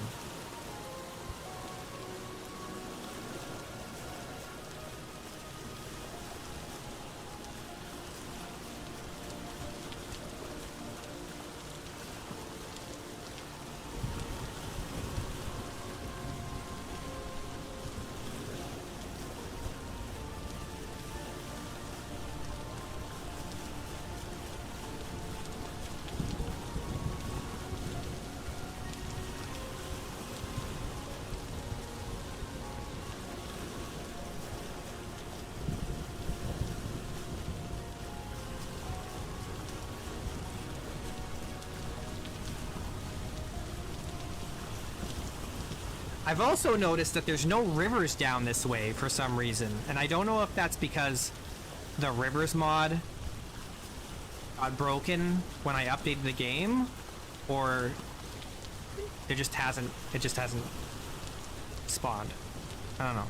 I've also noticed that there's no rivers down this way for some reason, and I don't know if that's because the rivers mod got broken when I updated the game, or it just hasn't spawned. I don't know.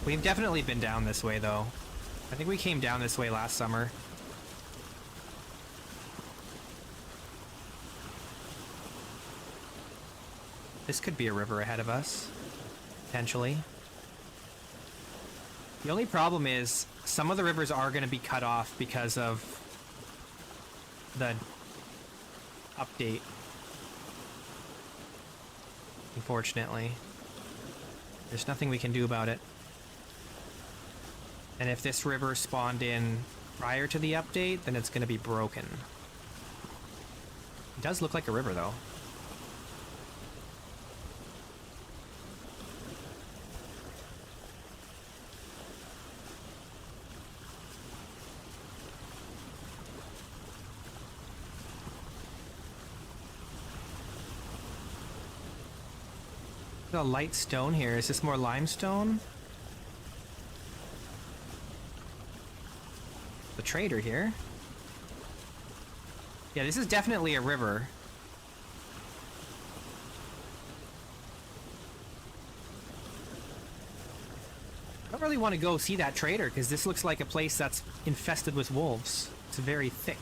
We've definitely been down this way, though. I think we came down this way last summer. This could be a river ahead of us, potentially. The only problem is some of the rivers are going to be cut off because of the update. Unfortunately. There's nothing we can do about it. And if this river spawned in prior to the update, then it's going to be broken. It does look like a river, though. There's a light stone here. Is this more limestone? The trader here. Yeah, this is definitely a river. don't really want to go see that trader, because this looks like a place that's infested with wolves. It's very thick.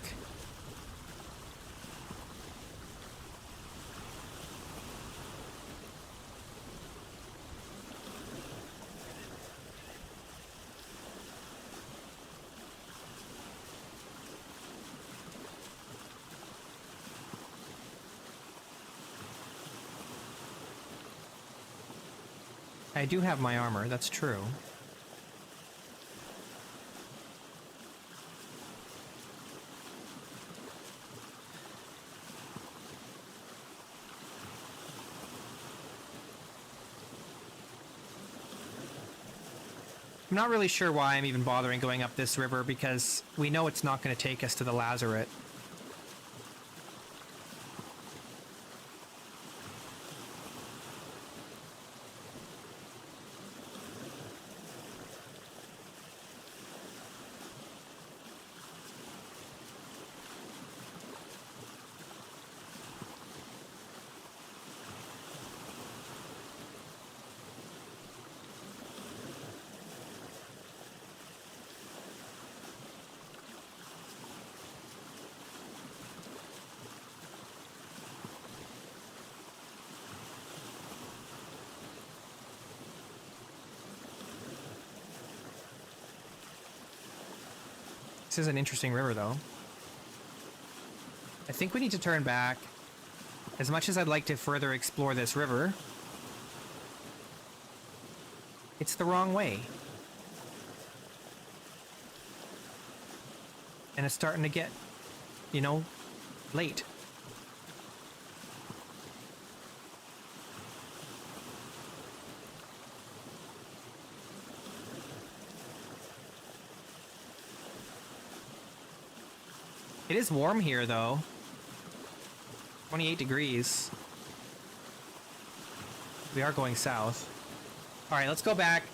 I do have my armor, that's true. I'm not really sure why I'm even bothering going up this river, because we know it's not going to take us to the Lazaret. This is an interesting river, though. I think we need to turn back. As much as I'd like to further explore this river, it's the wrong way. And it's starting to get, you know, late. It is warm here, though. 28 degrees. We are going south. All right, let's go back.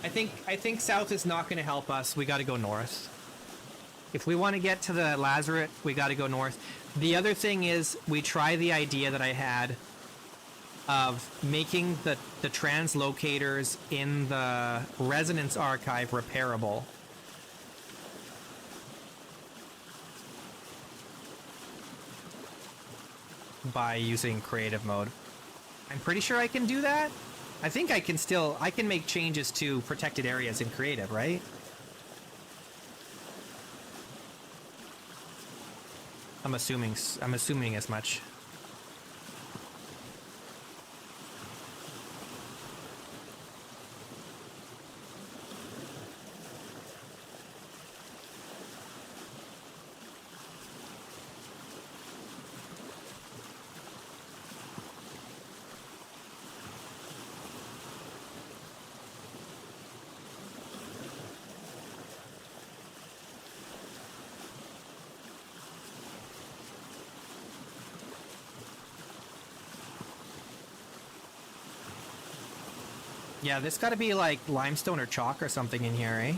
I think south is not going to help us. We got to go north. If we want to get to the Lazaret, we got to go north. The other thing is, we try the idea that I had of making the translocators in the Resonance Archive repairable. By using creative mode. I'm pretty sure I can do that. I think I can make changes to protected areas in creative, right? I'm assuming as much. Yeah, this gotta be like limestone or chalk or something in here, eh?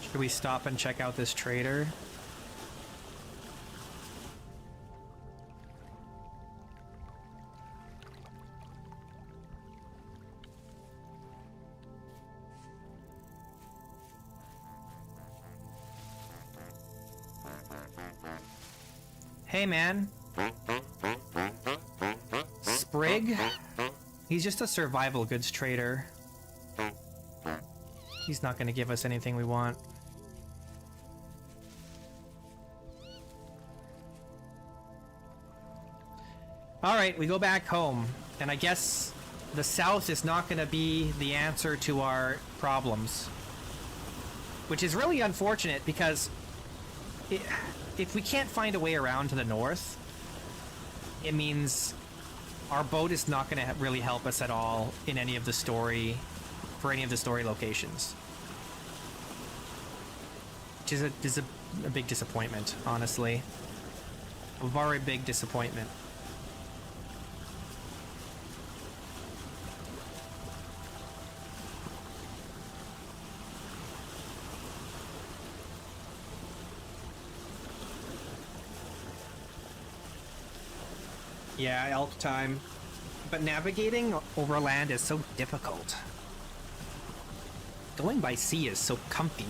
Should we stop and check out this trader? Hey, man. Sprig? He's just a survival goods trader. He's not going to give us anything we want. Alright, we go back home. And I guess the south is not going to be the answer to our problems. Which is really unfortunate because if we can't find a way around to the north, it means our boat is not going to really help us at all in any of the story, for any of the story locations. Which is a big disappointment, honestly. A very big disappointment. Yeah, elk time. But navigating overland is so difficult. Going by sea is so comfy.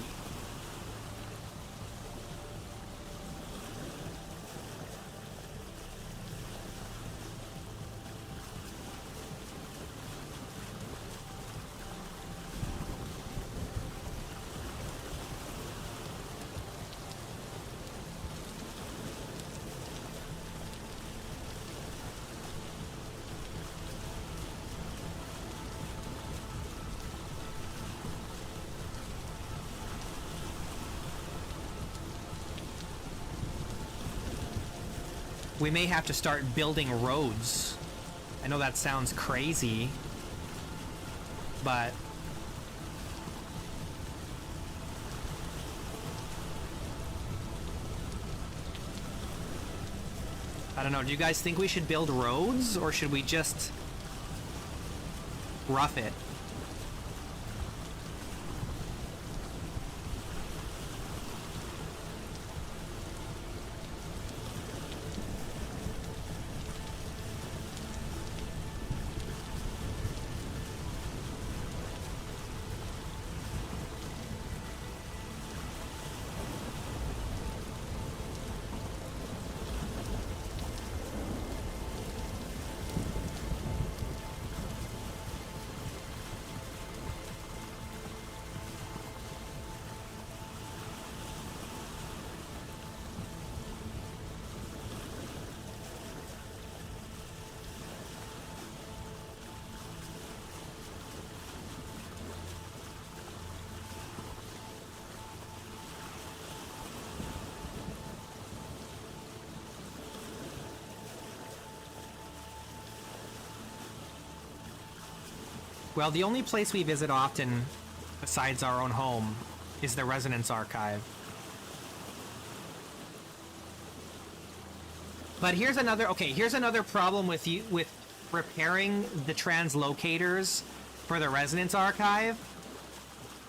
We may have to start building roads. I know that sounds crazy, but I don't know. Do you guys think we should build roads, or should we just rough it? Well, the only place we visit often, besides our own home, is the Resonance Archive. But here's another problem with repairing the translocators for the Resonance Archive,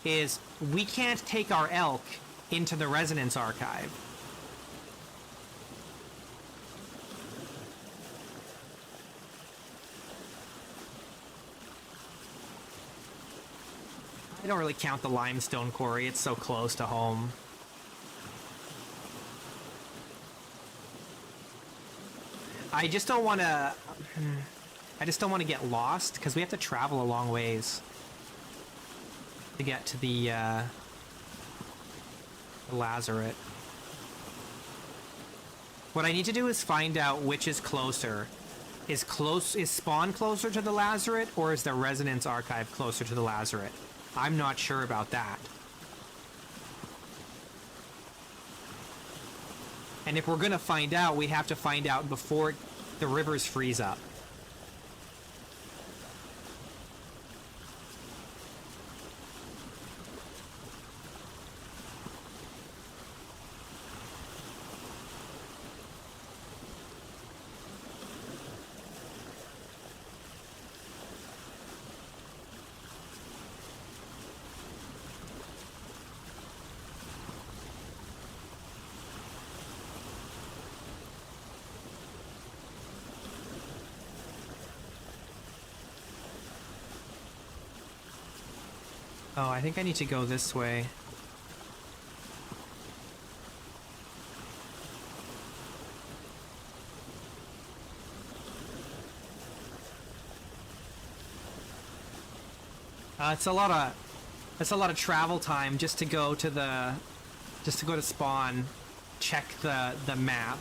is we can't take our elk into the Resonance Archive. I don't really count the limestone quarry, it's so close to home. I just don't want to get lost, because we have to travel a long ways to get to the Lazaret. What I need to do is find out which is closer. Is Spawn closer to the Lazaret, or is the Resonance Archive closer to the Lazaret? I'm not sure about that. And if we're gonna find out, we have to find out before the rivers freeze up. Oh, I think I need to go this way. It's a lot of travel time just to go to Spawn, check the map,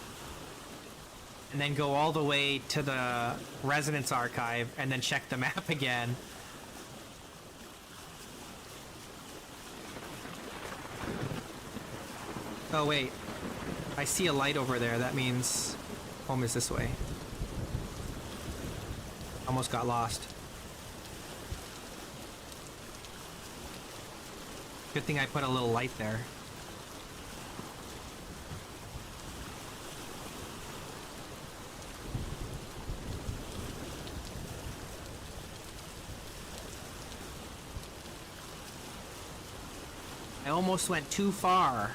and then go all the way to the Resonance Archive, and then check the map again. Oh wait, I see a light over there. That means home is this way. Almost got lost. Good thing I put a little light there. I almost went too far.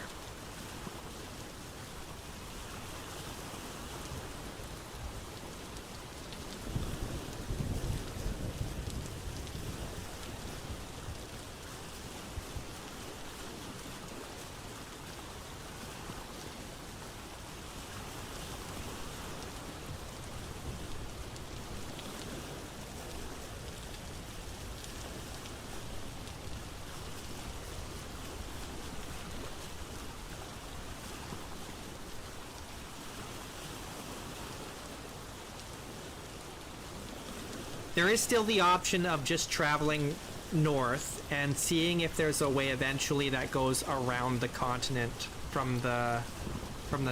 There is still the option of just traveling north and seeing if there's a way eventually that goes around the continent from the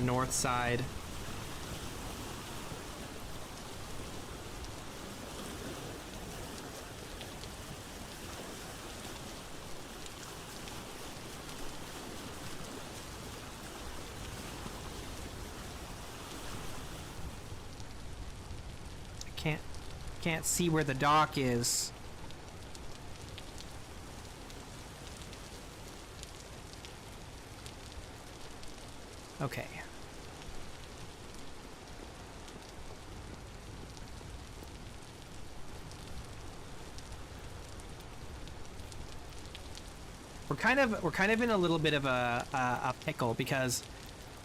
north side. Can't see where the dock is. Okay. We're kind of in a little bit of a pickle, because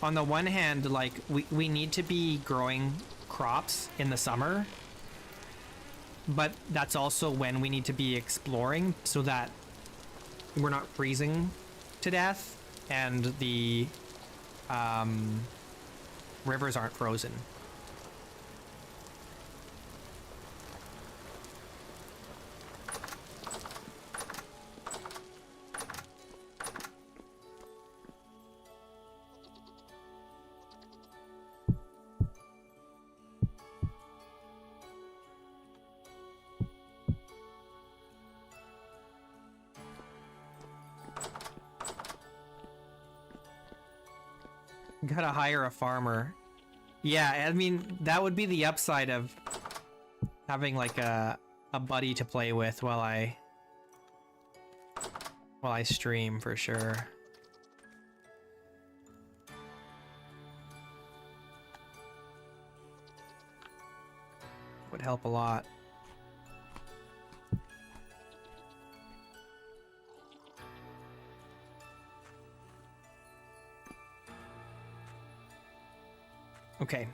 on the one hand, like, we need to be growing crops in the summer, but that's also when we need to be exploring so that we're not freezing to death and the rivers aren't frozen. Gotta hire a farmer. Yeah, I mean, that would be the upside of having like a buddy to play with while I stream, for sure. Would help a lot. Okay.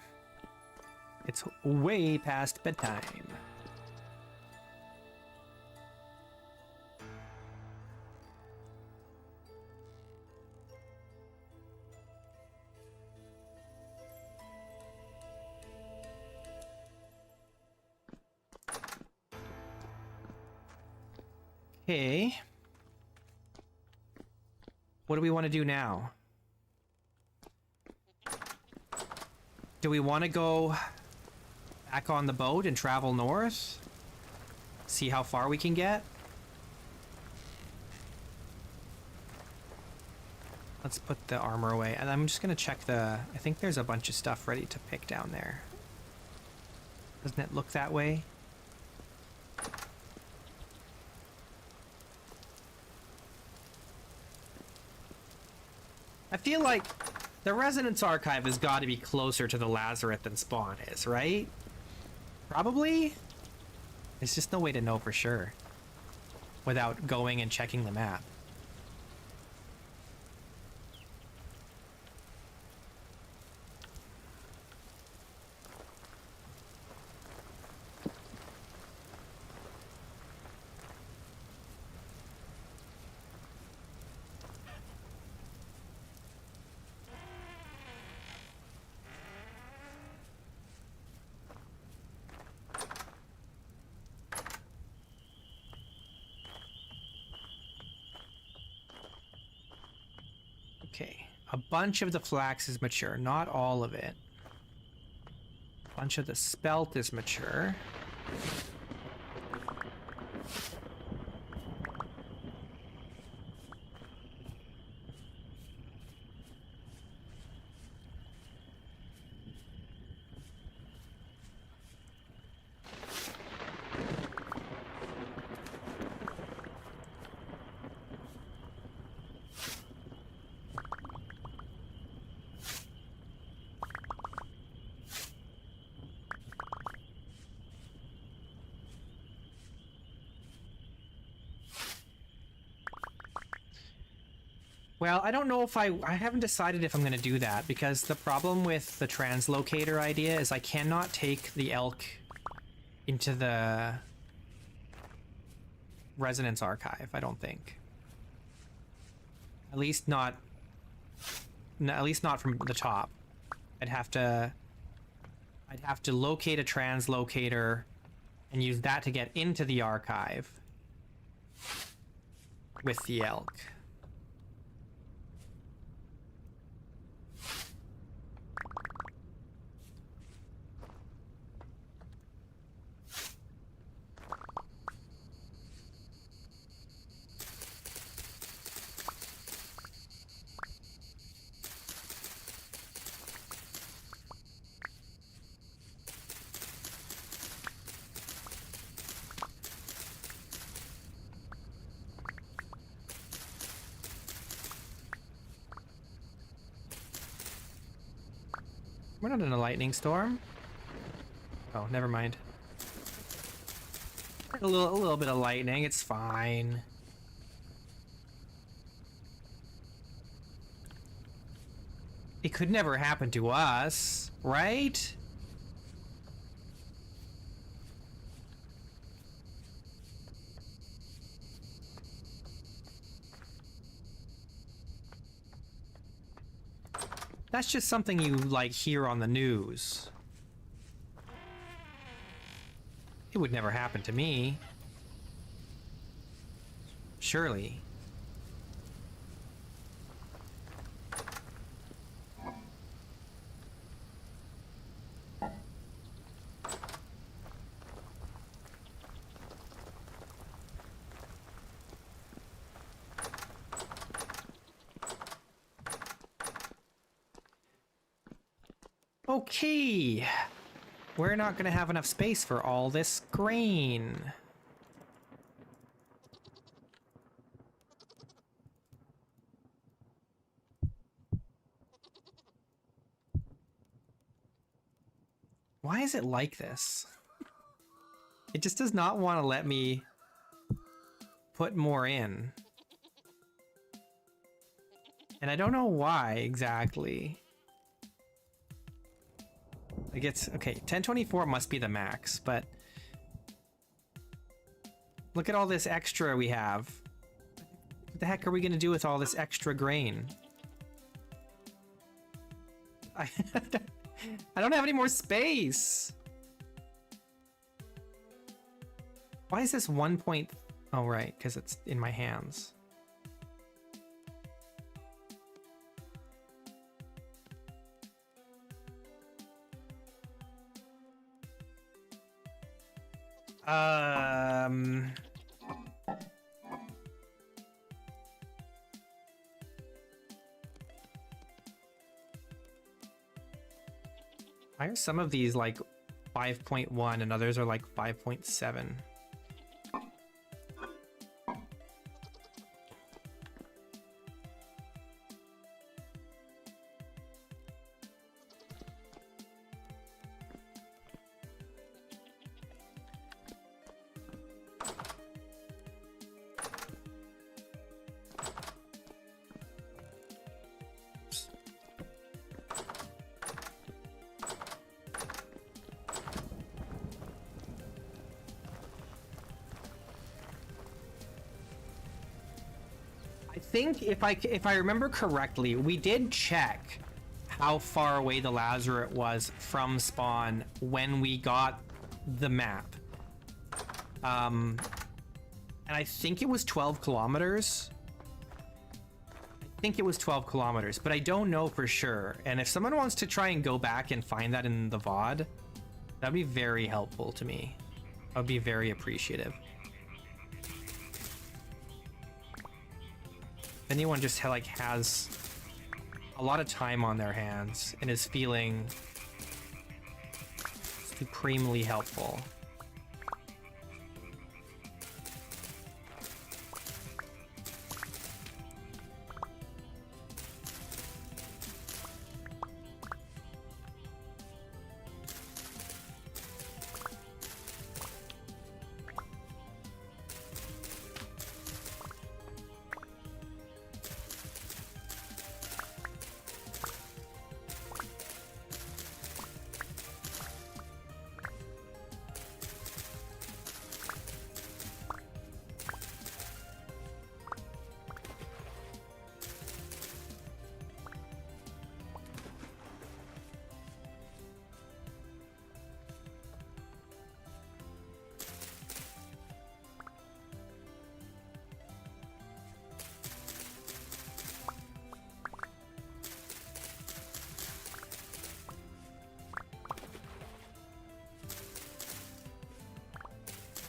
It's way past bedtime. Okay. What do we want to do now? Do we want to go back on the boat and travel north? See how far we can get? Let's put the armor away. And I'm just going to check the... I think there's a bunch of stuff ready to pick down there. Doesn't it look that way? I feel like the Resonance Archive has got to be closer to the Lazarus than Spawn is, right? Probably? There's just no way to know for sure without going and checking the map. Okay, a bunch of the flax is mature, not all of it. A bunch of the spelt is mature. Well, I don't know if I haven't decided if I'm going to do that, because the problem with the translocator idea is I cannot take the elk into the Resonance Archive, I don't think. At least not from the top. I'd have to locate a translocator and use that to get into the archive with the elk. We're not in a lightning storm. Oh, never mind. A little bit of lightning, it's fine. It could never happen to us, right? That's just something you, like, hear on the news. It would never happen to me. Surely. Okay. We're not gonna have enough space for all this grain. Why is it like this? It just does not want to let me put more in. And I don't know why exactly. Like it's, okay, 1024 must be the max, but look at all this extra we have. What the heck are we gonna do with all this extra grain? I don't have any more space. Why is this 1 point? Oh, right, because it's in my hands. Why are some of these like 5.1 and others are like 5.7? I think if I remember correctly, we did check how far away the Lazarus was from spawn when we got the map. And I think it was 12 kilometers. I think it was 12 kilometers, but I don't know for sure. And if someone wants to try and go back and find that in the VOD, that'd be very helpful to me. I would be very appreciative. If anyone just like has a lot of time on their hands and is feeling supremely helpful.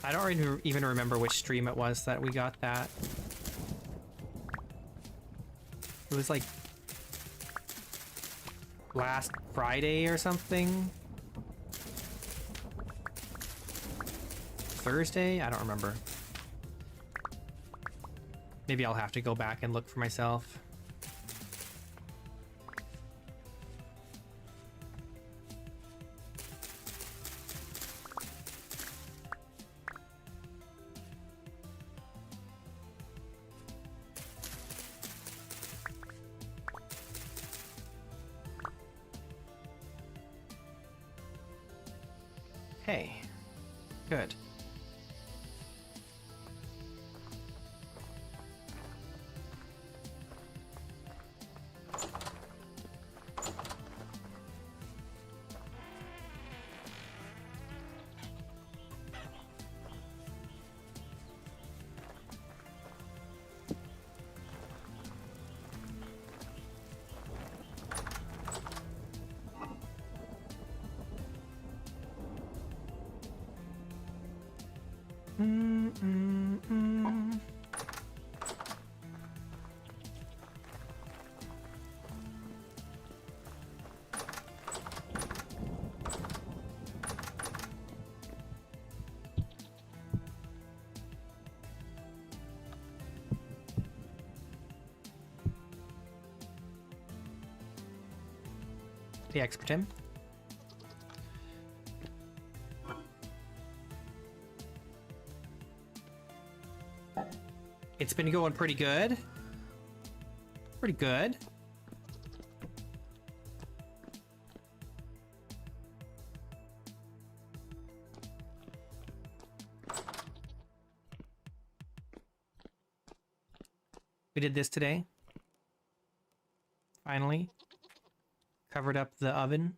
I don't even remember which stream it was that we got that. It was like last Friday or something. Thursday? I don't remember. Maybe I'll have to go back and look for myself. Hey, good. The expert him. It's been going pretty good. Pretty good. We did this today. Finally. Covered up the oven.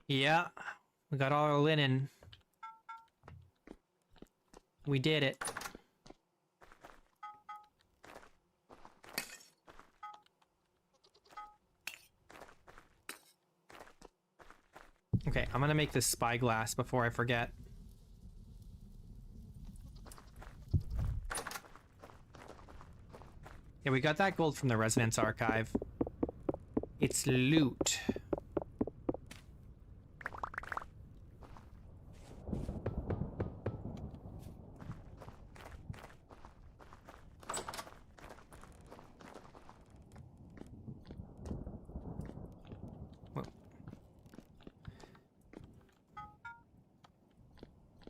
Yeah, we got all our linen. We did it. Okay, I'm gonna make this spyglass before I forget. Yeah, we got that gold from the Resonance Archive. It's loot.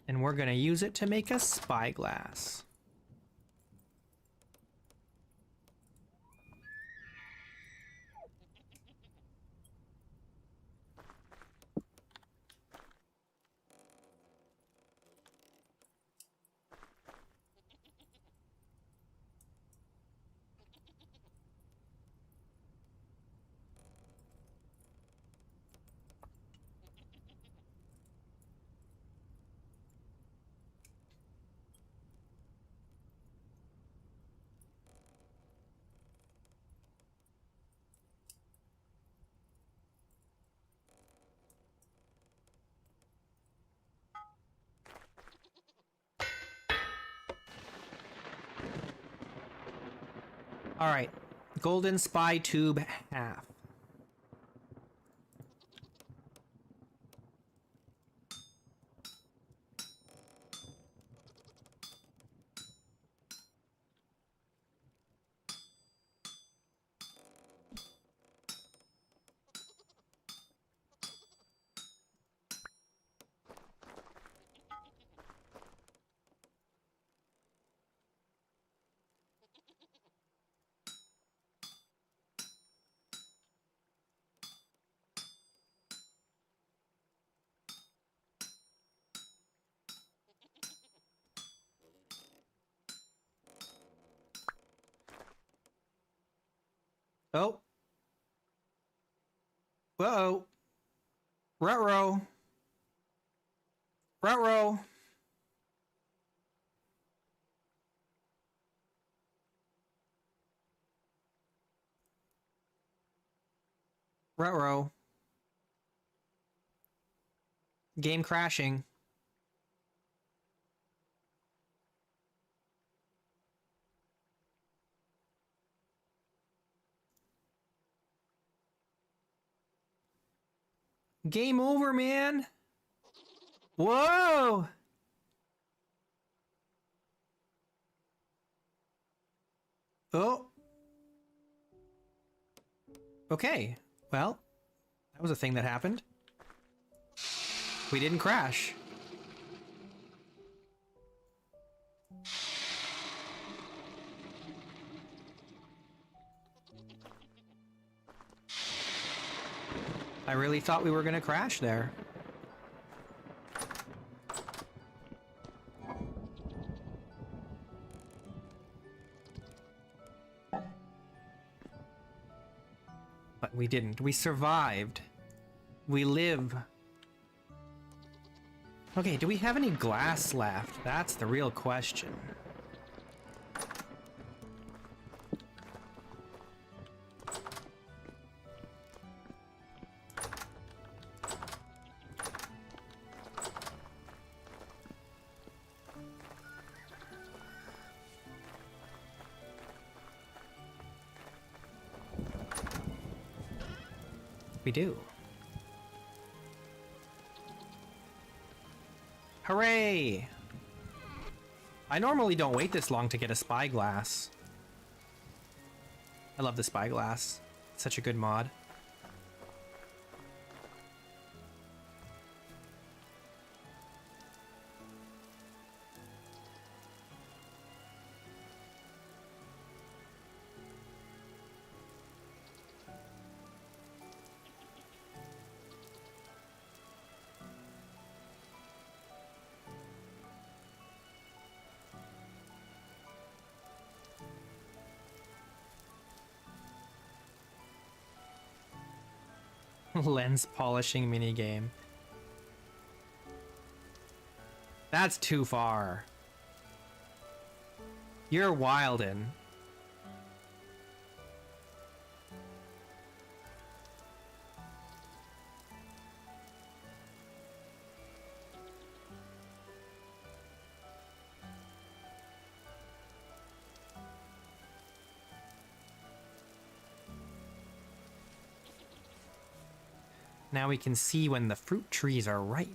And we're gonna use it to make a spyglass. All right, golden spy tube half. Oh. Whoa. Ruh-roh. Ruh-roh. Ruh-roh. Game crashing. Game over, man. Whoa. Oh. Okay. Well, that was a thing that happened. We didn't crash. I really thought we were gonna crash there. But we didn't. We survived. We live. Okay, do we have any glass left? That's the real question. We do. Hooray! I normally don't wait this long to get a spyglass. I love the spyglass. It's such a good mod. Lens polishing minigame. That's too far. You're wildin'. Now we can see when the fruit trees are ripe.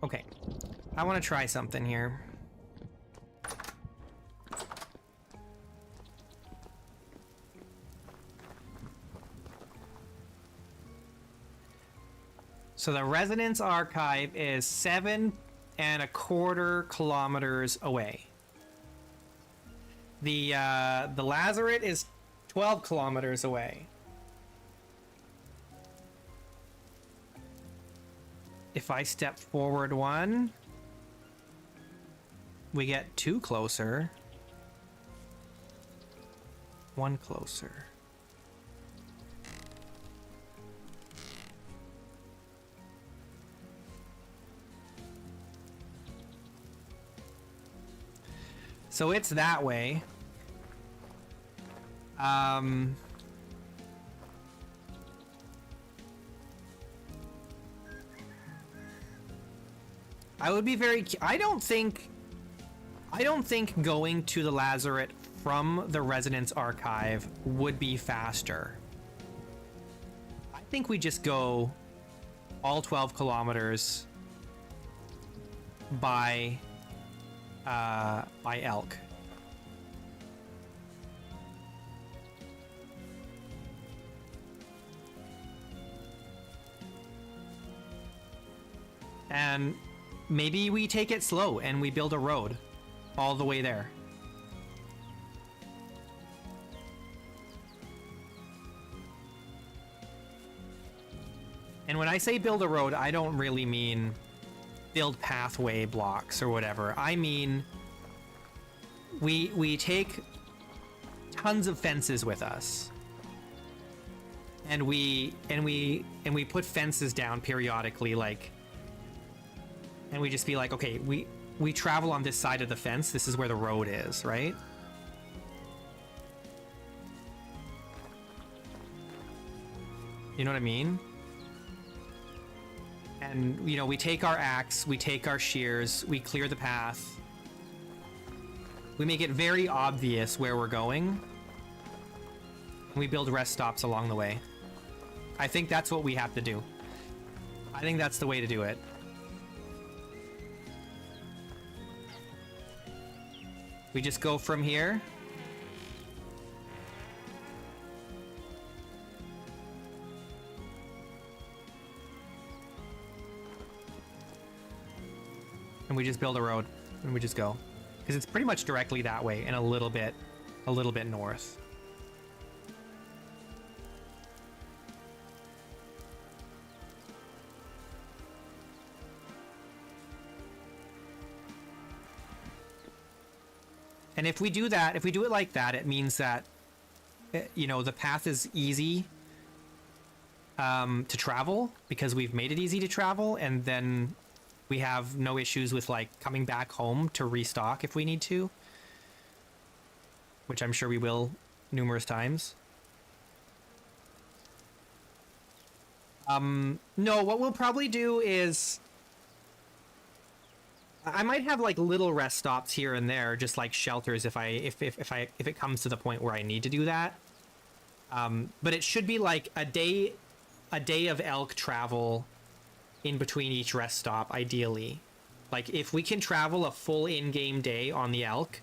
Okay, I want to try something here. So the Resonance Archive is 7.25 kilometers away. The Lazaret is 12 kilometers away. if I step forward 1, we get 2 closer. 1 closer. So it's that way. I would be very... I don't think going to the Lazaret from the Resonance Archive would be faster. I think we just go all 12 kilometers by elk. And maybe we take it slow and we build a road all the way there. And when I say build a road, I don't really mean build pathway blocks or whatever. I mean we take tons of fences with us. And we put fences down periodically, like, and we just be like, okay, we travel on this side of the fence. This is where the road is, right? You know what I mean? And, you know, we take our axe, we take our shears, we clear the path. We make it very obvious where we're going. And we build rest stops along the way. I think that's what we have to do. I think that's the way to do it. We just go from here. And we just build a road and we just go. Because it's pretty much directly that way and a little bit north. And if we do that, if we do it like that, it means that, you know, the path is easy to travel because we've made it easy to travel, and then we have no issues with, like, coming back home to restock if we need to, which I'm sure we will numerous times. No, what we'll probably do is I might have, like, little rest stops here and there, just like shelters if it comes to the point where I need to do that. But it should be like a day of elk travel in between each rest stop, ideally. Like, if we can travel a full in-game day on the elk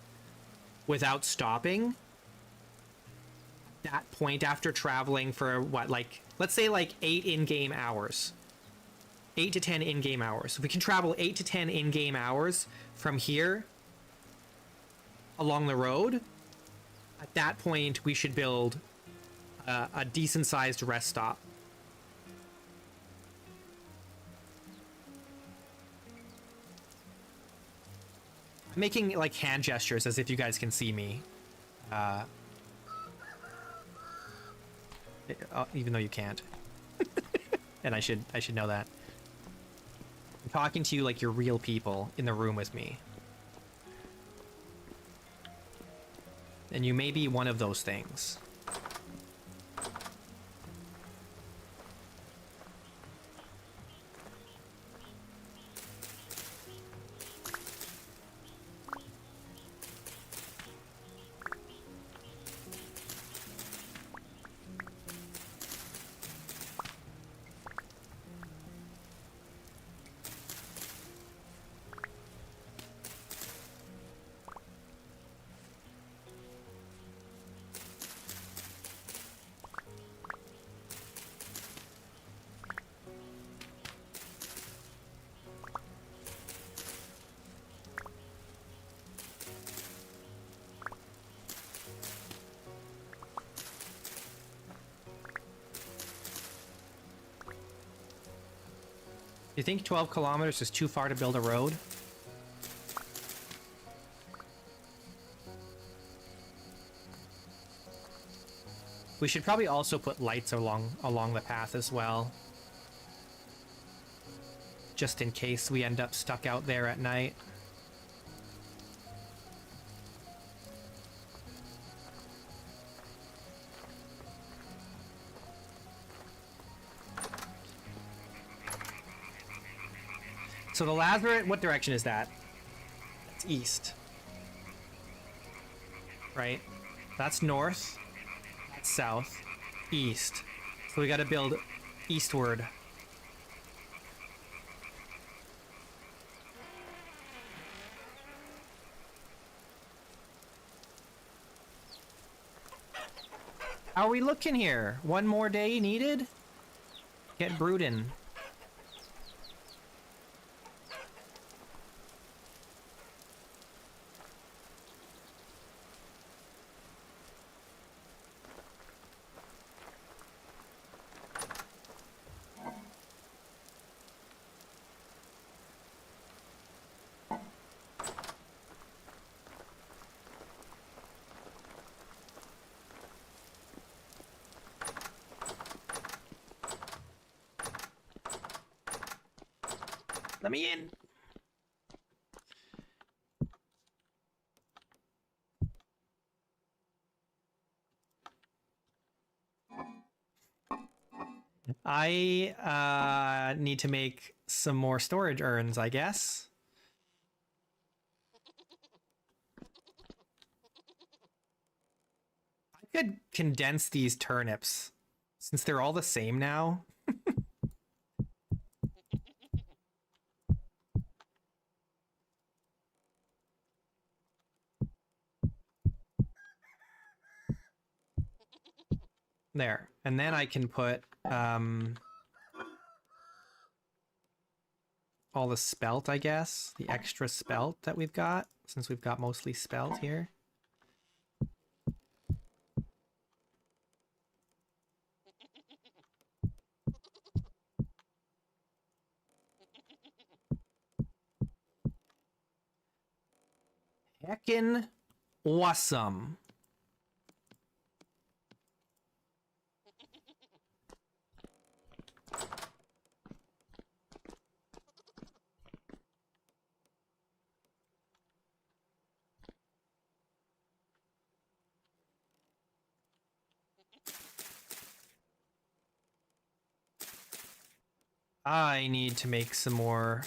without stopping, that point after traveling for what, like, let's say like 8 in-game hours. 8 to 10 in-game hours. If we can travel 8 to 10 in-game hours from here along the road, at that point we should build a decent-sized rest stop. I'm making, like, hand gestures as if you guys can see me. Even though you can't. And I should know that. I'm talking to you like you're real people in the room with me. And you may be one of those things. You think 12 kilometers is too far to build a road? We should probably also put lights along the path as well. Just in case we end up stuck out there at night. So the Lazarus, what direction is that? It's east. Right? That's north. That's south. East. So we gotta build eastward. How are we looking here? One more day needed? Get brooding. Let me in. I need to make some more storage urns, I guess. I could condense these turnips since they're all the same now. There. And then I can put all the spelt, I guess. The extra spelt that we've got, since we've got mostly spelt here. Heckin' awesome. I need to make some more.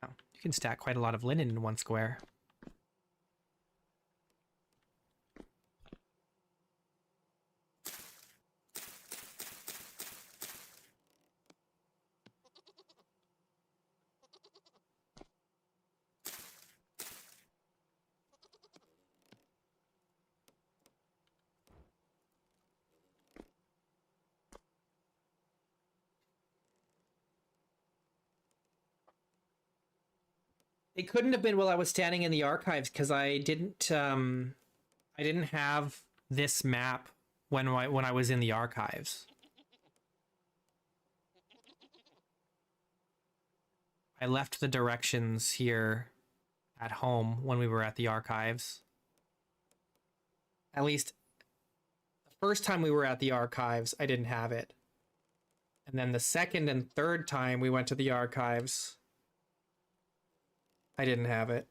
Oh, you can stack quite a lot of linen in one square. It couldn't have been while I was standing in the archives because I didn't have this map when I was in the archives. I left the directions here at home when we were at the archives. At least the first time we were at the archives, I didn't have it. And then the second and third time we went to the archives, I didn't have it.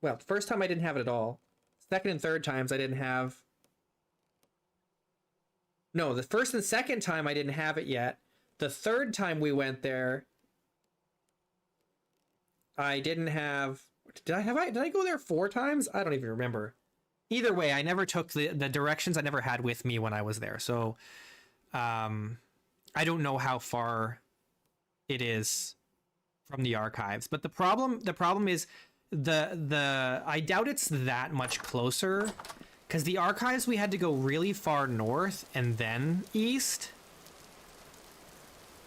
Well, the first time I didn't have it at all. Second and third times I didn't have... No, the first and second time I didn't have it yet. The third time we went there, I didn't have... Did I go there 4 times? I don't even remember. Either way, I never took the directions I never had with me when I was there. So... I don't know how far it is from the archives, but the problem is I doubt it's that much closer Because the archives, we had to go really far north and then east.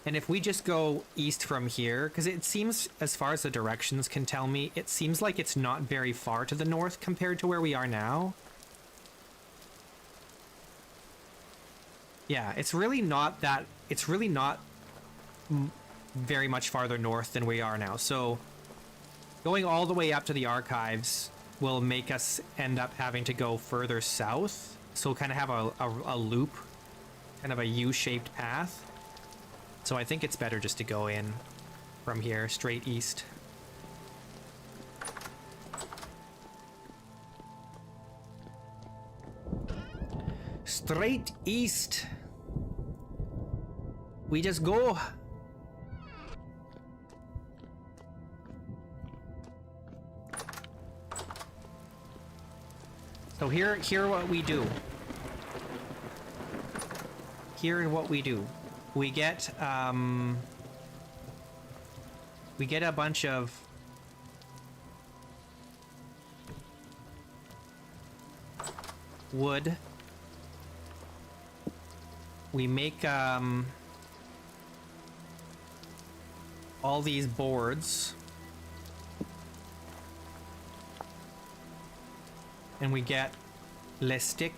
And if we just go east from here, because it seems, as far as the directions can tell me, it seems like it's not very far to the north compared to where we are now. Yeah, it's really not very much farther north than we are now. So going all the way up to the archives will make us end up having to go further south. So we'll kind of have a loop, kind of a U-shaped path. So I think it's better just to go in from here, straight east. Straight east. We just go. So here what we do. Here what we do. We get a bunch of wood. We make all these boards. And we get le stick.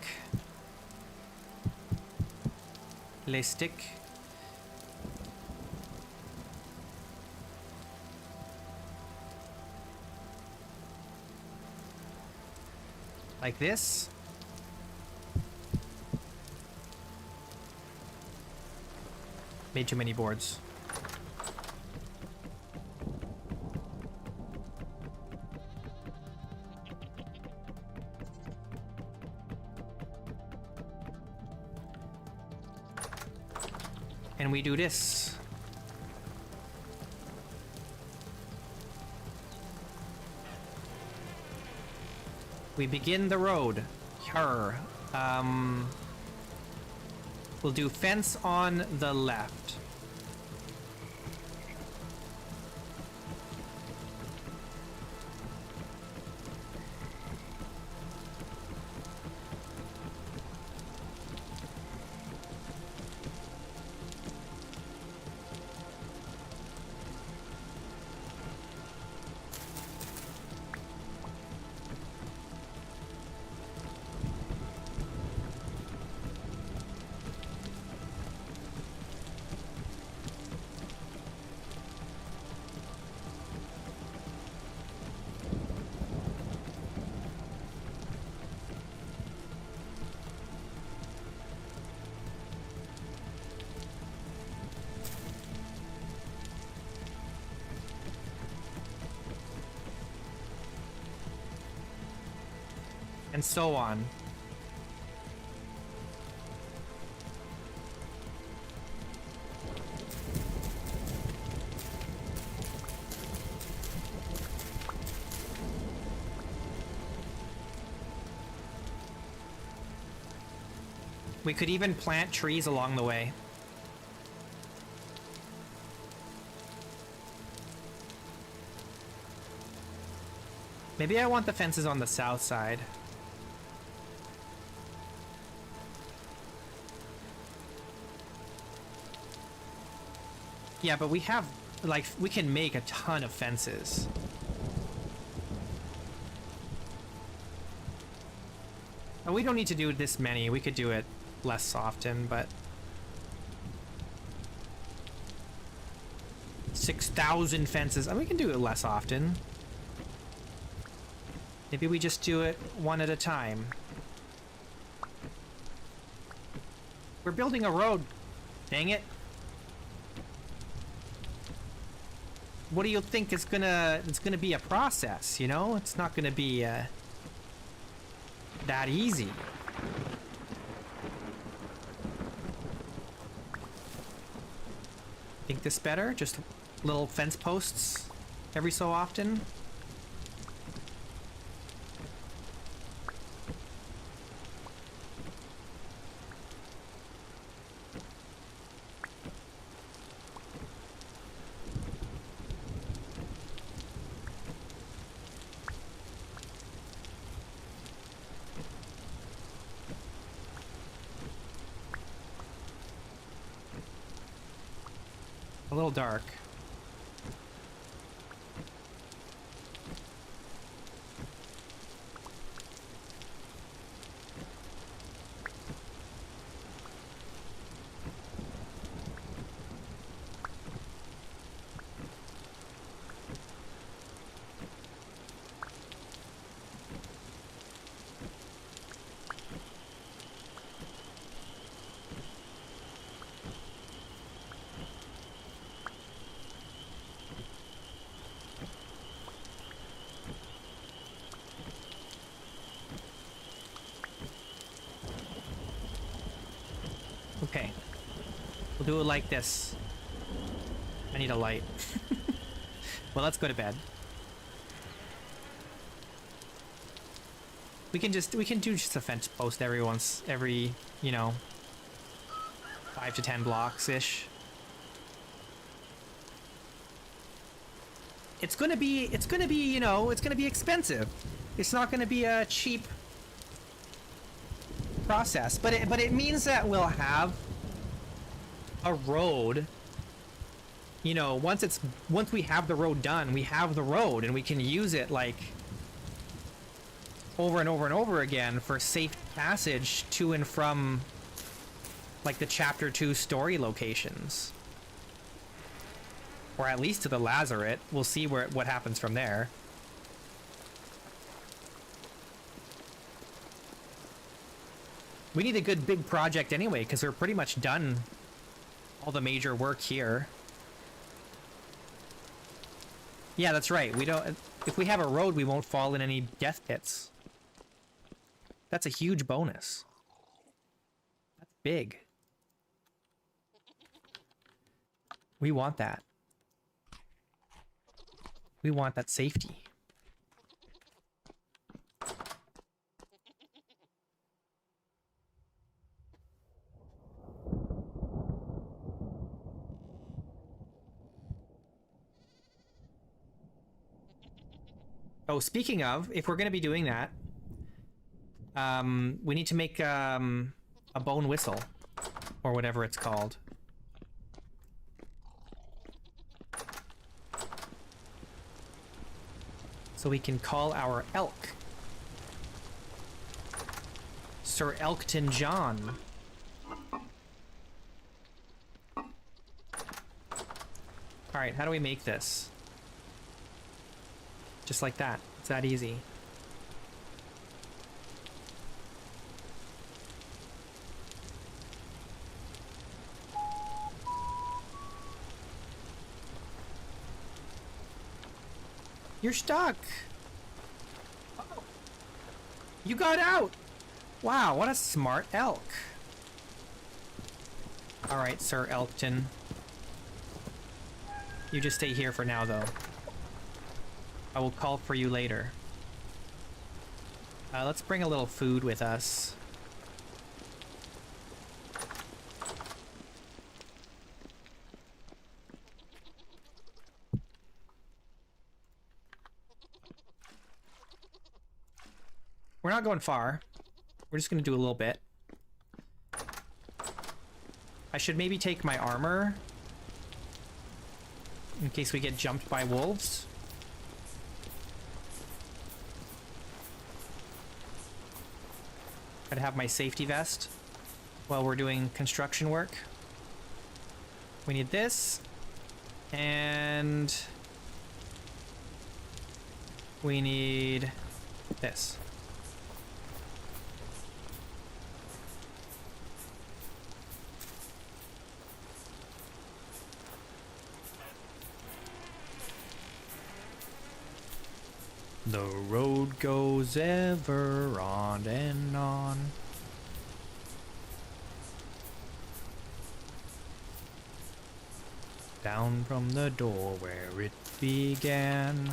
Like this. Made too many boards. And we do this. We begin the road. Here. We'll do fence on the left. And so on. We could even plant trees along the way. Maybe I want the fences on the south side. Yeah, but we have, like, we can make a ton of fences. And we don't need to do this many. We could do it less often, but 6,000 fences. And we can do it less often. Maybe we just do it one at a time. We're building a road. Dang it. What do you think it's gonna be a process, you know? It's not gonna be that easy. Think this better? Just little fence posts every so often? A little dark. Okay. We'll do it like this. I need a light. Well, let's go to bed. We can do just a fence post every, you know, 5 to 10 blocks-ish. It's gonna be, you know, it's gonna be expensive. It's not gonna be a cheap process, but it means that we'll have a road. You know, once we have the road done, we have the road, and we can use it like over and over and over again for safe passage to and from like the chapter 2 story locations, or at least to the Lazaret. We'll see what happens from there. We need a good big project anyway, because we're pretty much done all the major work here. Yeah, that's right. We don't. If we have a road, we won't fall in any death pits. That's a huge bonus. That's big. We want that. We want that safety. Oh, speaking of, if we're going to be doing that, we need to make a bone whistle, or whatever it's called. So we can call our elk. Sir Elkton John. Alright, how do we make this? Just like that. It's that easy. You're stuck! Oh. You got out! Wow, what a smart elk. Alright, Sir Elkton. You just stay here for now, though. I will call for you later. Let's bring a little food with us. We're not going far. We're just gonna do a little bit. I should maybe take my armor in case we get jumped by wolves. Try to have my safety vest while we're doing construction work. We need this, and we need this. The road goes ever on and on. Down from the door where it began.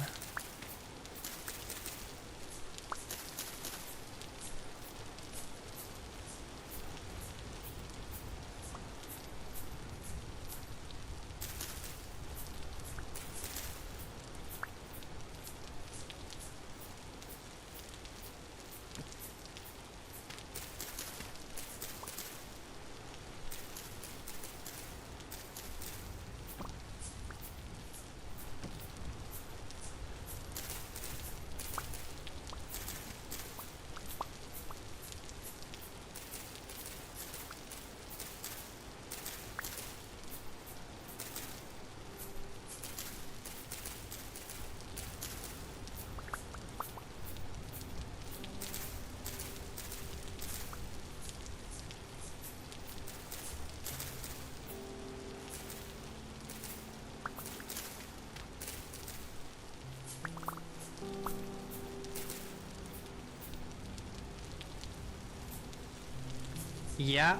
Yeah.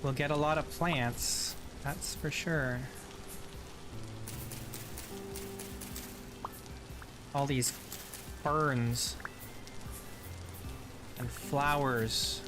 We'll get a lot of plants. That's for sure. All these ferns and flowers.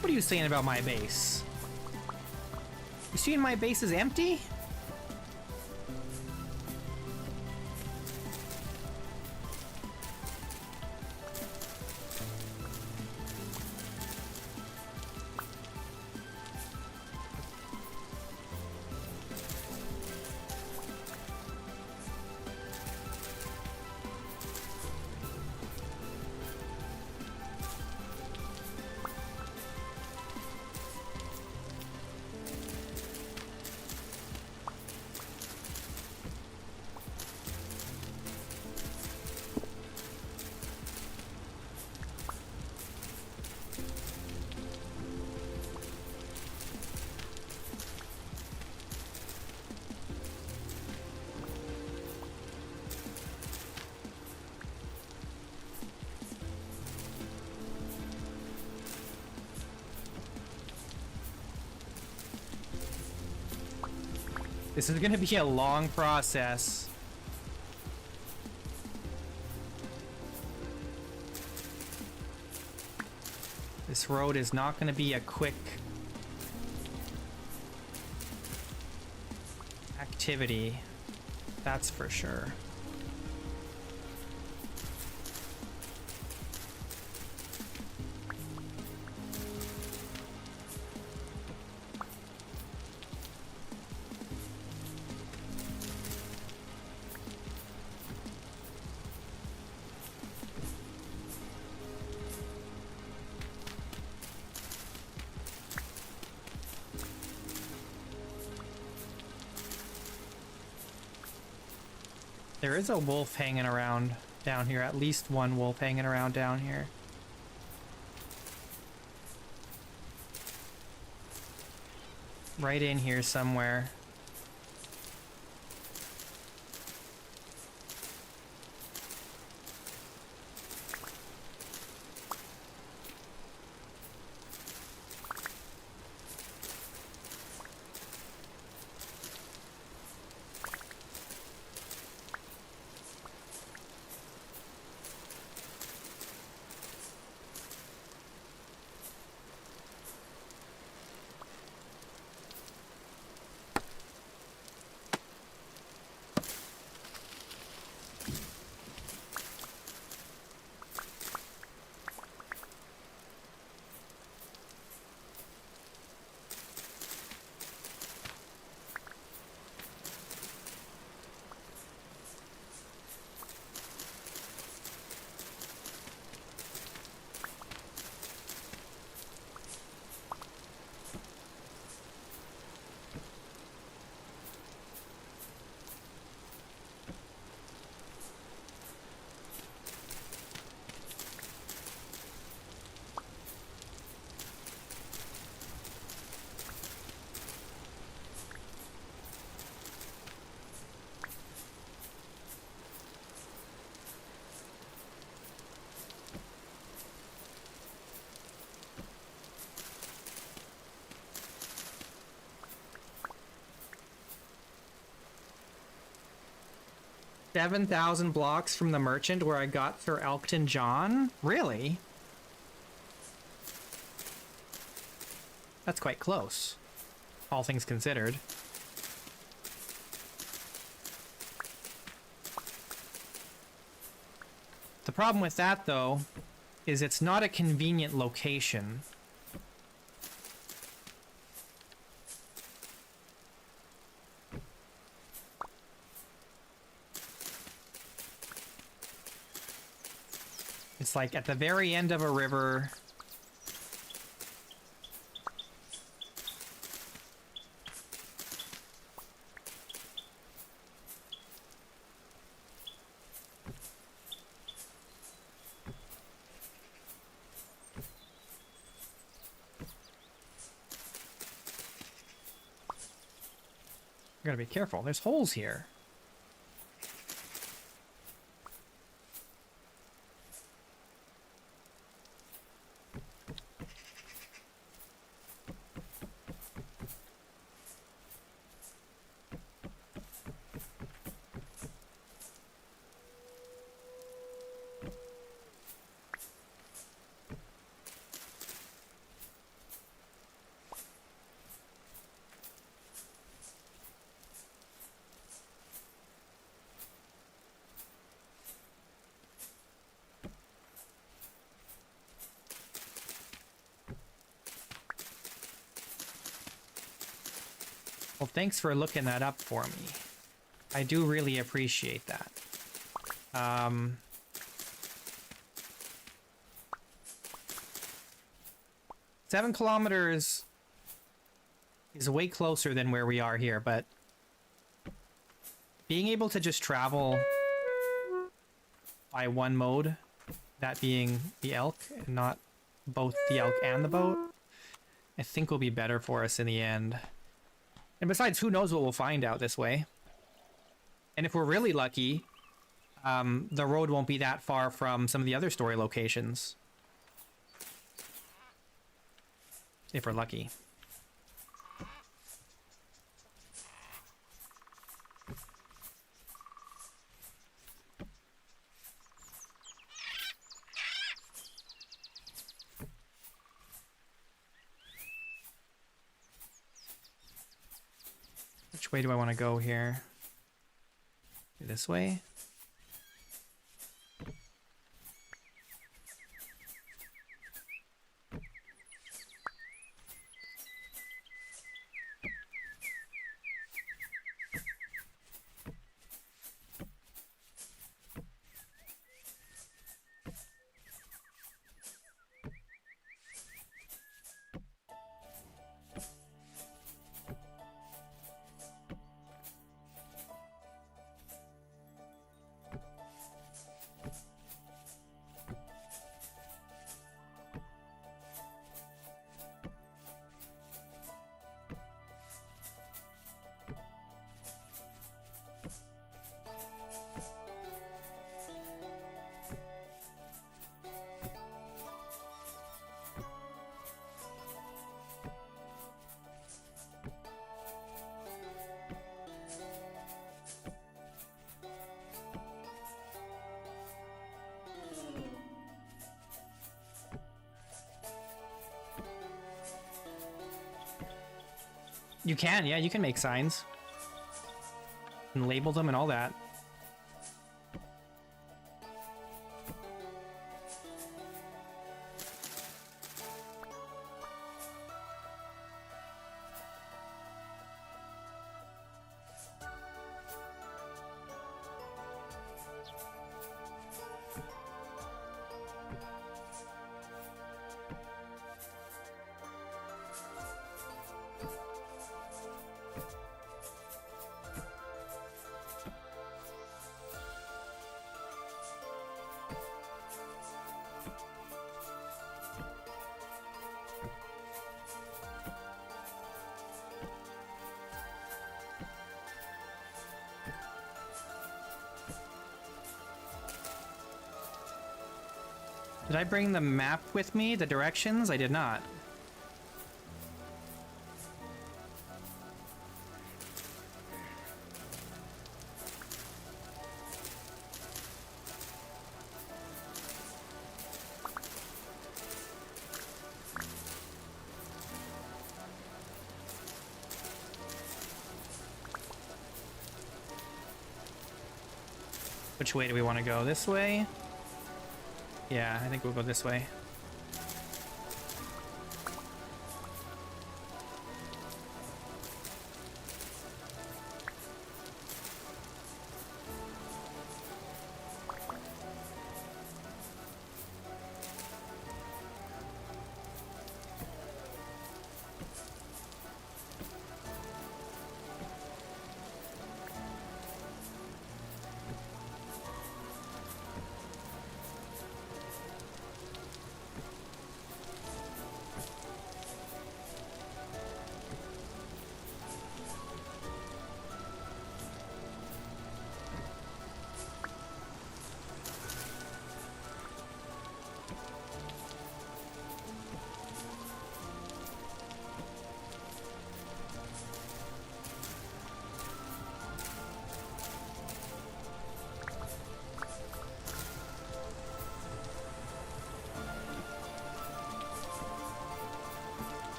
What are you saying about my base? You seeing my base is empty? This is gonna be a long process. This road is not gonna be a quick activity, that's for sure. There is a wolf hanging around down here, at least one wolf hanging around down here. Right in here somewhere. $7,000 blocks from the merchant where I got Sir Elkton John? Really? That's quite close, all things considered. The problem with that, though, is it's not a convenient location. It's like at the very end of a river. Gotta be careful. There's holes here. Well, thanks for looking that up for me. I do really appreciate that. 7 kilometers is way closer than where we are here, but being able to just travel by one mode, that being the elk, and not both the elk and the boat, I think will be better for us in the end. And besides, who knows what we'll find out this way. And if we're really lucky, the road won't be that far from some of the other story locations. If we're lucky. Which way do I want to go here? This way? You can, yeah, you can make signs. And label them and all that. Did I bring the map with me? The directions? I did not. Which way do we want to go? This way? Yeah, I think we'll go this way.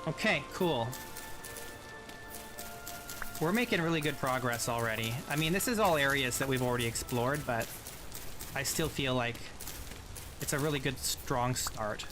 Okay, cool. We're making really good progress already. I mean, this is all areas that we've already explored, but I still feel like it's a really good, strong start.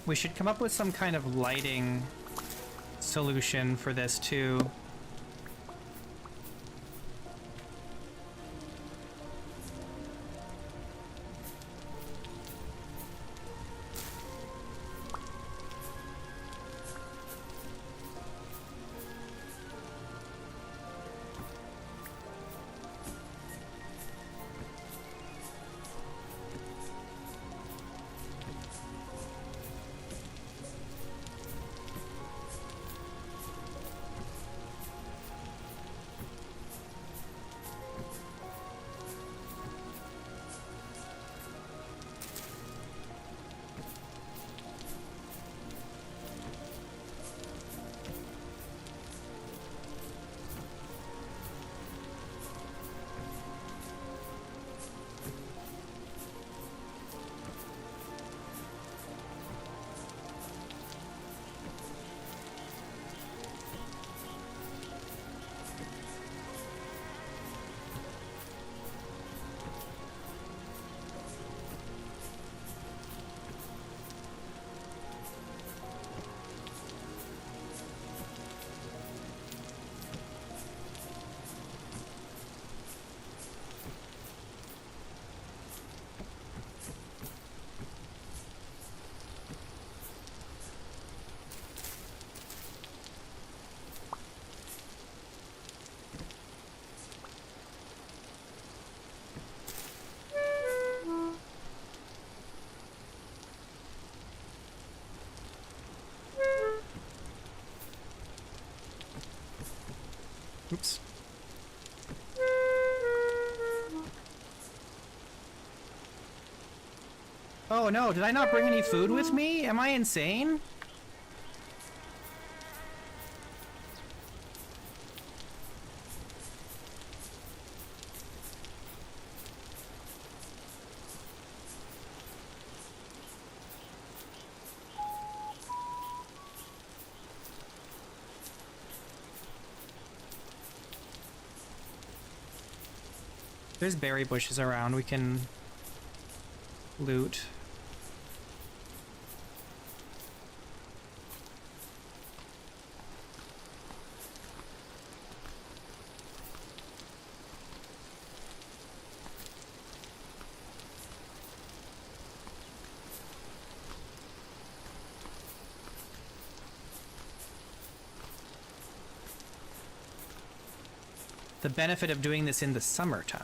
We should come up with some kind of lighting solution for this too. Oops. Oh no, did I not bring any food with me? Am I insane? There's berry bushes around we can loot. The benefit of doing this in the summertime.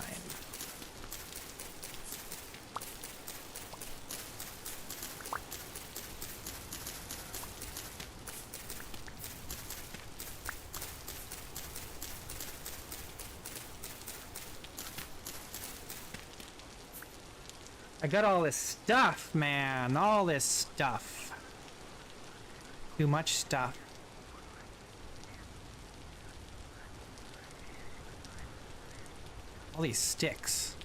I got all this stuff, man. All this stuff. Too much stuff. All these sticks.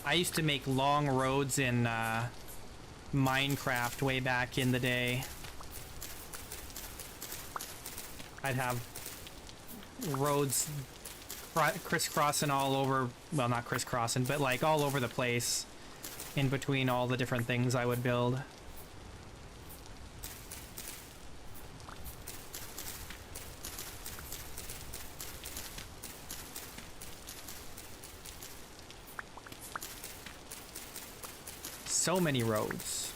I used to make long roads in Minecraft way back in the day. I'd have roads crisscrossing all over, well, not crisscrossing, but like all over the place in between all the different things I would build. So many roads.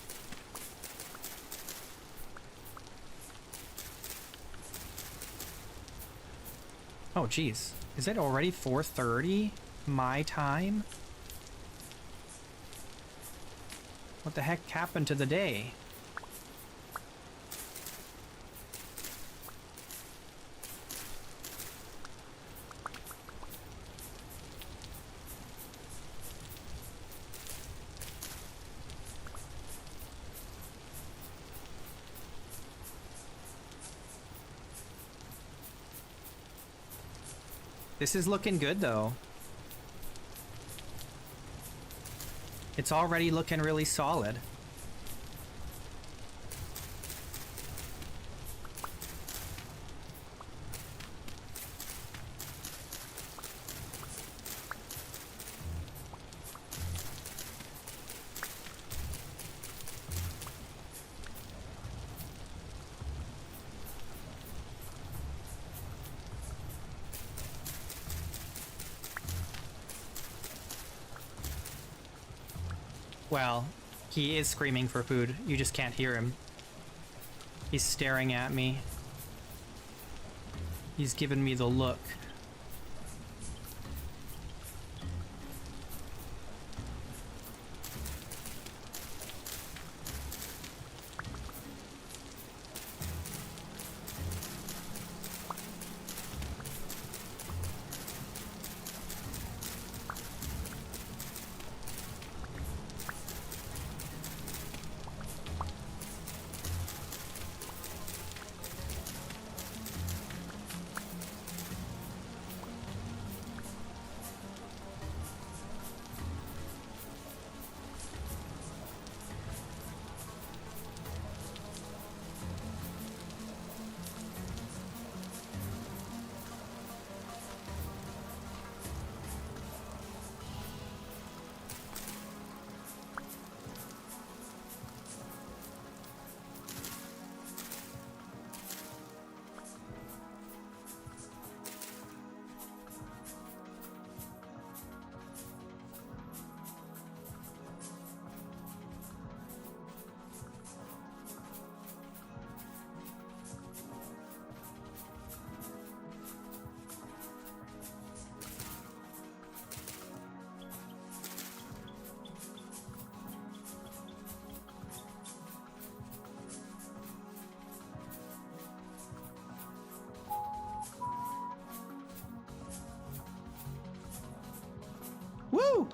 Oh, geez. Is it already 4:30 my time? What the heck happened to the day? This is looking good, though. It's already looking really solid. Well, he is screaming for food. You just can't hear him. He's staring at me. He's giving me the look. Woo!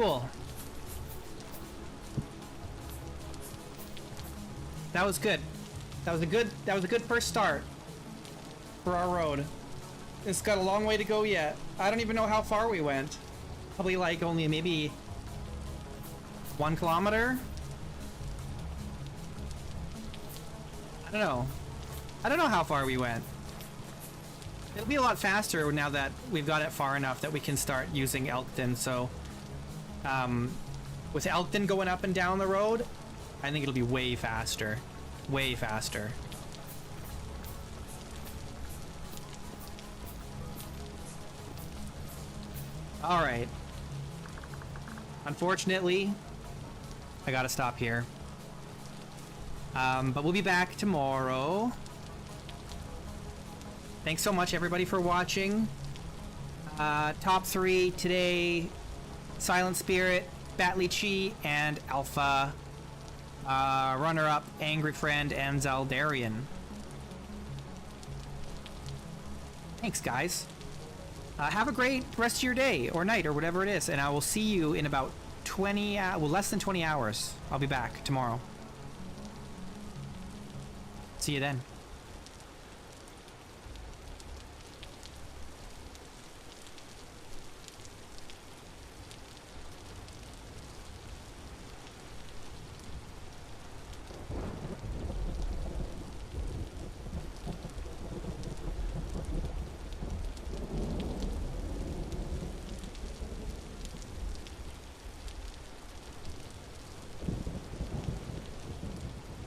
Cool. That was good. That was a good first start for our road. It's got a long way to go yet. I don't even know how far we went. Probably like only maybe 1 kilometer. I don't know. I don't know how far we went. It'll be a lot faster now that we've got it far enough that we can start using Elkton. So, with Elkton going up and down the road, I think it'll be way faster. Way faster. Alright. Unfortunately, I gotta stop here. But we'll be back tomorrow. Thanks so much, everybody, for watching. Top 3 today: Silent Spirit, Batlychi, and Alpha. Runner-up, Angry Friend, and Zaldarian. Thanks, guys. Have a great rest of your day, or night, or whatever it is, and I will see you in about 20, less than 20 hours. I'll be back tomorrow. See you then.